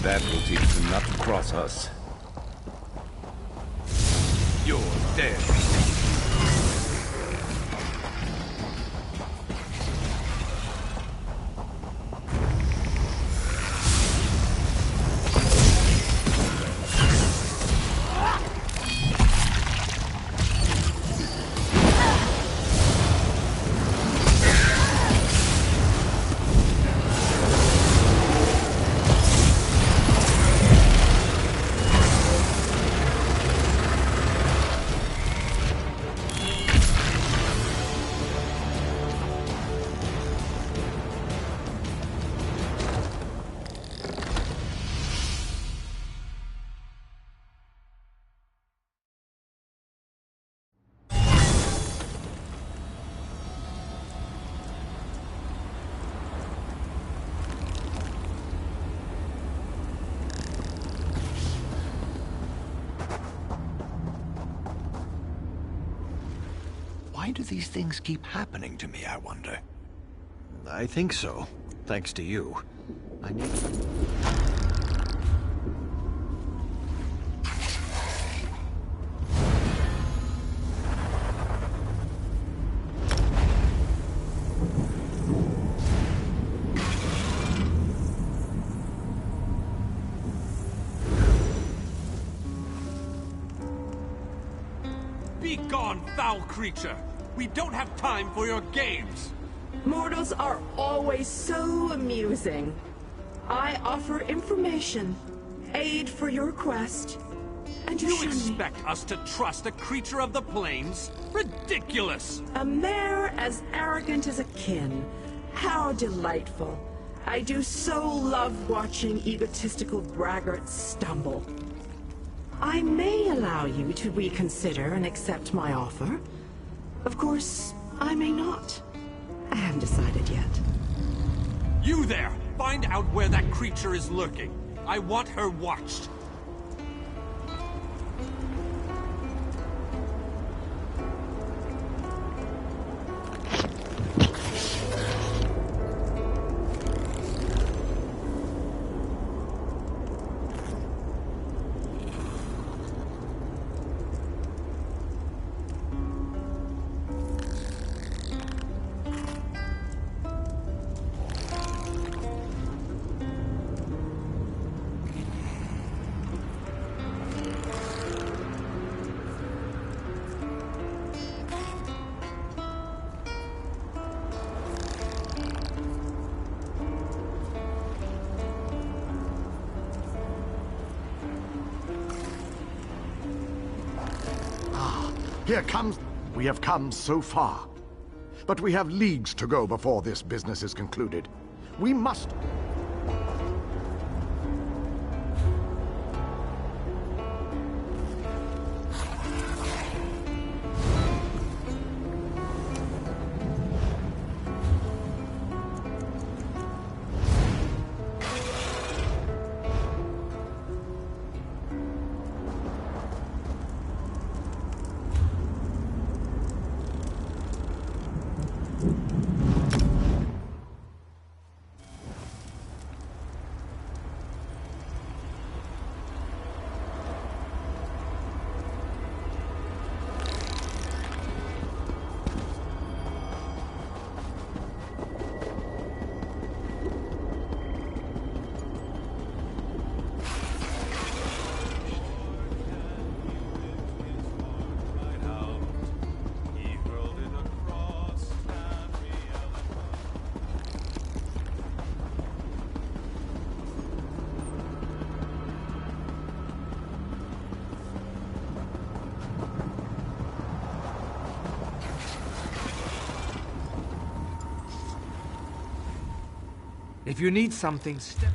That will teach them not to cross us. You're dead. Why do these things keep happening to me, I wonder? I think so, thanks to you. I need... Be gone, foul creature! We don't have time for your games! Mortals are always so amusing. I offer information, aid for your quest, and You shun me. expect us to trust a creature of the plains? Ridiculous! A mare as arrogant as a kin. How delightful. I do so love watching egotistical braggarts stumble. I may allow you to reconsider and accept my offer. Of course, I may not. I haven't decided yet. You there! Find out where that creature is lurking. I want her watched. Here comes... We have come so far. But we have leagues to go before this business is concluded. We must... If you need something, step...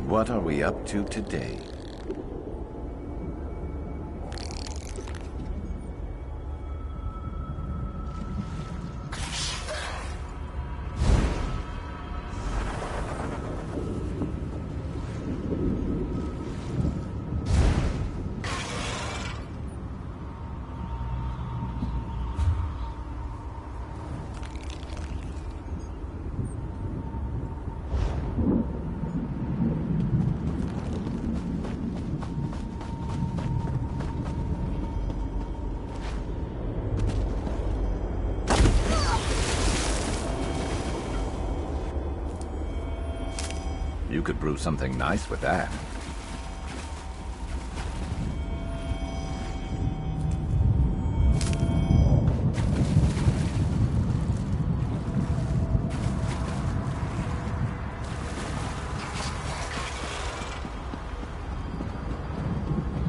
What are we up to today? You could brew something nice with that.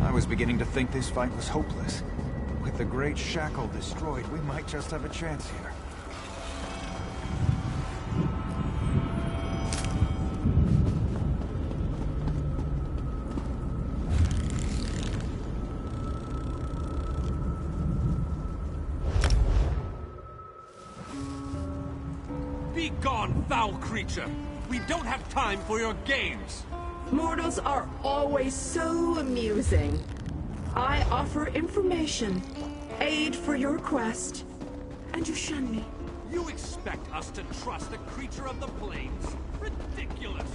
I was beginning to think this fight was hopeless. With the Great Shackle destroyed, we might just have a chance here. Be gone, foul creature! We don't have time for your games! Mortals are always so amusing. I offer information, aid for your quest, and you shun me. You expect us to trust a creature of the plains? Ridiculous!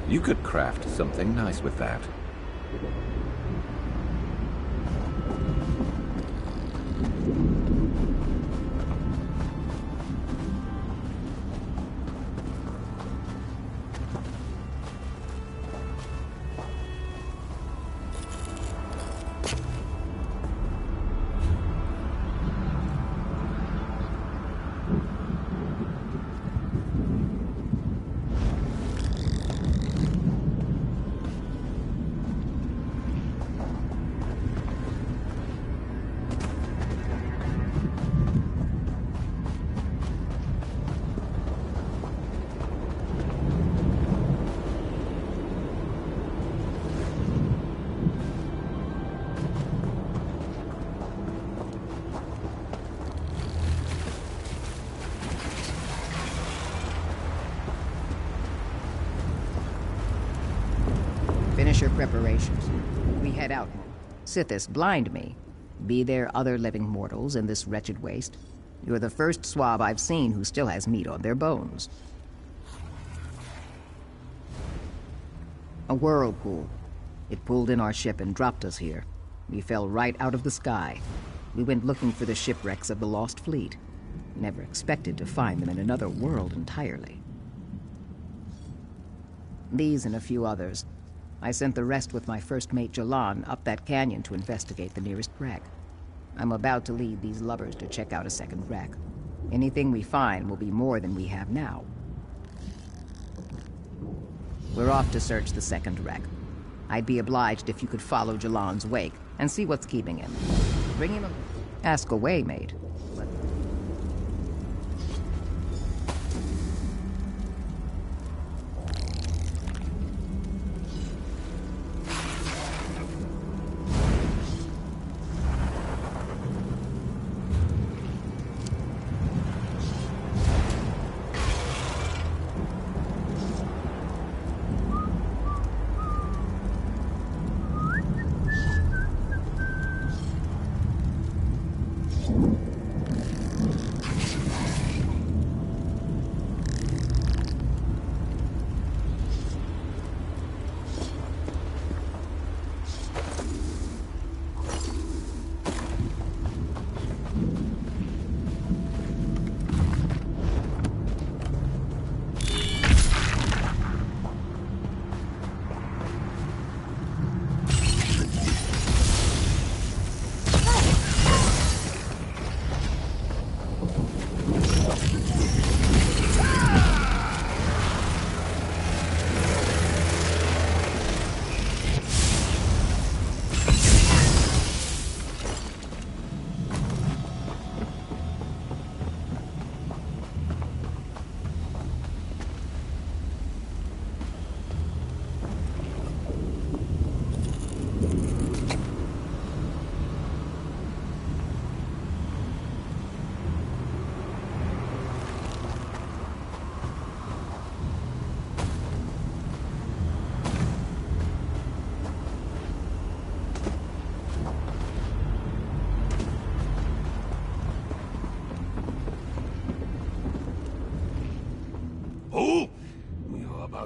You could craft something nice with that. preparations. We head out. Sithis, blind me. Be there other living mortals in this wretched waste? You're the first swab I've seen who still has meat on their bones. A whirlpool. It pulled in our ship and dropped us here. We fell right out of the sky. We went looking for the shipwrecks of the lost fleet. Never expected to find them in another world entirely. These and a few others. I sent the rest with my first mate Jalan up that canyon to investigate the nearest wreck. I'm about to lead these lubbers to check out a second wreck. Anything we find will be more than we have now. We're off to search the second wreck. I'd be obliged if you could follow Jalan's wake and see what's keeping him. Bring him a... Ask away, mate.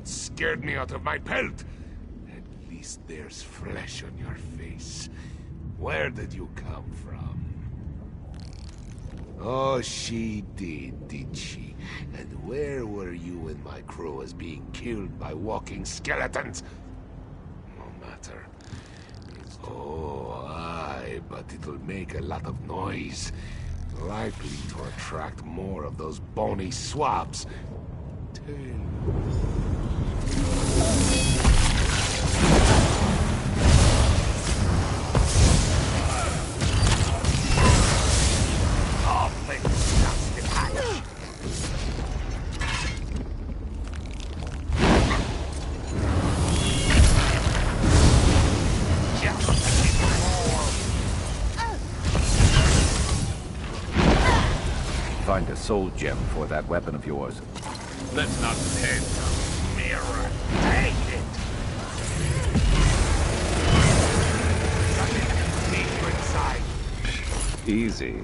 Scared me out of my pelt. At least there's flesh on your face. Where did you come from? Oh, she did she? And where were you when my crew was being killed by walking skeletons? No matter. Oh, aye, but it'll make a lot of noise. Likely to attract more of those bony swabs. Find a soul gem for that weapon of yours. Let's not pretend. Mirror, take it! Need you inside. Easy.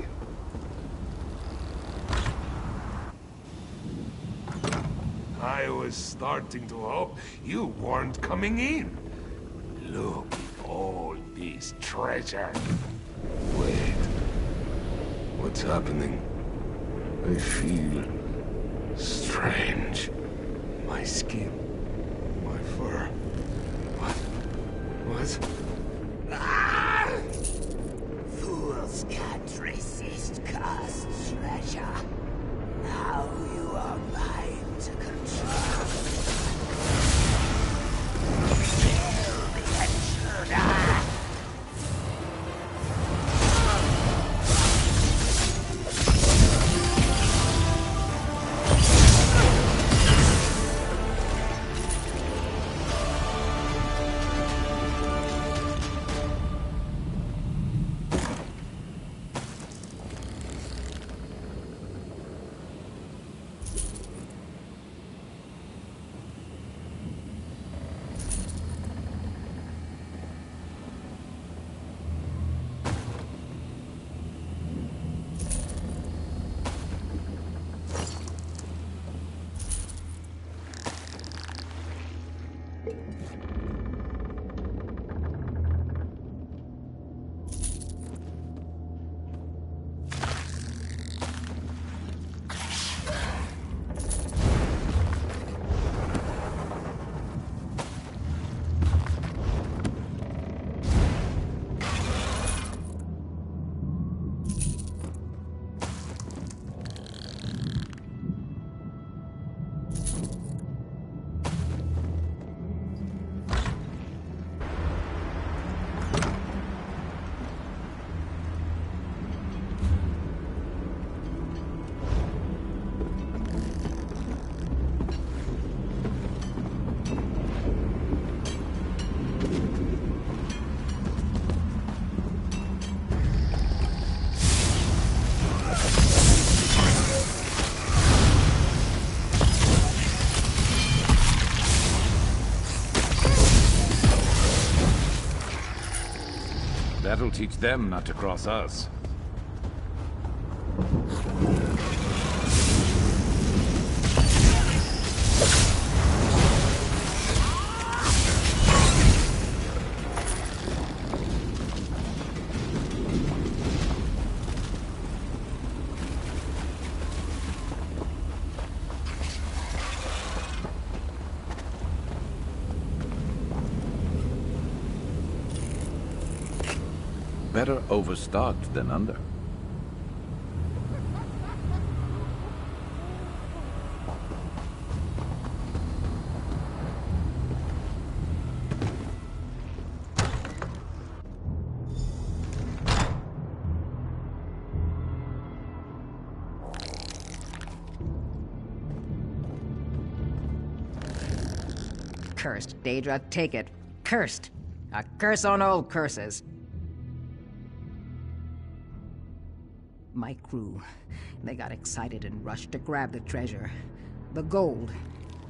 I was starting to hope you weren't coming in. Look at all this treasure. Wait. What's happening? I feel strange. My skin, my fur. What? Ah! Fools can't resist cursed treasure. Now you are mine to control. Kill the intruder! That'll teach them not to cross us. Better overstocked than under. Cursed, Daedra, take it. Cursed. A curse on all curses. My crew, they got excited and rushed to grab the treasure. The gold.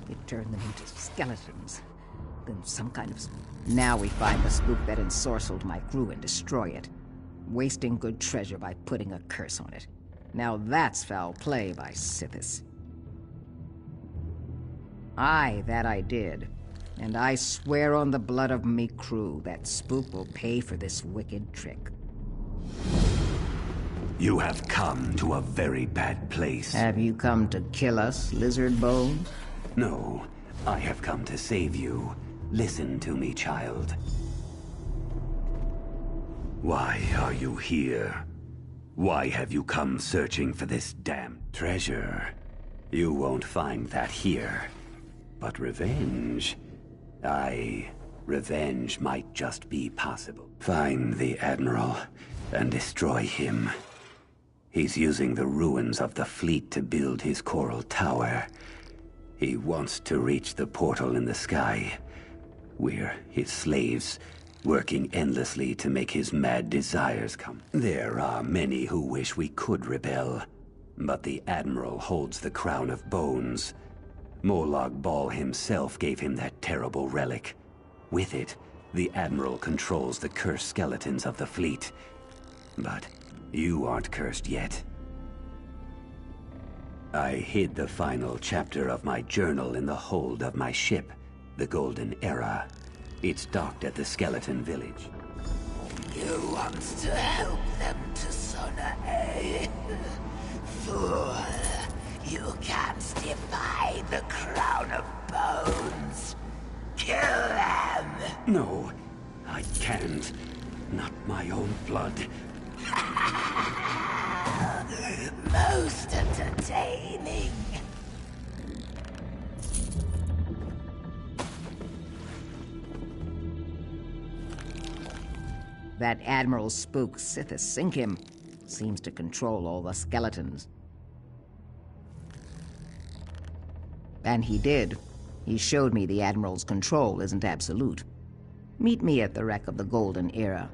It turned them into skeletons. Then some kind of... Now we find the spook that ensorcelled my crew and destroy it. Wasting good treasure by putting a curse on it. Now that's foul play by Sithis. Aye, that I did. And I swear on the blood of me crew that spook will pay for this wicked trick. You have come to a very bad place. Have you come to kill us, Lizard Bone? No, I have come to save you. Listen to me, child. Why are you here? Why have you come searching for this damn treasure? You won't find that here. But revenge... revenge might just be possible. Find the Admiral and destroy him. He's using the ruins of the fleet to build his coral tower. He wants to reach the portal in the sky. We're his slaves, working endlessly to make his mad desires come. There are many who wish we could rebel, but the Admiral holds the crown of bones. Molag Bal himself gave him that terrible relic. With it, the Admiral controls the cursed skeletons of the fleet. But you aren't cursed yet. I hid the final chapter of my journal in the hold of my ship, the Golden Era. It's docked at the skeleton village. You want to help them to Sona, eh? Fool! You can't defy the crown of bones. Kill them! No, I can't. Not my own blood. Most entertaining. That Admiral spook, Sithis, sink him. Seems to control all the skeletons. And he did. He showed me the Admiral's control isn't absolute. Meet me at the wreck of the Golden Era.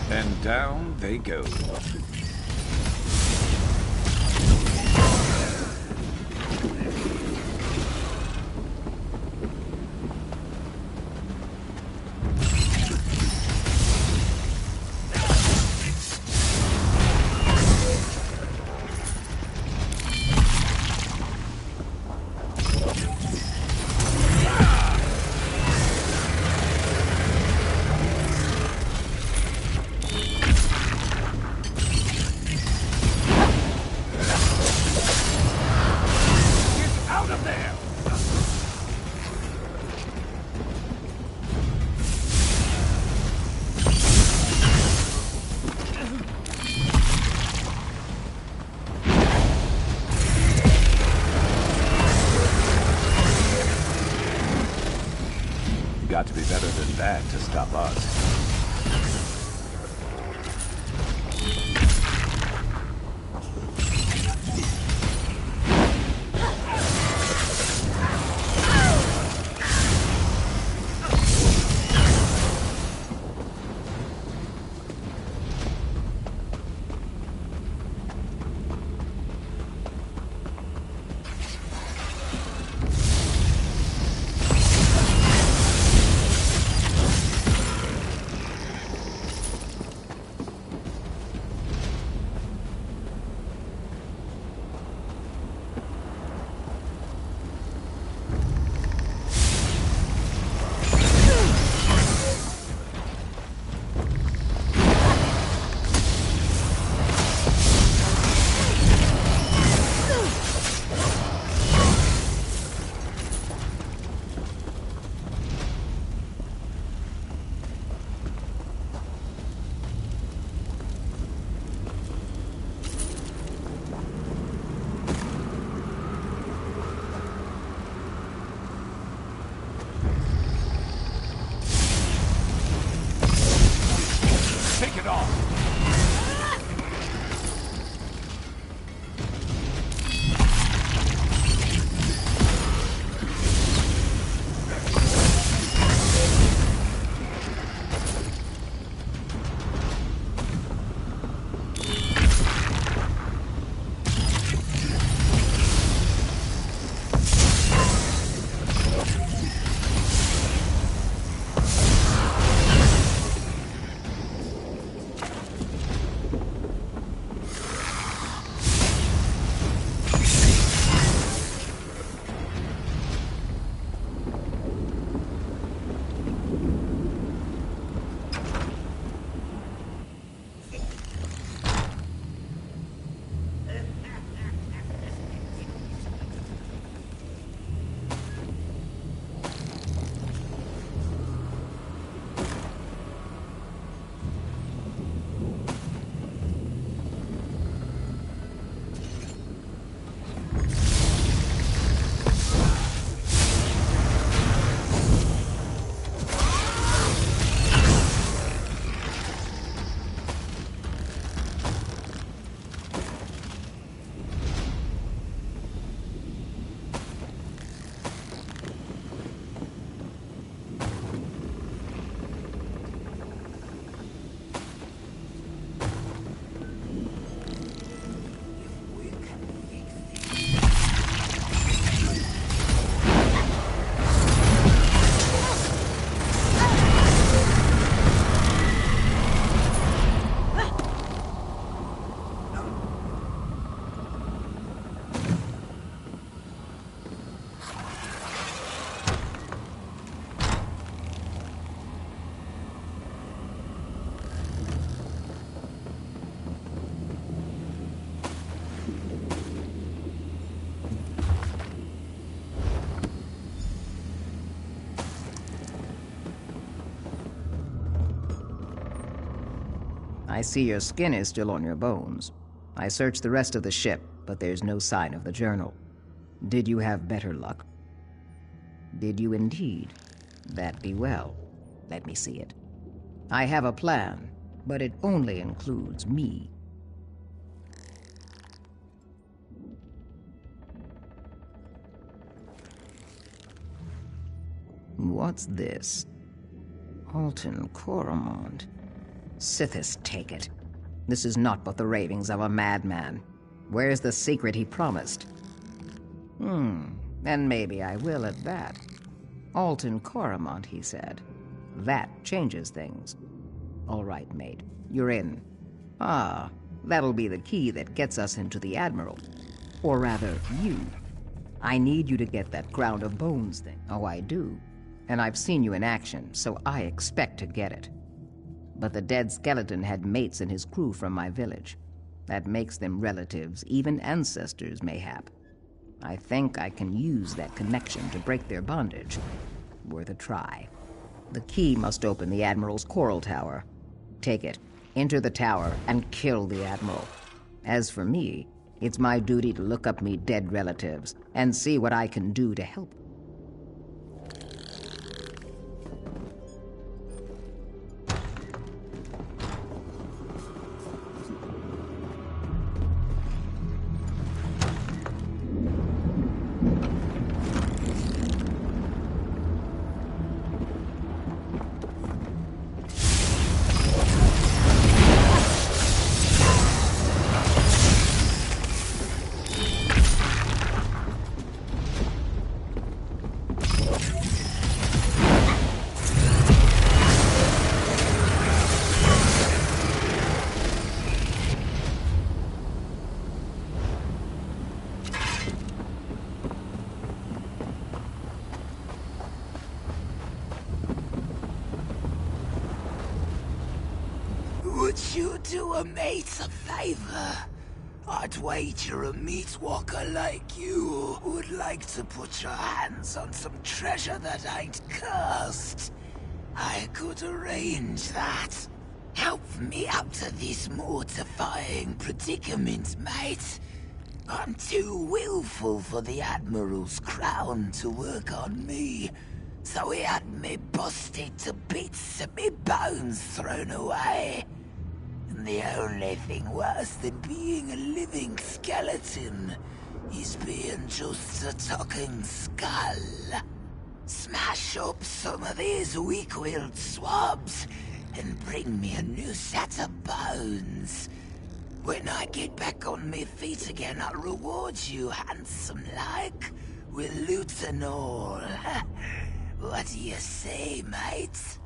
And down they go. got to be better than that to stop us. I see your skin is still on your bones. I searched the rest of the ship, but there's no sign of the journal. Did you have better luck? Did you indeed? That be well. Let me see it. I have a plan, but it only includes me. What's this? Alton Coromont. Sithis take it. This is not but the ravings of a madman. Where's the secret he promised? And maybe I will at that. Alton Coromont, he said. That changes things. All right, mate. You're in. Ah, that'll be the key that gets us into the Admiral. Or rather, you. I need you to get that ground of bones thing. Oh, I do. And I've seen you in action, so I expect to get it. But the dead skeleton had mates in his crew from my village. That makes them relatives, even ancestors, mayhap. I think I can use that connection to break their bondage. Worth a try. The key must open the Admiral's coral tower. Take it, enter the tower, and kill the Admiral. As for me, it's my duty to look up me dead relatives and see what I can do to help. you do a mate a favor? I'd wager a meat walker like you would like to put your hands on some treasure that ain't cursed. I could arrange that. Help me out of this mortifying predicament, mate. I'm too willful for the Admiral's crown to work on me, so he had me busted to bits and me bones thrown away. And the only thing worse than being a living skeleton is being just a talking skull. Smash up some of these weak-willed swabs and bring me a new set of bones. When I get back on my feet again, I'll reward you handsome-like with loot and all. What do you say, mate?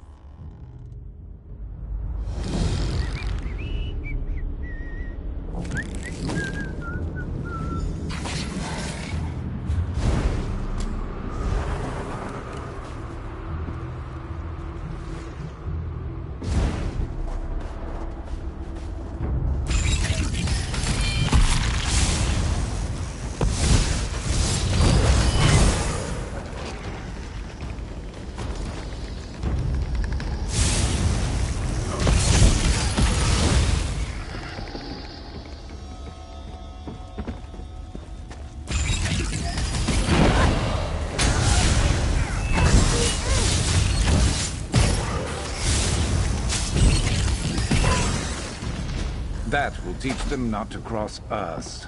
That will teach them not to cross us.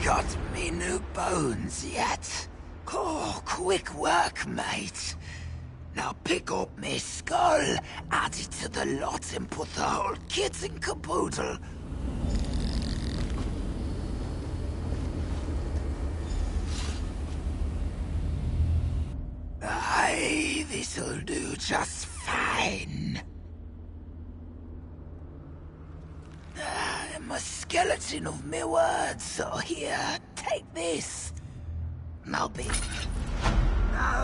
Got me new bones yet? Oh, quick work, mate. Now pick up me skull, add it to the lot, and put the whole kit in caboodle. Aye, this'll do just fine. I'm a skeleton of me words, so here, take this. Now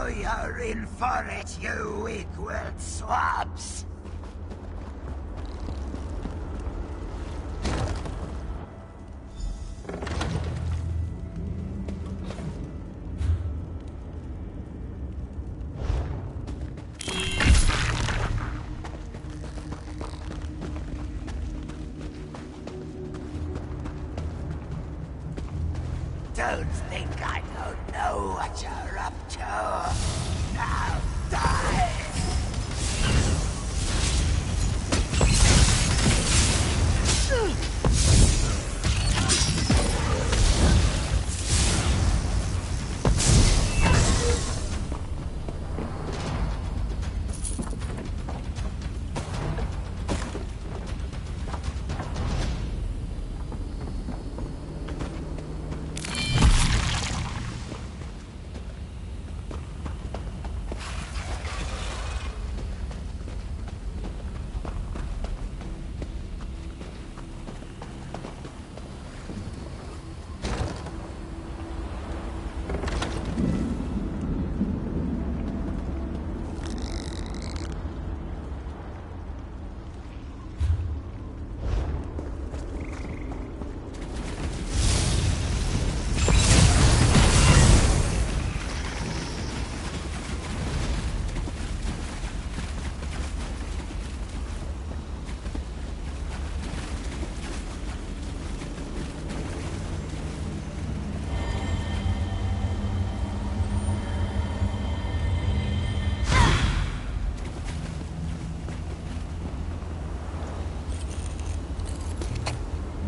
you're in for it, you weak-willed swabs. Don't think I don't know what you're up to. Now die!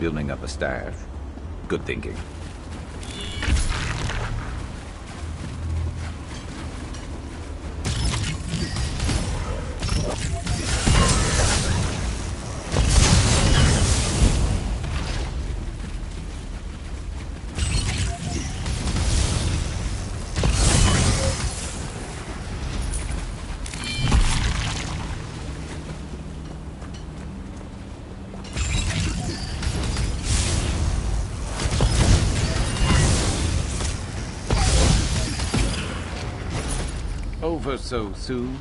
Building up a staff. Good thinking. over so soon?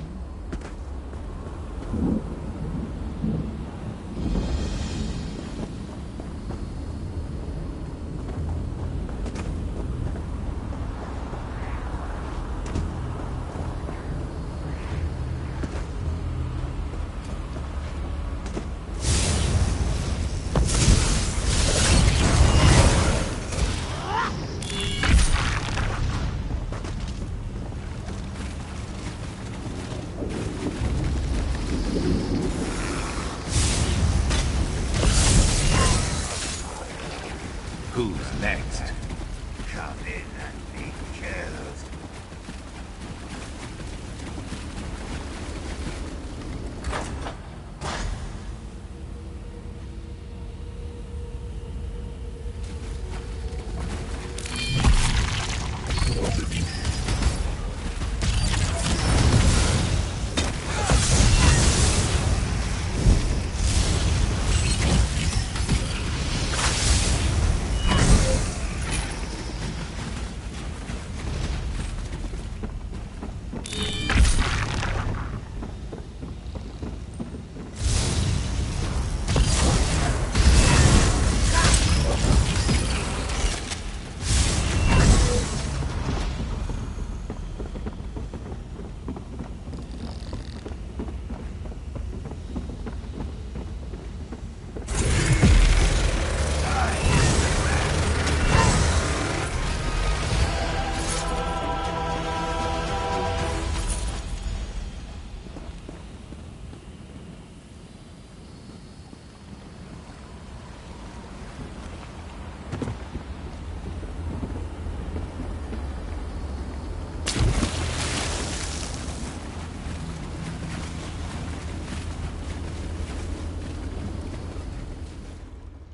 Who's next? Come in and be killed.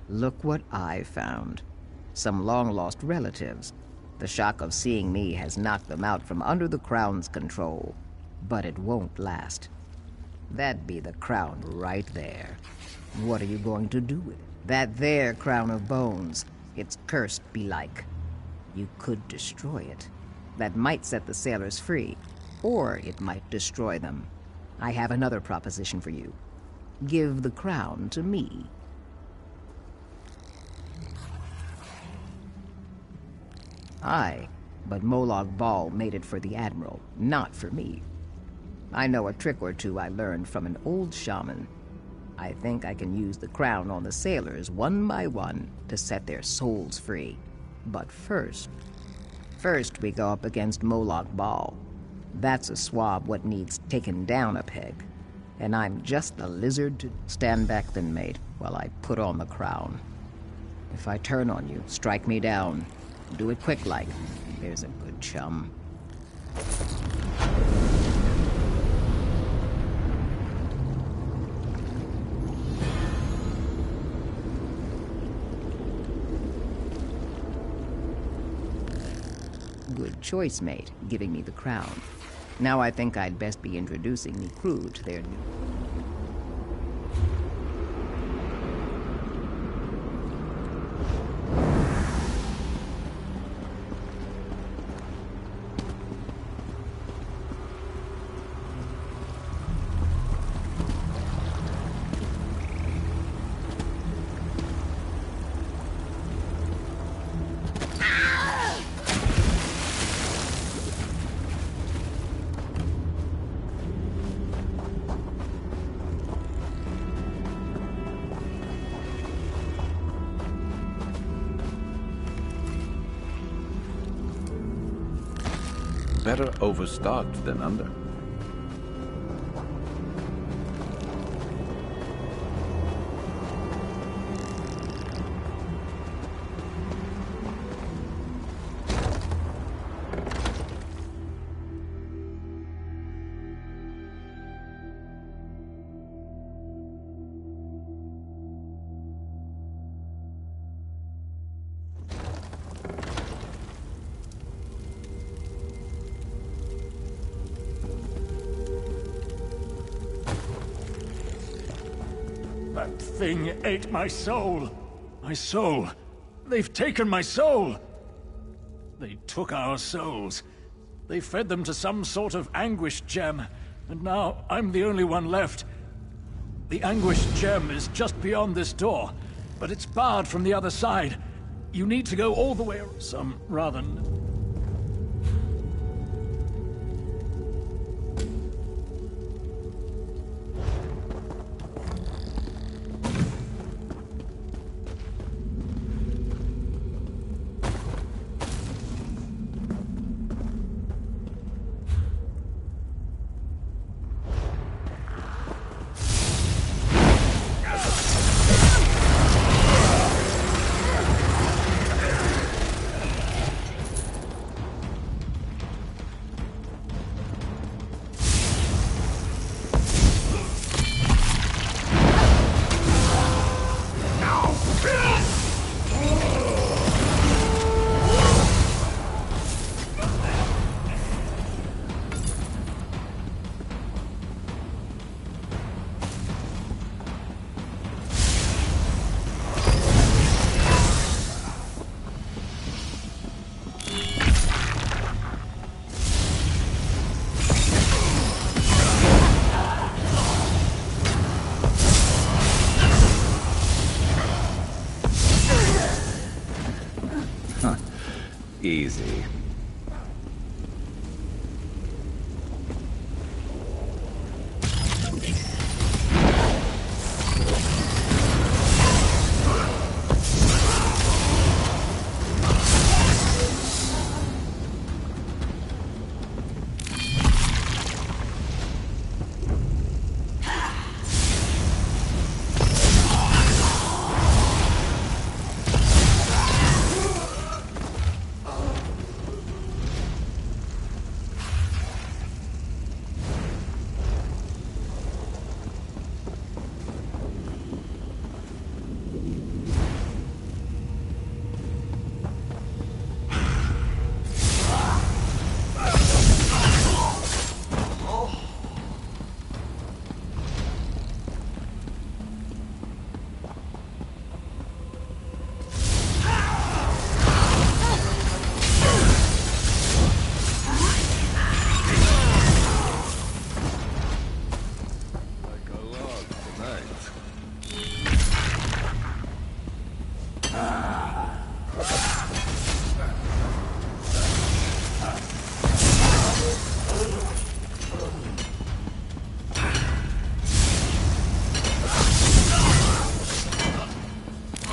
Look what I found. Some long-lost relatives. The shock of seeing me has knocked them out from under the Crown's control. But it won't last. That be the crown right there. What are you going to do with it? That there crown of bones. It's cursed belike. You could destroy it. That might set the sailors free. Or it might destroy them. I have another proposition for you. Give the crown to me. Aye, but Molag Bal made it for the Admiral, not for me. I know a trick or two I learned from an old shaman. I think I can use the crown on the sailors one by one to set their souls free. But first we go up against Molag Bal. That's a swab what needs taken down a peg. And I'm just a lizard to stand back then, mate, while I put on the crown. If I turn on you, strike me down. Do it quick like. There's a good chum. Good choice, mate, giving me the crown. Now I think I'd best be introducing the crew to their new... Better overstocked than under. That thing ate my soul. My soul. They've taken my soul. They took our souls. They fed them to some sort of anguish gem, and now I'm the only one left. The anguish gem is just beyond this door, but it's barred from the other side. You need to go all the way around. Some rather... Easy.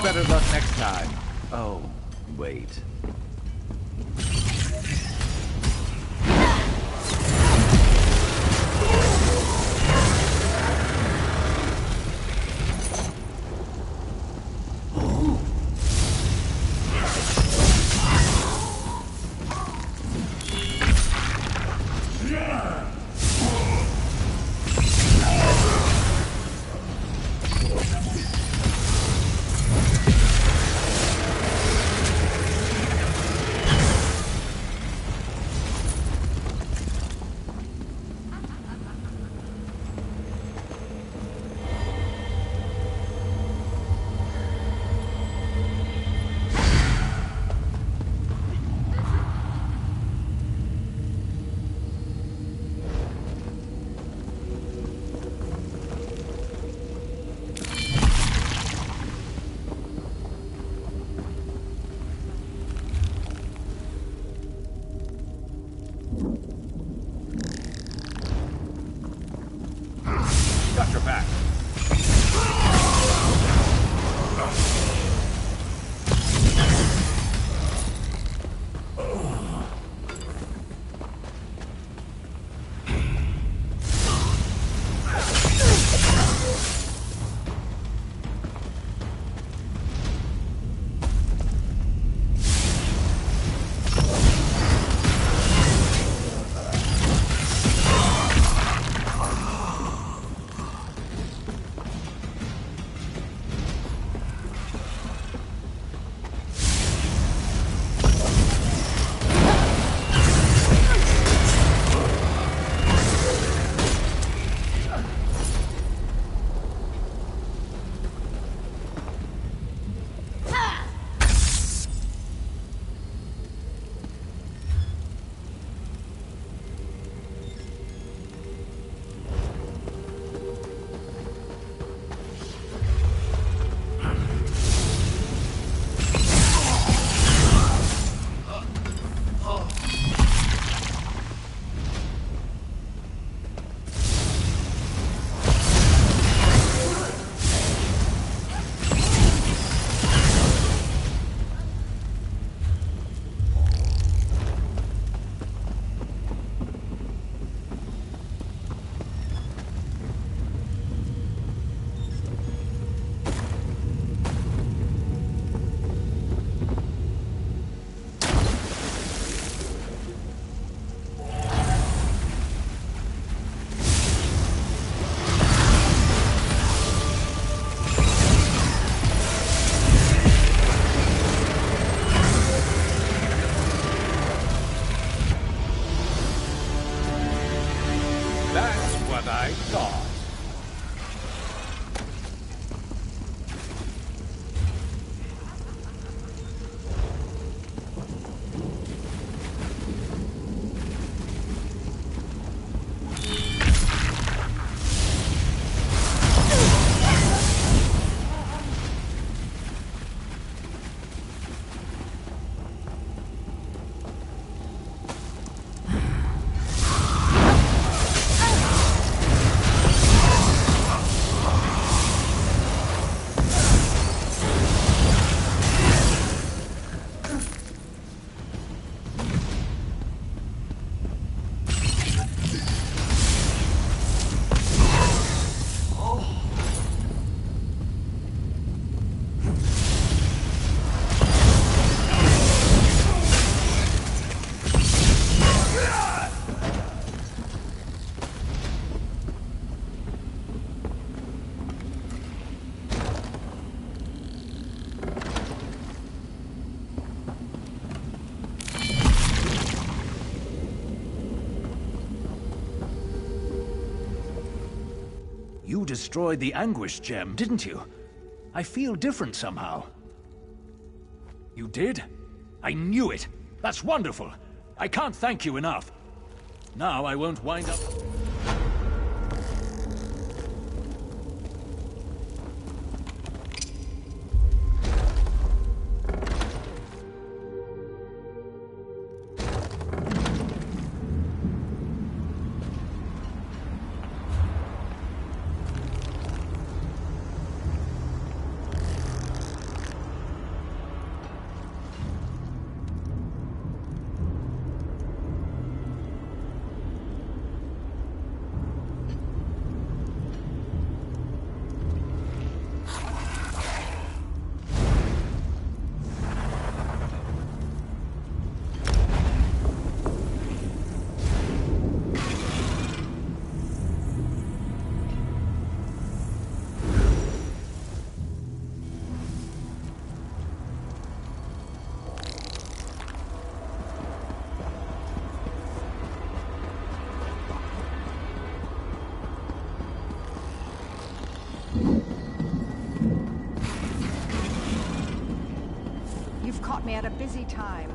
Better luck next time. Oh, wait. Got your back. You destroyed the Anguish Gem, didn't you? I feel different somehow. You did? I knew it! That's wonderful! I can't thank you enough. Now I won't wind up... You've caught me at a busy time.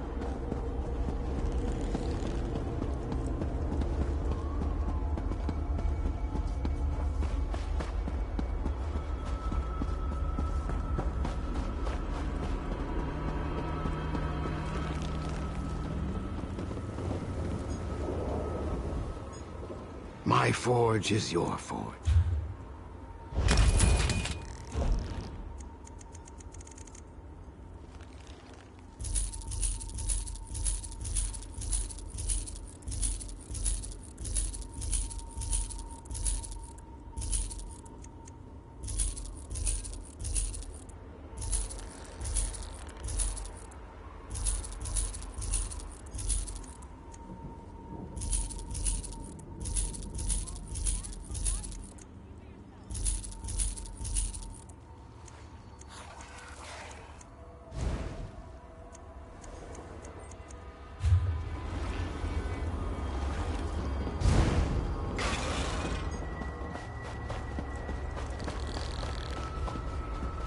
My forge is your forge.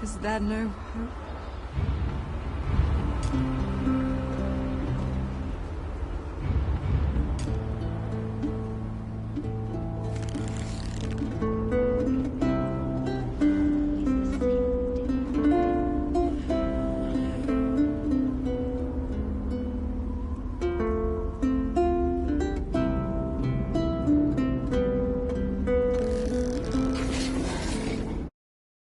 Is there no hope?